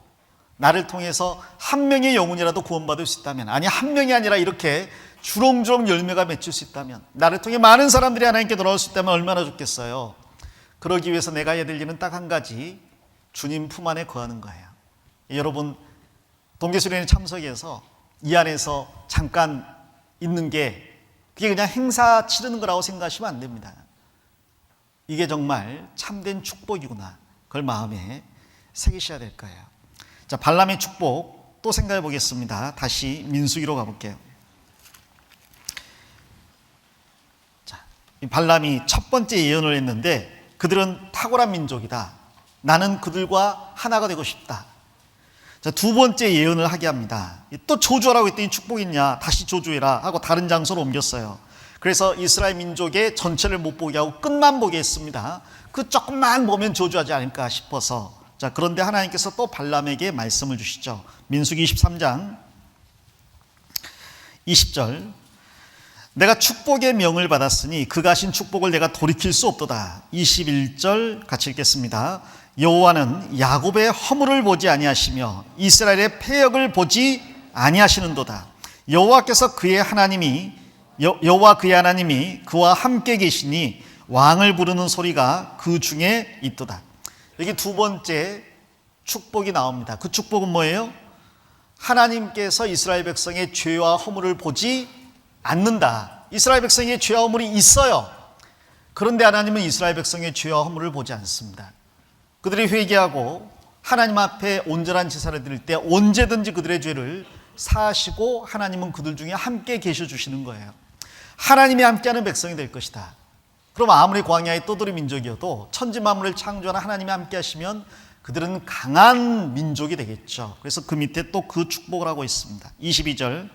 나를 통해서 한 명의 영혼이라도 구원받을 수 있다면, 아니 한 명이 아니라 이렇게 주렁주렁 열매가 맺힐 수 있다면, 나를 통해 많은 사람들이 하나님께 돌아올 수 있다면 얼마나 좋겠어요. 그러기 위해서 내가 해야 될 일은 딱 한 가지, 주님 품 안에 거하는 거예요. 여러분, 동계수련회 참석해서 이 안에서 잠깐 있는 게 그게 그냥 행사 치르는 거라고 생각하시면 안 됩니다. 이게 정말 참된 축복이구나. 그걸 마음에 새기셔야 될 거예요. 자, 발람의 축복 또 생각해 보겠습니다. 다시 민수기로 가볼게요. 자, 이 발람이 첫 번째 예언을 했는데 그들은 탁월한 민족이다. 나는 그들과 하나가 되고 싶다. 자, 두 번째 예언을 하게 합니다. 또 조주하라고 했더니 축복이냐, 다시 조주해라 하고 다른 장소로 옮겼어요. 그래서 이스라엘 민족의 전체를 못 보게 하고 끝만 보게 했습니다. 그 조금만 보면 조주하지 않을까 싶어서. 자, 그런데 하나님께서 또 발람에게 말씀을 주시죠. 민수기 23장 20절, 내가 축복의 명을 받았으니 그가 하신 축복을 내가 돌이킬 수 없도다. 21절 같이 읽겠습니다. 여호와는 야곱의 허물을 보지 아니하시며 이스라엘의 패역을 보지 아니하시는도다. 여호와께서 그의 하나님이 여호와 그의 하나님이 그와 함께 계시니 왕을 부르는 소리가 그 중에 있도다. 여기 두 번째 축복이 나옵니다. 그 축복은 뭐예요? 하나님께서 이스라엘 백성의 죄와 허물을 보지 않는다. 이스라엘 백성의 죄와 허물이 있어요. 그런데 하나님은 이스라엘 백성의 죄와 허물을 보지 않습니다. 그들이 회개하고 하나님 앞에 온전한 제사를 드릴 때 언제든지 그들의 죄를 사하시고 하나님은 그들 중에 함께 계셔 주시는 거예요. 하나님이 함께하는 백성이 될 것이다. 그럼 아무리 광야의 떠돌이 민족이어도 천지 만물을 창조하는 하나님이 함께 하시면 그들은 강한 민족이 되겠죠. 그래서 그 밑에 또 그 축복을 하고 있습니다. 22절,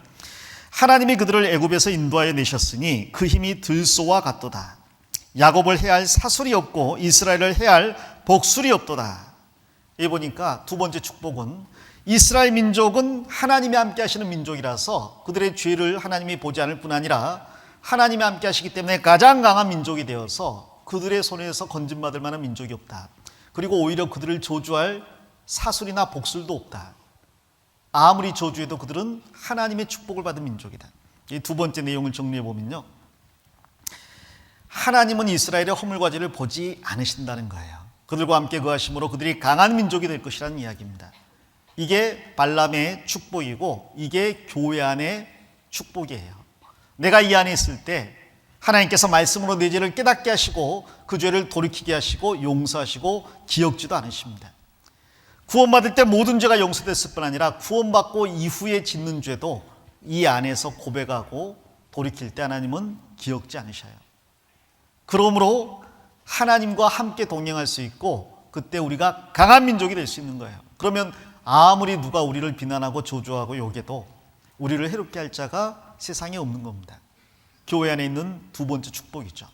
하나님이 그들을 애굽에서 인도하여 내셨으니 그 힘이 들소와 같도다. 야곱을 해할 사술이 없고 이스라엘을 해할 복술이 없도다. 여기 보니까 두 번째 축복은 이스라엘 민족은 하나님이 함께 하시는 민족이라서 그들의 죄를 하나님이 보지 않을 뿐 아니라 하나님이 함께 하시기 때문에 가장 강한 민족이 되어서 그들의 손에서 건진받을 만한 민족이 없다. 그리고 오히려 그들을 저주할 사술이나 복술도 없다. 아무리 저주해도 그들은 하나님의 축복을 받은 민족이다. 이 두 번째 내용을 정리해 보면요, 하나님은 이스라엘의 허물과 죄를 보지 않으신다는 거예요. 그들과 함께 거하심으로 그들이 강한 민족이 될 것이라는 이야기입니다. 이게 발람의 축복이고 이게 교회 안의 축복이에요. 내가 이 안에 있을 때 하나님께서 말씀으로 내 죄를 깨닫게 하시고 그 죄를 돌이키게 하시고 용서하시고 기억지도 않으십니다. 구원받을 때 모든 죄가 용서됐을 뿐 아니라 구원받고 이후에 짓는 죄도 이 안에서 고백하고 돌이킬 때 하나님은 기억지 않으셔요. 그러므로 하나님과 함께 동행할 수 있고 그때 우리가 강한 민족이 될 수 있는 거예요. 그러면 아무리 누가 우리를 비난하고 조조하고 욕해도 우리를 해롭게 할 자가 세상에 없는 겁니다. 교회 안에 있는 두 번째 축복이죠.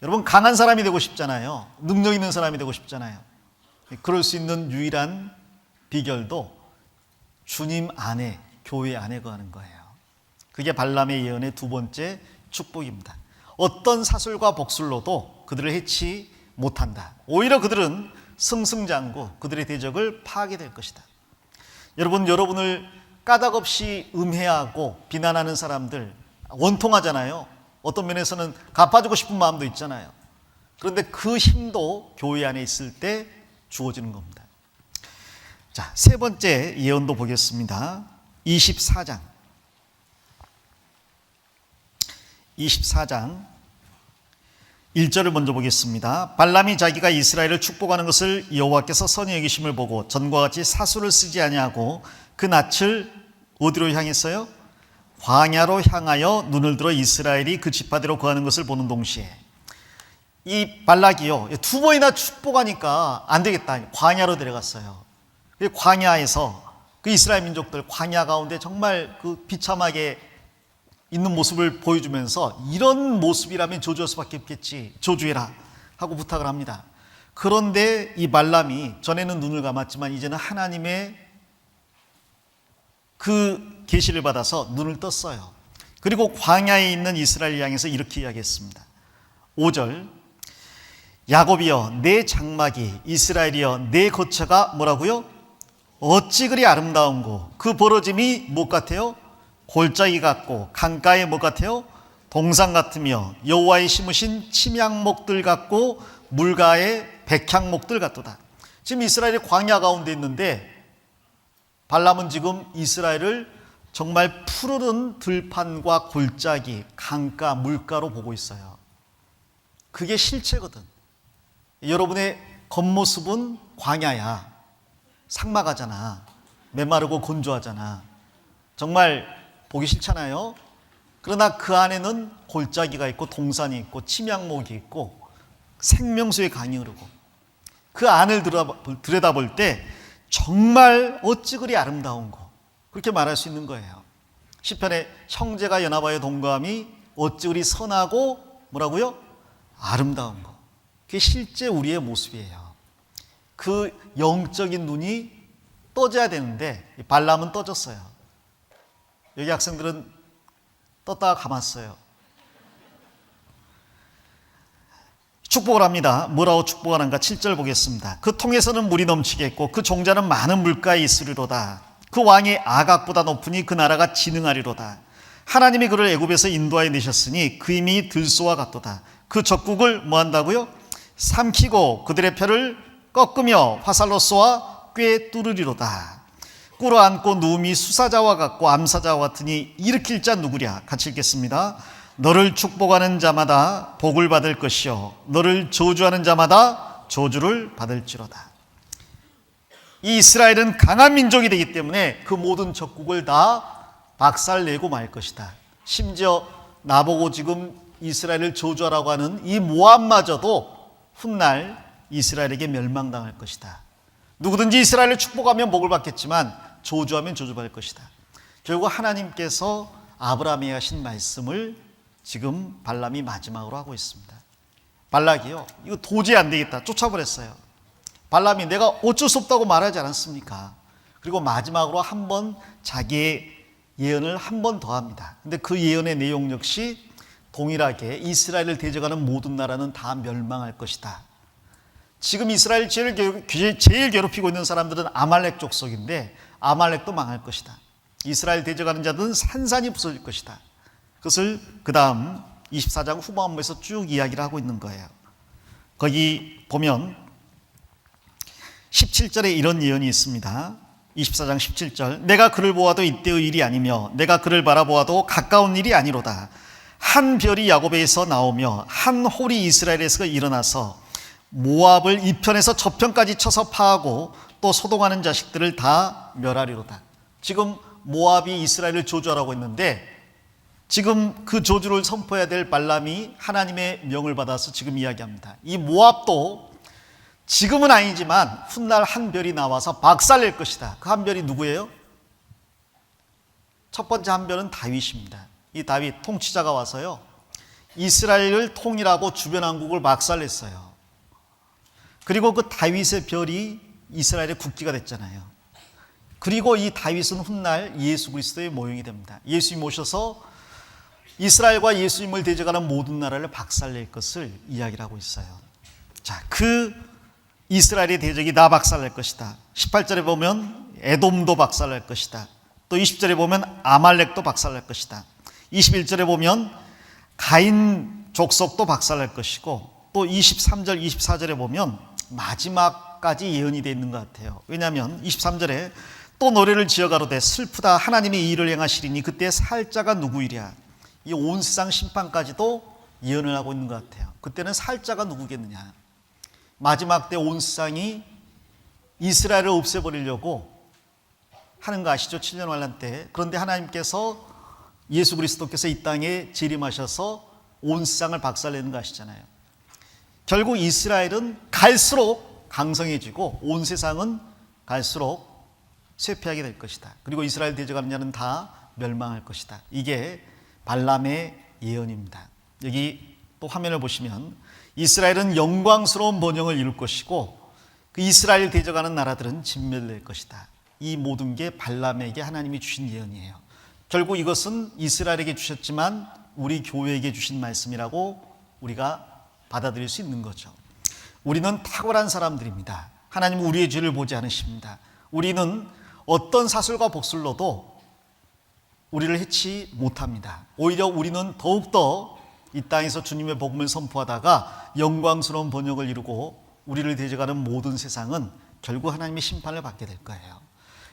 여러분, 강한 사람이 되고 싶잖아요. 능력 있는 사람이 되고 싶잖아요. 그럴 수 있는 유일한 비결도 주님 안에, 교회 안에 거하는 거예요. 그게 발람의 예언의 두 번째 축복입니다. 어떤 사술과 복술로도 그들을 해치 못한다. 오히려 그들은 승승장구, 그들의 대적을 파괴될 것이다. 여러분, 여러분을 까닭없이 음해하고 비난하는 사람들 원통하잖아요. 어떤 면에서는 갚아주고 싶은 마음도 있잖아요. 그런데 그 힘도 교회 안에 있을 때 주어지는 겁니다. 자, 세 번째 예언도 보겠습니다. 24장 1절을 먼저 보겠습니다. 발람이 자기가 이스라엘을 축복하는 것을 여호와께서 선히 여기심을 보고 전과 같이 사술을 쓰지 아니하고 그 낯을 어디로 향했어요? 광야로 향하여 눈을 들어 이스라엘이 그 지파대로 거하는 것을 보는 동시에, 이 발락이요, 두 번이나 축복하니까 안 되겠다, 광야로 데려갔어요. 광야에서 그 이스라엘 민족들 광야 가운데 정말 그 비참하게 있는 모습을 보여주면서 이런 모습이라면 조주할 수밖에 없겠지, 조주해라 하고 부탁을 합니다. 그런데 이 발람이 전에는 눈을 감았지만 이제는 하나님의 그 계시를 받아서 눈을 떴어요. 그리고 광야에 있는 이스라엘 향해서 이렇게 이야기했습니다. 5절, 야곱이여 내 장막이, 이스라엘이여 내 거처가 뭐라고요? 어찌 그리 아름다운고, 그 벌어짐이 뭐 같아요? 골짜기 같고 강가의 뭐 같아요? 동산 같으며 여호와의 심으신 침향목들 같고 물가의 백향목들 같도다. 지금 이스라엘이 광야 가운데 있는데 발람은 지금 이스라엘을 정말 푸르른 들판과 골짜기, 강가, 물가로 보고 있어요. 그게 실체거든. 여러분의 겉모습은 광야야. 삭막하잖아. 메마르고 건조하잖아. 정말 보기 싫잖아요. 그러나 그 안에는 골짜기가 있고 동산이 있고 침향목이 있고 생명수의 강이 흐르고 그 안을 들여다볼 때 정말 어찌 그리 아름다운 거, 그렇게 말할 수 있는 거예요. 시편에 형제가 연합하여 동거함이 어찌 그리 선하고 뭐라고요? 아름다운 거. 그게 실제 우리의 모습이에요. 그 영적인 눈이 떠져야 되는데 발람은 떠졌어요. 여기 학생들은 떴다가 감았어요. 축복을 합니다. 뭐라고 축복하는가? 7절 보겠습니다. 그 통에서는 물이 넘치겠고 그 종자는 많은 물가에 있으리로다. 그 왕이 아각보다 높으니 그 나라가 진흥하리로다. 하나님이 그를 애굽에서 인도하여 내셨으니 그 힘이 들소와 같도다. 그 적국을 뭐 한다고요? 삼키고 그들의 표를 꺾으며 화살로 쏘아 꽤 뚫으리로다. 꿇어 앉고 누움이 수사자와 같고 암사자와 같으니 일으킬 자 누구랴? 같이 읽겠습니다. 너를 축복하는 자마다 복을 받을 것이요 너를 저주하는 자마다 저주를 받을지로다. 이 이스라엘은 강한 민족이 되기 때문에 그 모든 적국을 다 박살내고 말 것이다. 심지어 나보고 지금 이스라엘을 저주하라고 하는 이 모압마저도 훗날 이스라엘에게 멸망당할 것이다. 누구든지 이스라엘을 축복하면 복을 받겠지만 저주하면 저주받을 것이다. 결국 하나님께서 아브라함에게 하신 말씀을 지금 발람이 마지막으로 하고 있습니다. 발락이요, 이거 도저히 안 되겠다, 쫓아버렸어요. 발람이 내가 어쩔 수 없다고 말하지 않았습니까? 그리고 마지막으로 한번 자기의 예언을 한 번 더 합니다. 근데 그 예언의 내용 역시 동일하게 이스라엘을 대적하는 모든 나라는 다 멸망할 것이다. 지금 이스라엘 제일 괴롭히고 있는 사람들은 아말렉 족속인데 아말렉도 망할 것이다. 이스라엘 대적하는 자들은 산산이 부서질 것이다. 그것을 그 다음 24장 후반부에서 쭉 이야기를 하고 있는 거예요. 거기 보면 17절에 이런 예언이 있습니다. 24장 17절. 내가 그를 보아도 이때의 일이 아니며 내가 그를 바라보아도 가까운 일이 아니로다. 한 별이 야곱에서 나오며 한 홀이 이스라엘에서 일어나서 모압을 이편에서 저편까지 쳐서 파하고 또 소동하는 자식들을 다 멸하리로다. 지금 모압이 이스라엘을 저주하라고 했는데 지금 그 저주를 선포해야 될 발람이 하나님의 명을 받아서 지금 이야기합니다. 이 모압도 지금은 아니지만 훗날 한 별이 나와서 박살낼 것이다. 그 한 별이 누구예요? 첫 번째 한 별은 다윗입니다. 이 다윗 통치자가 와서요, 이스라엘을 통일하고 주변 왕국을 박살냈어요. 그리고 그 다윗의 별이 이스라엘의 국기가 됐잖아요. 그리고 이 다윗은 훗날 예수 그리스도의 모형이 됩니다. 예수님이 오셔서 이스라엘과 예수님을 대적하는 모든 나라를 박살낼 것을 이야기를 하고 있어요. 자, 그 이스라엘의 대적이 다 박살낼 것이다. 18절에 보면 에돔도 박살낼 것이다. 또 20절에 보면 아말렉도 박살낼 것이다. 21절에 보면 가인 족속도 박살낼 것이고 또 23절, 24절에 보면 마지막까지 예언이 되어 있는 것 같아요. 왜냐하면 23절에 또 노래를 지어가로되 슬프다 하나님이 이 일을 행하시리니 그때 살 자가 누구이랴. 이 온 세상 심판까지도 예언을 하고 있는 것 같아요. 그때는 살 자가 누구겠느냐. 마지막 때 온 세상이 이스라엘을 없애버리려고 하는 거 아시죠? 7년 환란 때. 그런데 하나님께서 예수 그리스도께서 이 땅에 재림하셔서 온 세상을 박살내는 거 아시잖아요. 결국 이스라엘은 갈수록 강성해지고 온 세상은 갈수록 쇠퇴하게 될 것이다. 그리고 이스라엘 대적하는 자는 다 멸망할 것이다. 이게 발람의 예언입니다. 여기 또 화면을 보시면 이스라엘은 영광스러운 번영을 이룰 것이고 그 이스라엘 대적하는 나라들은 진멸될 것이다. 이 모든 게 발람에게 하나님이 주신 예언이에요. 결국 이것은 이스라엘에게 주셨지만 우리 교회에게 주신 말씀이라고 우리가 받아들일 수 있는 거죠. 우리는 탁월한 사람들입니다. 하나님은 우리의 죄를 보지 않으십니다. 우리는 어떤 사슬과 복술로도 우리를 해치 못합니다. 오히려 우리는 더욱더 이 땅에서 주님의 복음을 선포하다가 영광스러운 번영을 이루고 우리를 대적하는 모든 세상은 결국 하나님의 심판을 받게 될 거예요.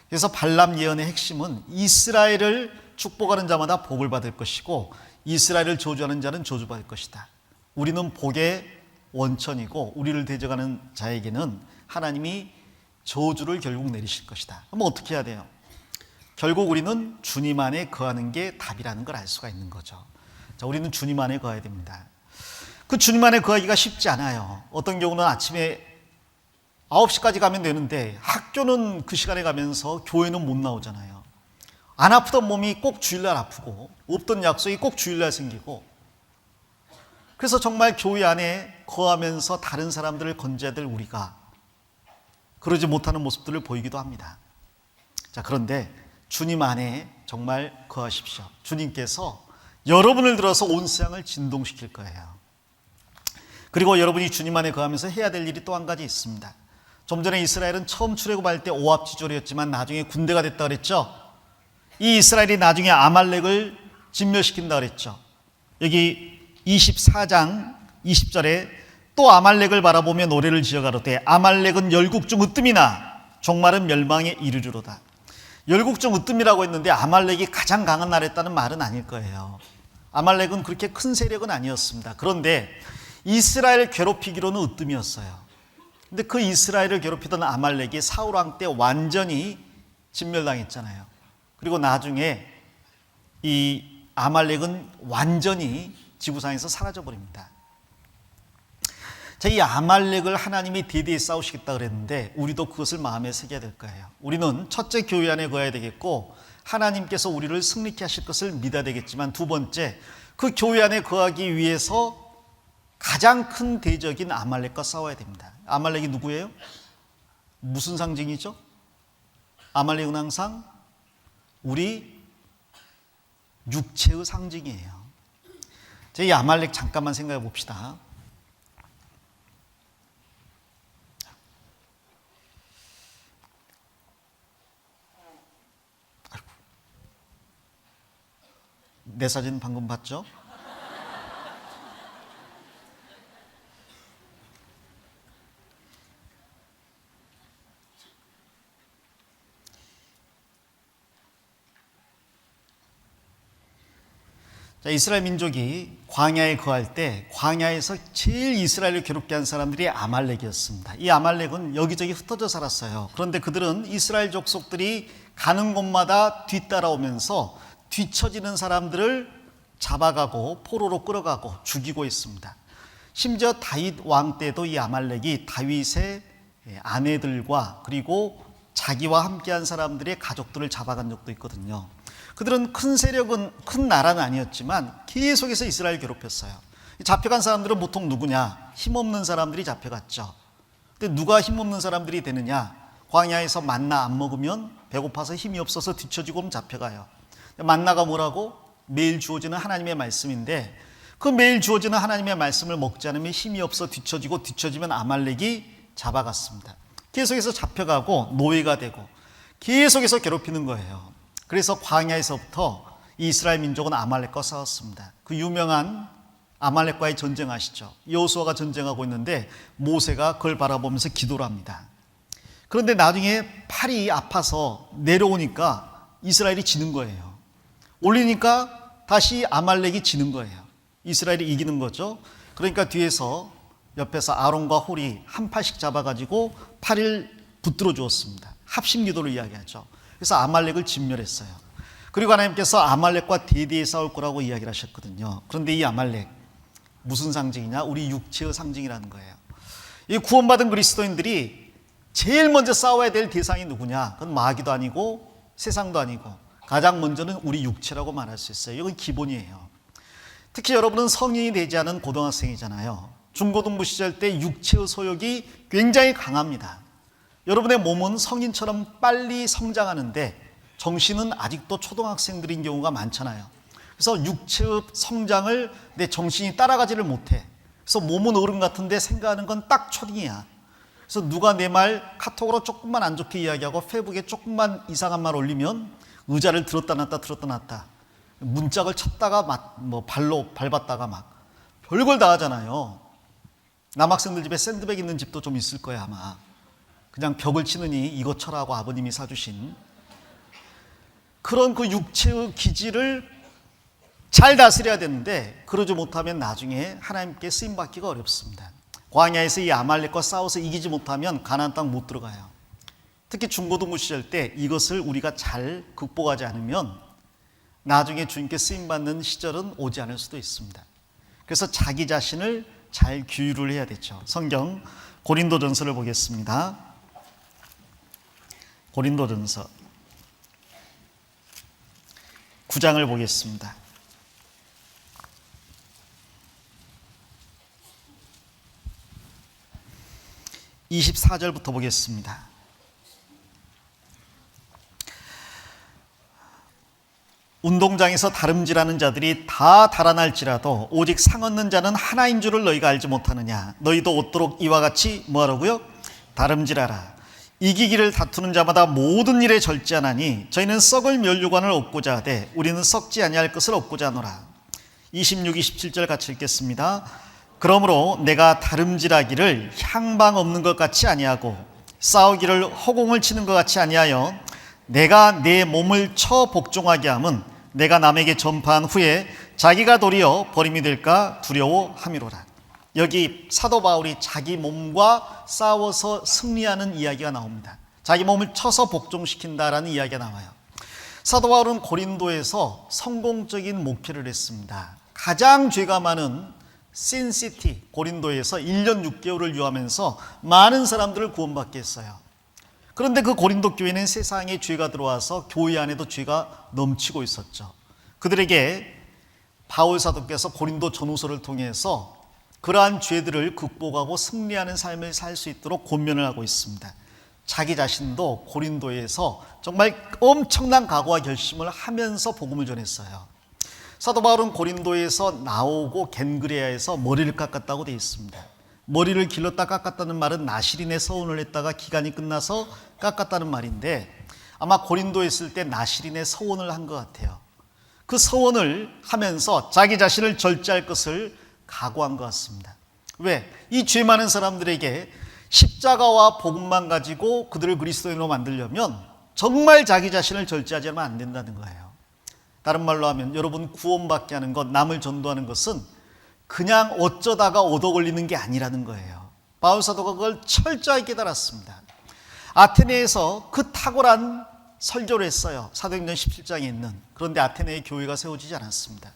그래서 발람 예언의 핵심은 이스라엘을 축복하는 자마다 복을 받을 것이고 이스라엘을 저주하는 자는 저주받을 것이다. 우리는 복의 원천이고 우리를 대적하는 자에게는 하나님이 저주를 결국 내리실 것이다. 그럼 어떻게 해야 돼요? 결국 우리는 주님 안에 거하는 게 답이라는 걸 알 수가 있는 거죠. 자, 우리는 주님 안에 거해야 됩니다. 그 주님 안에 거하기가 쉽지 않아요. 어떤 경우는 아침에 9시까지 가면 되는데 학교는 그 시간에 가면서 교회는 못 나오잖아요. 안 아프던 몸이 꼭 주일날 아프고 없던 약속이 꼭 주일날 생기고, 그래서 정말 교회 안에 거하면서 다른 사람들을 건져야 될 우리가 그러지 못하는 모습들을 보이기도 합니다. 자, 그런데 주님 안에 정말 거하십시오. 주님께서 여러분을 들어서 온 세상을 진동시킬 거예요. 그리고 여러분이 주님 안에 거하면서 해야 될 일이 또 한 가지 있습니다. 좀 전에 이스라엘은 처음 출애굽할 때 오합지졸이었지만 나중에 군대가 됐다 그랬죠. 이 이스라엘이 나중에 아말렉을 진멸시킨다 그랬죠. 여기 24장 20절에 또 아말렉을 바라보며 노래를 지어 가로되 아말렉은 열국 중 으뜸이나 종말은 멸망에 이르리로다. 열국 중 으뜸이라고 했는데 아말렉이 가장 강한 나라였다는 말은 아닐 거예요. 아말렉은 그렇게 큰 세력은 아니었습니다. 그런데 이스라엘을 괴롭히기로는 으뜸이었어요. 근데 그 이스라엘을 괴롭히던 아말렉이 사울 왕 때 완전히 진멸당했잖아요. 그리고 나중에 이 아말렉은 완전히 지구상에서 사라져버립니다. 자, 이 아말렉을 하나님이 대대히 싸우시겠다 그랬는데 우리도 그것을 마음에 새겨야 될 거예요. 우리는 첫째 교회 안에 거해야 되겠고 하나님께서 우리를 승리케 하실 것을 믿어야 되겠지만, 두 번째 그 교회 안에 거하기 위해서 가장 큰 대적인 아말렉과 싸워야 됩니다. 아말렉이 누구예요? 무슨 상징이죠? 아말렉은 항상 우리 육체의 상징이에요. 이 아말렉 잠깐만 생각해 봅시다. 내 사진 방금 봤죠? 자, 이스라엘 민족이 광야에 거할 때 광야에서 제일 이스라엘을 괴롭게 한 사람들이 아말렉이었습니다. 이 아말렉은 여기저기 흩어져 살았어요. 그런데 그들은 이스라엘 족속들이 가는 곳마다 뒤따라오면서 뒤처지는 사람들을 잡아가고 포로로 끌어가고 죽이고 있습니다. 심지어 다윗 왕 때도 이 아말렉이 다윗의 아내들과 그리고 자기와 함께한 사람들의 가족들을 잡아간 적도 있거든요. 그들은 큰 세력은, 큰 나라는 아니었지만 계속해서 이스라엘을 괴롭혔어요. 잡혀간 사람들은 보통 누구냐? 힘없는 사람들이 잡혀갔죠. 근데 누가 힘없는 사람들이 되느냐? 광야에서 만나 안 먹으면 배고파서 힘이 없어서 뒤처지고 잡혀가요. 만나가 뭐라고? 매일 주어지는 하나님의 말씀인데, 그 매일 주어지는 하나님의 말씀을 먹지 않으면 힘이 없어 뒤처지고, 뒤처지면 아말렉이 잡아갔습니다. 계속해서 잡혀가고 노예가 되고 계속해서 괴롭히는 거예요. 그래서 광야에서부터 이스라엘 민족은 아말렉과 싸웠습니다. 그 유명한 아말렉과의 전쟁 아시죠? 여호수아가 전쟁하고 있는데 모세가 그걸 바라보면서 기도를 합니다. 그런데 나중에 팔이 아파서 내려오니까 이스라엘이 지는 거예요. 올리니까 다시 아말렉이 지는 거예요. 이스라엘이 이기는 거죠. 그러니까 뒤에서 옆에서 아론과 홀이 한 팔씩 잡아가지고 팔을 붙들어 주었습니다. 합심기도를 이야기하죠. 그래서 아말렉을 진멸했어요. 그리고 하나님께서 아말렉과 대대히 싸울 거라고 이야기를 하셨거든요. 그런데 이 아말렉 무슨 상징이냐? 우리 육체의 상징이라는 거예요. 이 구원받은 그리스도인들이 제일 먼저 싸워야 될 대상이 누구냐? 그건 마귀도 아니고 세상도 아니고 가장 먼저는 우리 육체라고 말할 수 있어요. 이건 기본이에요. 특히 여러분은 성인이 되지 않은 고등학생이잖아요. 중고등부 시절 때 육체의 소욕이 굉장히 강합니다. 여러분의 몸은 성인처럼 빨리 성장하는데 정신은 아직도 초등학생들인 경우가 많잖아요. 그래서 육체의 성장을 내 정신이 따라가지를 못해. 그래서 몸은 어른 같은데 생각하는 건 딱 초딩이야. 그래서 누가 내 말 카톡으로 조금만 안 좋게 이야기하고 페이북에 조금만 이상한 말 올리면 의자를 들었다 놨다 들었다 놨다, 문짝을 쳤다가 막 발로 밟았다가 막 별걸 다 하잖아요. 남학생들 집에 샌드백 있는 집도 좀 있을 거야 아마. 그냥 벽을 치느니 이것 쳐라고 아버님이 사주신 그런 그 육체의 기질을 잘 다스려야 되는데 그러지 못하면 나중에 하나님께 쓰임받기가 어렵습니다. 광야에서 이 아말렉과 싸워서 이기지 못하면 가나안 땅 못 들어가요. 특히 중고등부 시절 때 이것을 우리가 잘 극복하지 않으면 나중에 주님께 쓰임받는 시절은 오지 않을 수도 있습니다. 그래서 자기 자신을 잘 규율을 해야 되죠. 성경 고린도전서를 보겠습니다. 고린도전서 9장을 보겠습니다. 24절부터 보겠습니다. 운동장에서 다름질하는 자들이 다 달아날지라도 오직 상 얻는 자는 하나인 줄을 너희가 알지 못하느냐. 너희도 얻도록 이와 같이 뭐하라고요? 다름질하라. 이기기를 다투는 자마다 모든 일에 절제하나니 저희는 썩을 면류관을 얻고자 하되 우리는 썩지 아니할 것을 얻고자 하노라. 26, 27절 같이 읽겠습니다. 그러므로 내가 다름질하기를 향방 없는 것 같이 아니하고 싸우기를 허공을 치는 것 같이 아니하여 내가 내 몸을 쳐 복종하게 함은 내가 남에게 전파한 후에 자기가 도리어 버림이 될까 두려워함이로라. 여기 사도 바울이 자기 몸과 싸워서 승리하는 이야기가 나옵니다. 자기 몸을 쳐서 복종시킨다라는 이야기가 나와요. 사도 바울은 고린도에서 성공적인 목회를 했습니다. 가장 죄가 많은 신시티 고린도에서 1년 6개월을 유하면서 많은 사람들을 구원받게 했어요. 그런데 그 고린도 교회는 세상에 죄가 들어와서 교회 안에도 죄가 넘치고 있었죠. 그들에게 바울 사도께서 고린도 전후서를 통해서 그러한 죄들을 극복하고 승리하는 삶을 살 수 있도록 권면을 하고 있습니다. 자기 자신도 고린도에서 정말 엄청난 각오와 결심을 하면서 복음을 전했어요. 사도 바울은 고린도에서 나오고 겐그레아에서 머리를 깎았다고 되어 있습니다. 머리를 길렀다 깎았다는 말은 나시린의 서원을 했다가 기간이 끝나서 깎았다는 말인데 아마 고린도에 있을 때 나시린의 서원을 한 것 같아요. 그 서원을 하면서 자기 자신을 절제할 것을 각오한 것 같습니다. 왜? 이 죄 많은 사람들에게 십자가와 복음만 가지고 그들을 그리스도인으로 만들려면 정말 자기 자신을 절제하지 않으면 안 된다는 거예요. 다른 말로 하면 여러분 구원받게 하는 것, 남을 전도하는 것은 그냥 어쩌다가 얻어 걸리는 게 아니라는 거예요. 바울 사도가 그걸 철저하게 깨달았습니다. 아테네에서 그 탁월한 설교를 했어요. 사도행전 17장에 있는. 그런데 아테네의 교회가 세워지지 않았습니다.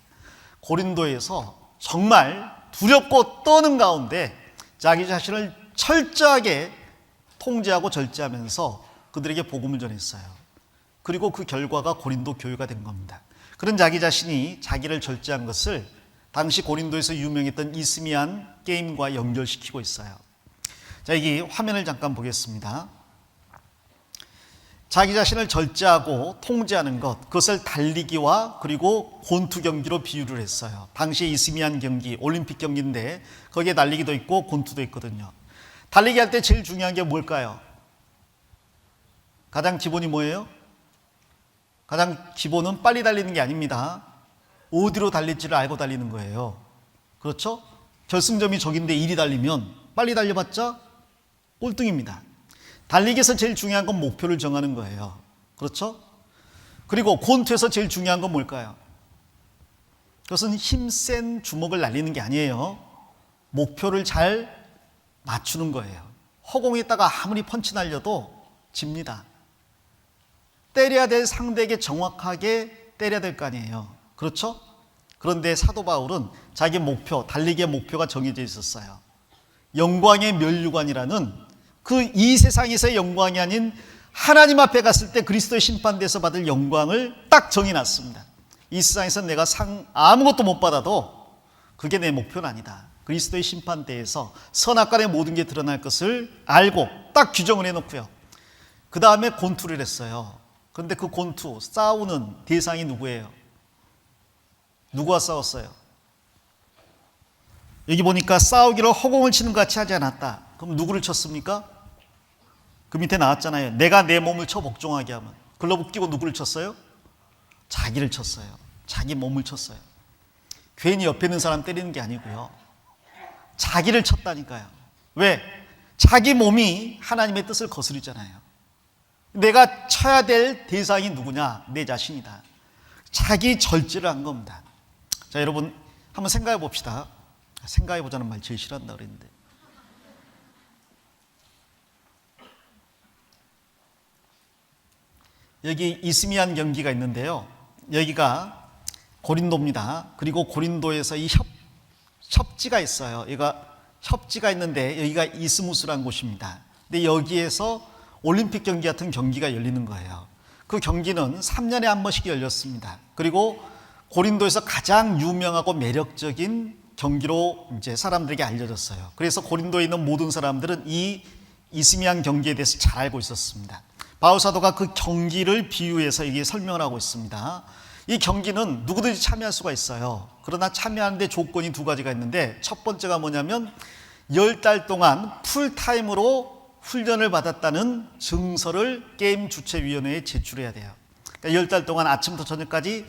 고린도에서 정말 두렵고 떠는 가운데 자기 자신을 철저하게 통제하고 절제하면서 그들에게 복음을 전했어요. 그리고 그 결과가 고린도 교회가 된 겁니다. 그런 자기 자신이 자기를 절제한 것을 당시 고린도에서 유명했던 이스미안 게임과 연결시키고 있어요. 자, 여기 화면을 잠깐 보겠습니다. 자기 자신을 절제하고 통제하는 것, 그것을 달리기와 그리고 권투 경기로 비유를 했어요. 당시 이스미안 경기, 올림픽 경기인데 거기에 달리기도 있고 권투도 있거든요. 달리기 할 때 제일 중요한 게 뭘까요? 가장 기본이 뭐예요? 가장 기본은 빨리 달리는 게 아닙니다. 어디로 달릴지를 알고 달리는 거예요. 그렇죠? 결승점이 저긴데 1위 달리면 빨리 달려봤자 꼴등입니다. 달리기에서 제일 중요한 건 목표를 정하는 거예요. 그렇죠? 그리고 권투에서 제일 중요한 건 뭘까요? 그것은 힘센 주먹을 날리는 게 아니에요. 목표를 잘 맞추는 거예요. 허공에다가 아무리 펀치 날려도 집니다. 때려야 될 상대에게 정확하게 때려야 될 거 아니에요. 그렇죠? 그런데 사도 바울은 자기 목표, 달리기의 목표가 정해져 있었어요. 영광의 면류관이라는 그 이 세상에서의 영광이 아닌 하나님 앞에 갔을 때 그리스도의 심판대에서 받을 영광을 딱 정해놨습니다. 이 세상에서 내가 아무것도 못 받아도 그게 내 목표는 아니다. 그리스도의 심판대에서 선악간의 모든 게 드러날 것을 알고 딱 규정을 해놓고요. 그 다음에 권투를 했어요. 그런데 그 권투, 싸우는 대상이 누구예요? 누구와 싸웠어요? 여기 보니까 싸우기를 허공을 치는 것 같이 하지 않았다. 그럼 누구를 쳤습니까? 그 밑에 나왔잖아요. 내가 내 몸을 쳐 복종하게 하면. 글러브 끼고 누구를 쳤어요? 자기를 쳤어요. 자기 몸을 쳤어요. 괜히 옆에 있는 사람 때리는 게 아니고요. 자기를 쳤다니까요. 왜? 자기 몸이 하나님의 뜻을 거스르잖아요. 내가 쳐야 될 대상이 누구냐? 내 자신이다. 자기 절제를 한 겁니다. 자, 여러분 한번 생각해 봅시다. 생각해 보자는 말 제일 싫어한다 그랬는데, 여기 이스미안 경기가 있는데요. 여기가 고린도입니다. 그리고 고린도에서 이 협지가 있어요. 여기가 협지가 있는데 여기가 이스무스라는 곳입니다. 근데 여기에서 올림픽 경기 같은 경기가 열리는 거예요. 그 경기는 3년에 한 번씩 열렸습니다. 그리고 고린도에서 가장 유명하고 매력적인 경기로 이제 사람들에게 알려졌어요. 그래서 고린도에 있는 모든 사람들은 이 이스미안 경기에 대해서 잘 알고 있었습니다. 바울 사도가 그 경기를 비유해서 이게 설명을 하고 있습니다. 이 경기는 누구든지 참여할 수가 있어요. 그러나 참여하는데 조건이 두 가지가 있는데, 첫 번째가 뭐냐면 10달 동안 풀타임으로 훈련을 받았다는 증서를 게임 주최위원회에 제출해야 돼요. 그러니까 10달 동안 아침부터 저녁까지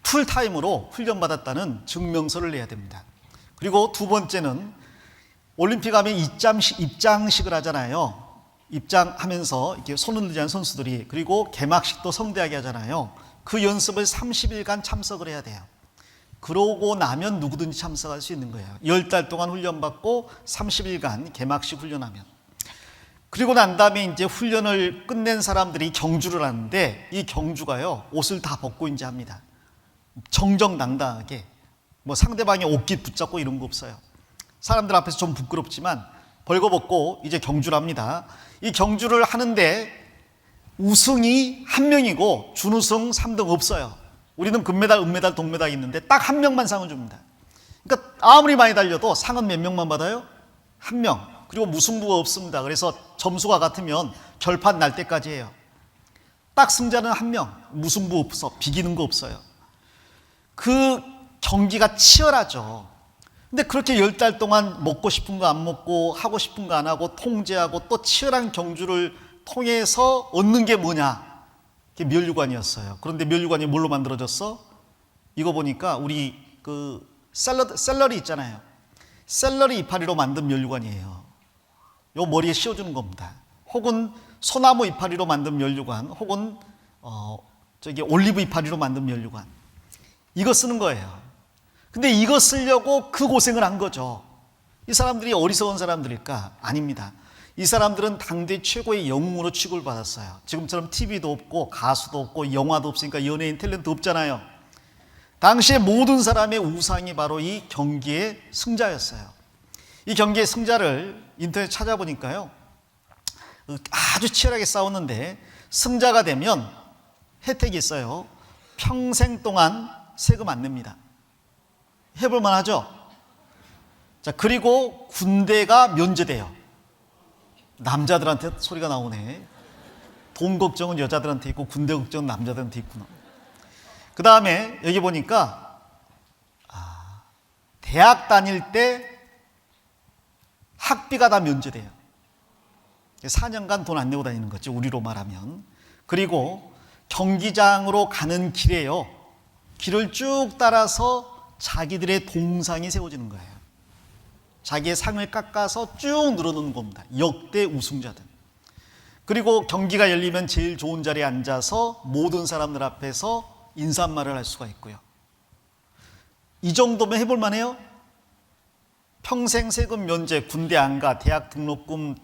풀타임으로 훈련받았다는 증명서를 내야 됩니다. 그리고 두 번째는 올림픽 하면 입장식을 하잖아요. 입장하면서 이렇게 손 흔들지 않은 선수들이, 그리고 개막식도 성대하게 하잖아요. 그 연습을 30일간 참석을 해야 돼요. 그러고 나면 누구든지 참석할 수 있는 거예요. 10달 동안 훈련받고 30일간 개막식 훈련하면. 그리고 난 다음에 이제 훈련을 끝낸 사람들이 경주를 하는데, 이 경주가요, 옷을 다 벗고 이제 합니다. 정정당당하게. 뭐 상대방의 옷깃 붙잡고 이런 거 없어요. 사람들 앞에서 좀 부끄럽지만 벌거벗고 이제 경주를 합니다. 이 경주를 하는데 우승이 한 명이고 준우승 3등 없어요. 우리는 금메달, 은메달, 동메달 있는데 딱 한 명만 상을 줍니다. 그러니까 아무리 많이 달려도 상은 몇 명만 받아요? 한 명. 그리고 무승부가 없습니다. 그래서 점수가 같으면 결판 날 때까지 해요. 딱 승자는 한 명. 무승부 없어. 비기는 거 없어요. 그 경기가 치열하죠. 근데 그렇게 10달 동안 먹고 싶은 거 안 먹고 하고 싶은 거 안 하고 통제하고 또 치열한 경주를 통해서 얻는 게 뭐냐? 그게 면류관이었어요. 그런데 면류관이 뭘로 만들어졌어? 이거 보니까 우리 그 샐러리 있잖아요. 샐러리 이파리로 만든 면류관이에요. 요 머리에 씌워주는 겁니다. 혹은 소나무 이파리로 만든 면류관, 혹은 올리브 이파리로 만든 면류관. 이거 쓰는 거예요. 근데 이거 쓰려고 그 고생을 한 거죠. 이 사람들이 어리석은 사람들일까? 아닙니다. 이 사람들은 당대 최고의 영웅으로 취급을 받았어요. 지금처럼 TV도 없고 가수도 없고 영화도 없으니까 연예인 탤런트 없잖아요. 당시에 모든 사람의 우상이 바로 이 경기의 승자였어요. 이 경기의 승자를 인터넷 찾아보니까요, 아주 치열하게 싸웠는데 승자가 되면 혜택이 있어요. 평생 동안 세금 안 냅니다. 해볼만 하죠? 자, 그리고 군대가 면제돼요. 남자들한테 소리가 나오네. 돈 걱정은 여자들한테 있고 군대 걱정은 남자들한테 있구나. 그 다음에 여기 보니까 대학 다닐 때 학비가 다 면제돼요. 4년간 돈 안 내고 다니는 거죠, 우리로 말하면. 그리고 경기장으로 가는 길에요, 길을 쭉 따라서 자기들의 동상이 세워지는 거예요. 자기의 상을 깎아서 쭉 늘어놓는 겁니다. 역대 우승자들. 그리고 경기가 열리면 제일 좋은 자리에 앉아서 모든 사람들 앞에서 인사말을 할 수가 있고요. 이 정도면 해볼 만해요? 평생 세금 면제, 군대 안 가, 대학 등록금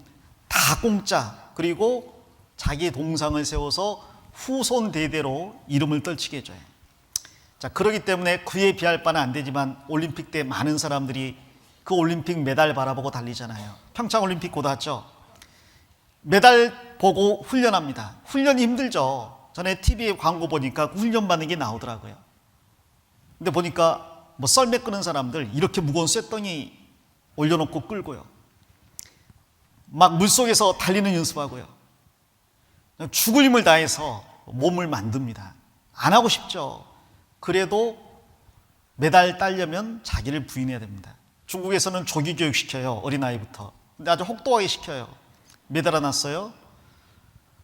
다 공짜, 그리고 자기의 동상을 세워서 후손 대대로 이름을 떨치게 해줘요. 자, 그렇기 때문에 그에 비할 바는 안 되지만 올림픽 때 많은 사람들이 그 올림픽 메달 바라보고 달리잖아요. 평창올림픽 곧 왔죠. 메달 보고 훈련합니다. 훈련이 힘들죠. 전에 TV에 광고 보니까 훈련 받는 게 나오더라고요. 근데 보니까 뭐 썰매 끄는 사람들 이렇게 무거운 쇳덩이 올려놓고 끌고요, 막 물속에서 달리는 연습하고요, 죽을 힘을 다해서 몸을 만듭니다. 안 하고 싶죠. 그래도 메달 따려면 자기를 부인해야 됩니다. 중국에서는 조기 교육 시켜요, 어린아이부터. 근데 아주 혹독하게 시켜요. 메달 안 왔어요?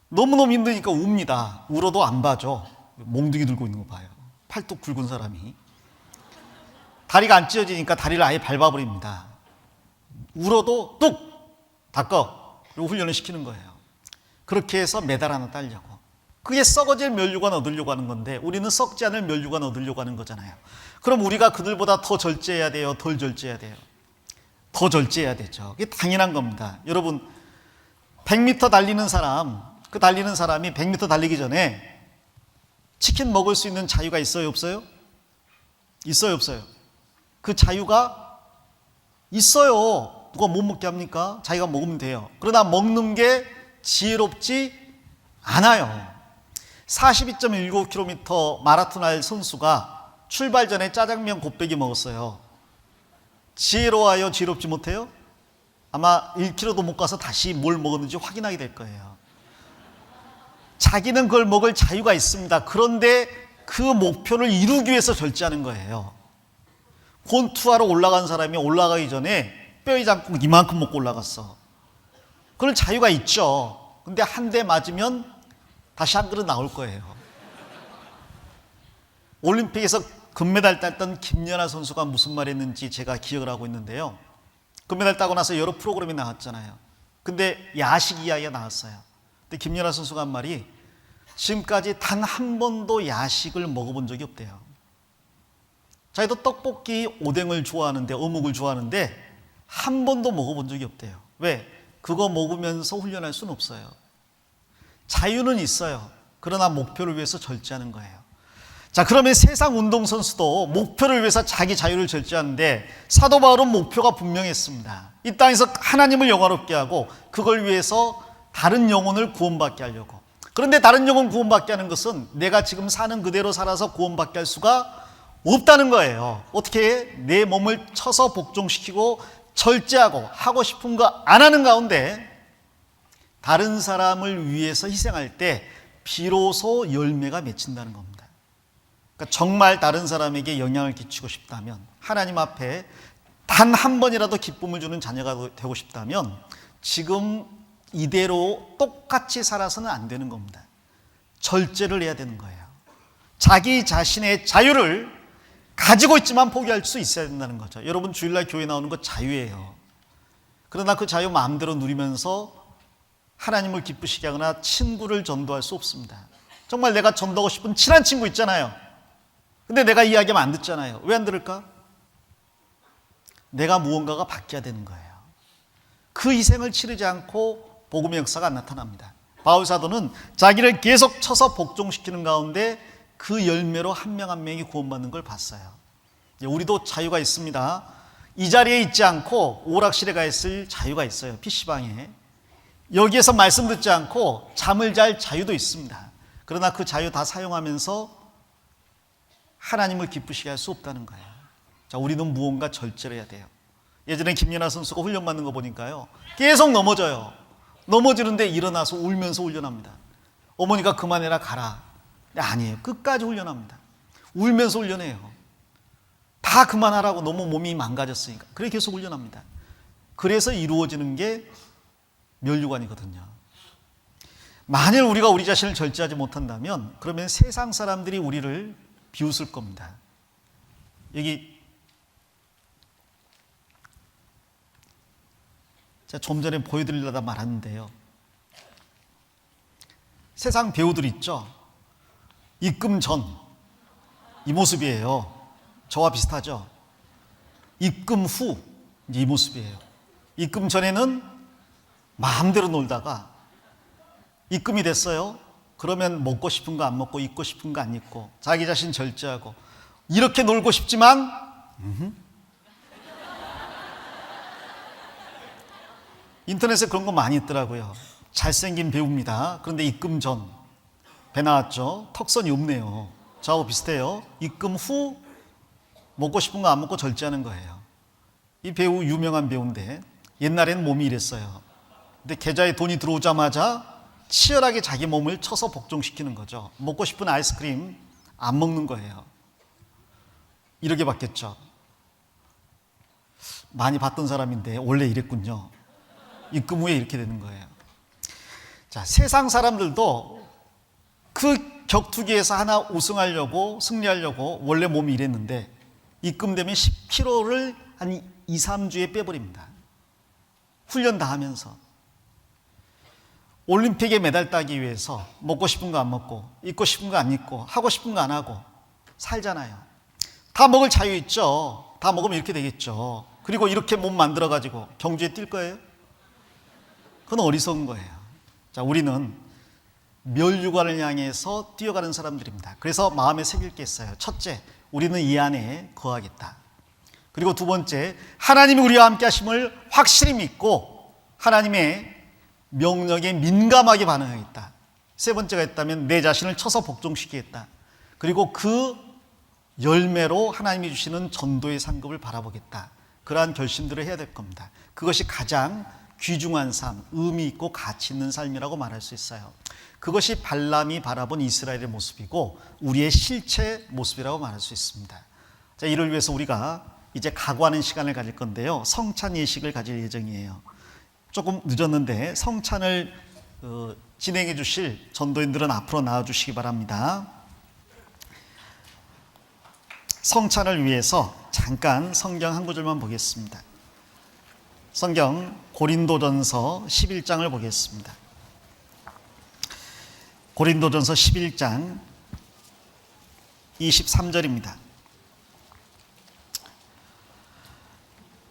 너무너무 힘드니까 웁니다. 울어도 안 봐줘. 몽둥이 들고 있는 거 봐요. 팔뚝 굵은 사람이. 다리가 안 찢어지니까 다리를 아예 밟아버립니다. 울어도 뚝 닦어. 그리고 훈련을 시키는 거예요. 그렇게 해서 메달 하나 따려고. 그게 썩어질 면류관 얻으려고 하는 건데 우리는 썩지 않을 면류관 얻으려고 하는 거잖아요. 그럼 우리가 그들보다 더 절제해야 돼요? 덜 절제해야 돼요? 더 절제해야 되죠. 이게 당연한 겁니다. 여러분 100m 달리는 사람, 그 달리는 사람이 100m 달리기 전에 치킨 먹을 수 있는 자유가 있어요? 없어요? 있어요? 없어요? 그 자유가 있어요. 누가 못 먹게 합니까? 자기가 먹으면 돼요. 그러나 먹는 게 지혜롭지 않아요. 42.19km 마라톤 할 선수가 출발 전에 짜장면 곱빼기 먹었어요. 지혜로워요? 지혜롭지 못해요? 아마 1km도 못 가서 다시 뭘 먹었는지 확인하게 될 거예요. 자기는 그걸 먹을 자유가 있습니다. 그런데 그 목표를 이루기 위해서 절제하는 거예요. 권투하러 올라간 사람이 올라가기 전에 뼈의 장국 이만큼 먹고 올라갔어. 그럴 자유가 있죠. 근데 한 대 맞으면 다시 한 그릇 나올 거예요. 올림픽에서 금메달 땄던 김연아 선수가 무슨 말 했는지 제가 기억을 하고 있는데요. 금메달 따고 나서 여러 프로그램이 나왔잖아요. 근데 야식 이야기가 나왔어요. 근데 김연아 선수가 한 말이 지금까지 단 한 번도 야식을 먹어본 적이 없대요. 자기도 떡볶이, 오뎅을 좋아하는데, 어묵을 좋아하는데 한 번도 먹어본 적이 없대요. 왜? 그거 먹으면서 훈련할 수는 없어요. 자유는 있어요. 그러나 목표를 위해서 절제하는 거예요. 자, 그러면 세상 운동선수도 목표를 위해서 자기 자유를 절제하는데 사도 바울은 목표가 분명했습니다. 이 땅에서 하나님을 영화롭게 하고 그걸 위해서 다른 영혼을 구원받게 하려고. 그런데 다른 영혼 구원받게 하는 것은 내가 지금 사는 그대로 살아서 구원받게 할 수가 없다는 거예요. 어떻게 해? 내 몸을 쳐서 복종시키고 절제하고 하고 싶은 거 안 하는 가운데 다른 사람을 위해서 희생할 때 비로소 열매가 맺힌다는 겁니다. 그러니까 정말 다른 사람에게 영향을 끼치고 싶다면, 하나님 앞에 단 한 번이라도 기쁨을 주는 자녀가 되고 싶다면 지금 이대로 똑같이 살아서는 안 되는 겁니다. 절제를 해야 되는 거예요. 자기 자신의 자유를 가지고 있지만 포기할 수 있어야 된다는 거죠. 여러분 주일날 교회 나오는 거 자유예요. 그러나 그 자유 마음대로 누리면서 하나님을 기쁘시게 하거나 친구를 전도할 수 없습니다. 정말 내가 전도하고 싶은 친한 친구 있잖아요. 근데 내가 이야기하면 안 듣잖아요. 왜 안 들을까? 내가 무언가가 바뀌어야 되는 거예요. 그 희생을 치르지 않고 복음의 역사가 안 나타납니다. 바울 사도는 자기를 계속 쳐서 복종시키는 가운데 그 열매로 한 명 한 명이 구원받는 걸 봤어요. 우리도 자유가 있습니다. 이 자리에 있지 않고 오락실에 가 있을 자유가 있어요. PC방에. 여기에서 말씀 듣지 않고 잠을 잘 자유도 있습니다. 그러나 그 자유 다 사용하면서 하나님을 기쁘시게 할 수 없다는 거예요. 자, 우리는 무언가 절제를 해야 돼요. 예전에 김연아 선수가 훈련받는 거 보니까요, 계속 넘어져요. 넘어지는데 일어나서 울면서 훈련합니다. 어머니가 그만해라 가라. 아니에요. 끝까지 훈련합니다. 울면서 훈련해요. 다 그만하라고, 너무 몸이 망가졌으니까. 그래 계속 훈련합니다. 그래서 이루어지는 게 면류관이거든요. 만일 우리가 우리 자신을 절제하지 못한다면 그러면 세상 사람들이 우리를 비웃을 겁니다. 여기 제가 좀 전에 보여드리려다 말았는데요. 세상 배우들 있죠? 입금 전 이 모습이에요. 저와 비슷하죠? 입금 후 이제 이 모습이에요. 입금 전에는 마음대로 놀다가 입금이 됐어요. 그러면 먹고 싶은 거 안 먹고 입고 싶은 거 안 입고 자기 자신 절제하고 이렇게 놀고 싶지만 인터넷에 그런 거 많이 있더라고요. 잘생긴 배우입니다. 그런데 입금 전 배 나왔죠. 턱선이 없네요. 저하고 비슷해요. 입금 후 먹고 싶은 거 안 먹고 절제하는 거예요. 이 배우 유명한 배우인데 옛날에는 몸이 이랬어요. 근데 계좌에 돈이 들어오자마자 치열하게 자기 몸을 쳐서 복종시키는 거죠. 먹고 싶은 아이스크림 안 먹는 거예요. 이렇게 바뀌었죠. 많이 봤던 사람인데 원래 이랬군요. 입금 후에 이렇게 되는 거예요. 자, 세상 사람들도 그 격투기에서 하나 우승하려고 승리하려고 원래 몸이 이랬는데 입금되면 10kg를 한 2, 3주에 빼버립니다. 훈련 다 하면서. 올림픽에 메달 따기 위해서 먹고 싶은 거 안 먹고, 입고 싶은 거 안 입고, 하고 싶은 거 안 하고 살잖아요. 다 먹을 자유 있죠. 다 먹으면 이렇게 되겠죠. 그리고 이렇게 몸 만들어가지고 경주에 뛸 거예요? 그건 어리석은 거예요. 자, 우리는 멸류관을 향해서 뛰어가는 사람들입니다. 그래서 마음에 새길 게 있어요. 첫째, 우리는 이 안에 거하겠다. 그리고 두 번째, 하나님이 우리와 함께 하심을 확실히 믿고 하나님의 명령에 민감하게 반응하겠다. 세 번째가 있다면 내 자신을 쳐서 복종시키겠다. 그리고 그 열매로 하나님이 주시는 전도의 상급을 바라보겠다. 그러한 결심들을 해야 될 겁니다. 그것이 가장 귀중한 삶, 의미 있고 가치 있는 삶이라고 말할 수 있어요. 그것이 발람이 바라본 이스라엘의 모습이고 우리의 실체 모습이라고 말할 수 있습니다. 자, 이를 위해서 우리가 이제 각오하는 시간을 가질 건데요. 성찬 예식을 가질 예정이에요. 조금 늦었는데 성찬을 진행해 주실 전도인들은 앞으로 나와 주시기 바랍니다. 성찬을 위해서 잠깐 성경 한 구절만 보겠습니다. 성경 고린도전서 11장을 보겠습니다. 고린도전서 11장 23절입니다.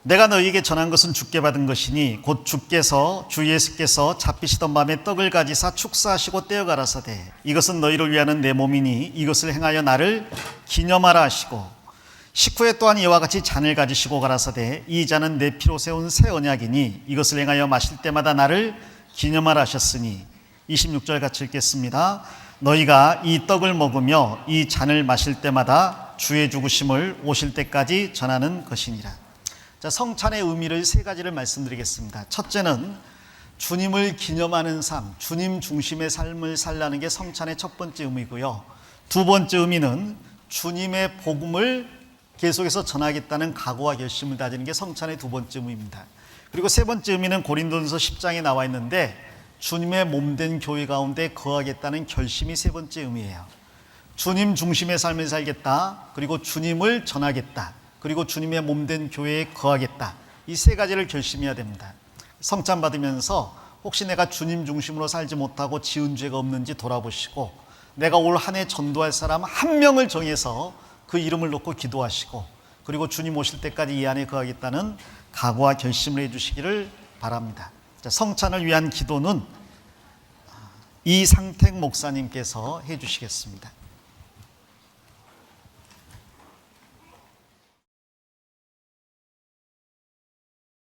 내가 너희에게 전한 것은 주께 받은 것이니 곧 주께서 주 예수께서 잡히시던 밤에 떡을 가지사 축사하시고 떼어 가라사대 이것은 너희를 위하는 내 몸이니 이것을 행하여 나를 기념하라 하시고 식후에 또한 이와 같이 잔을 가지시고 가라사대 이 잔은 내 피로 세운 새 언약이니 이것을 행하여 마실 때마다 나를 기념하라 하셨으니 26절 같이 읽겠습니다. 너희가 이 떡을 먹으며 이 잔을 마실 때마다 주의 죽으심을 오실 때까지 전하는 것이니라. 자, 성찬의 의미를 세 가지를 말씀드리겠습니다. 첫째는 주님을 기념하는 삶, 주님 중심의 삶을 살라는 게 성찬의 첫 번째 의미고요. 두 번째 의미는 주님의 복음을 계속해서 전하겠다는 각오와 결심을 다지는 게 성찬의 두 번째 의미입니다. 그리고 세 번째 의미는 고린도전서 10장에 나와 있는데 주님의 몸된 교회 가운데 거하겠다는 결심이 세 번째 의미예요. 주님 중심의 삶을 살겠다. 그리고 주님을 전하겠다. 그리고 주님의 몸된 교회에 거하겠다. 이 세 가지를 결심해야 됩니다. 성찬 받으면서 혹시 내가 주님 중심으로 살지 못하고 지은 죄가 없는지 돌아보시고 내가 올 한 해 전도할 사람 한 명을 정해서 그 이름을 놓고 기도하시고 그리고 주님 오실 때까지 이 안에 거하겠다는 각오와 결심을 해주시기를 바랍니다. 자, 성찬을 위한 기도는 이상택 목사님께서 해주시겠습니다.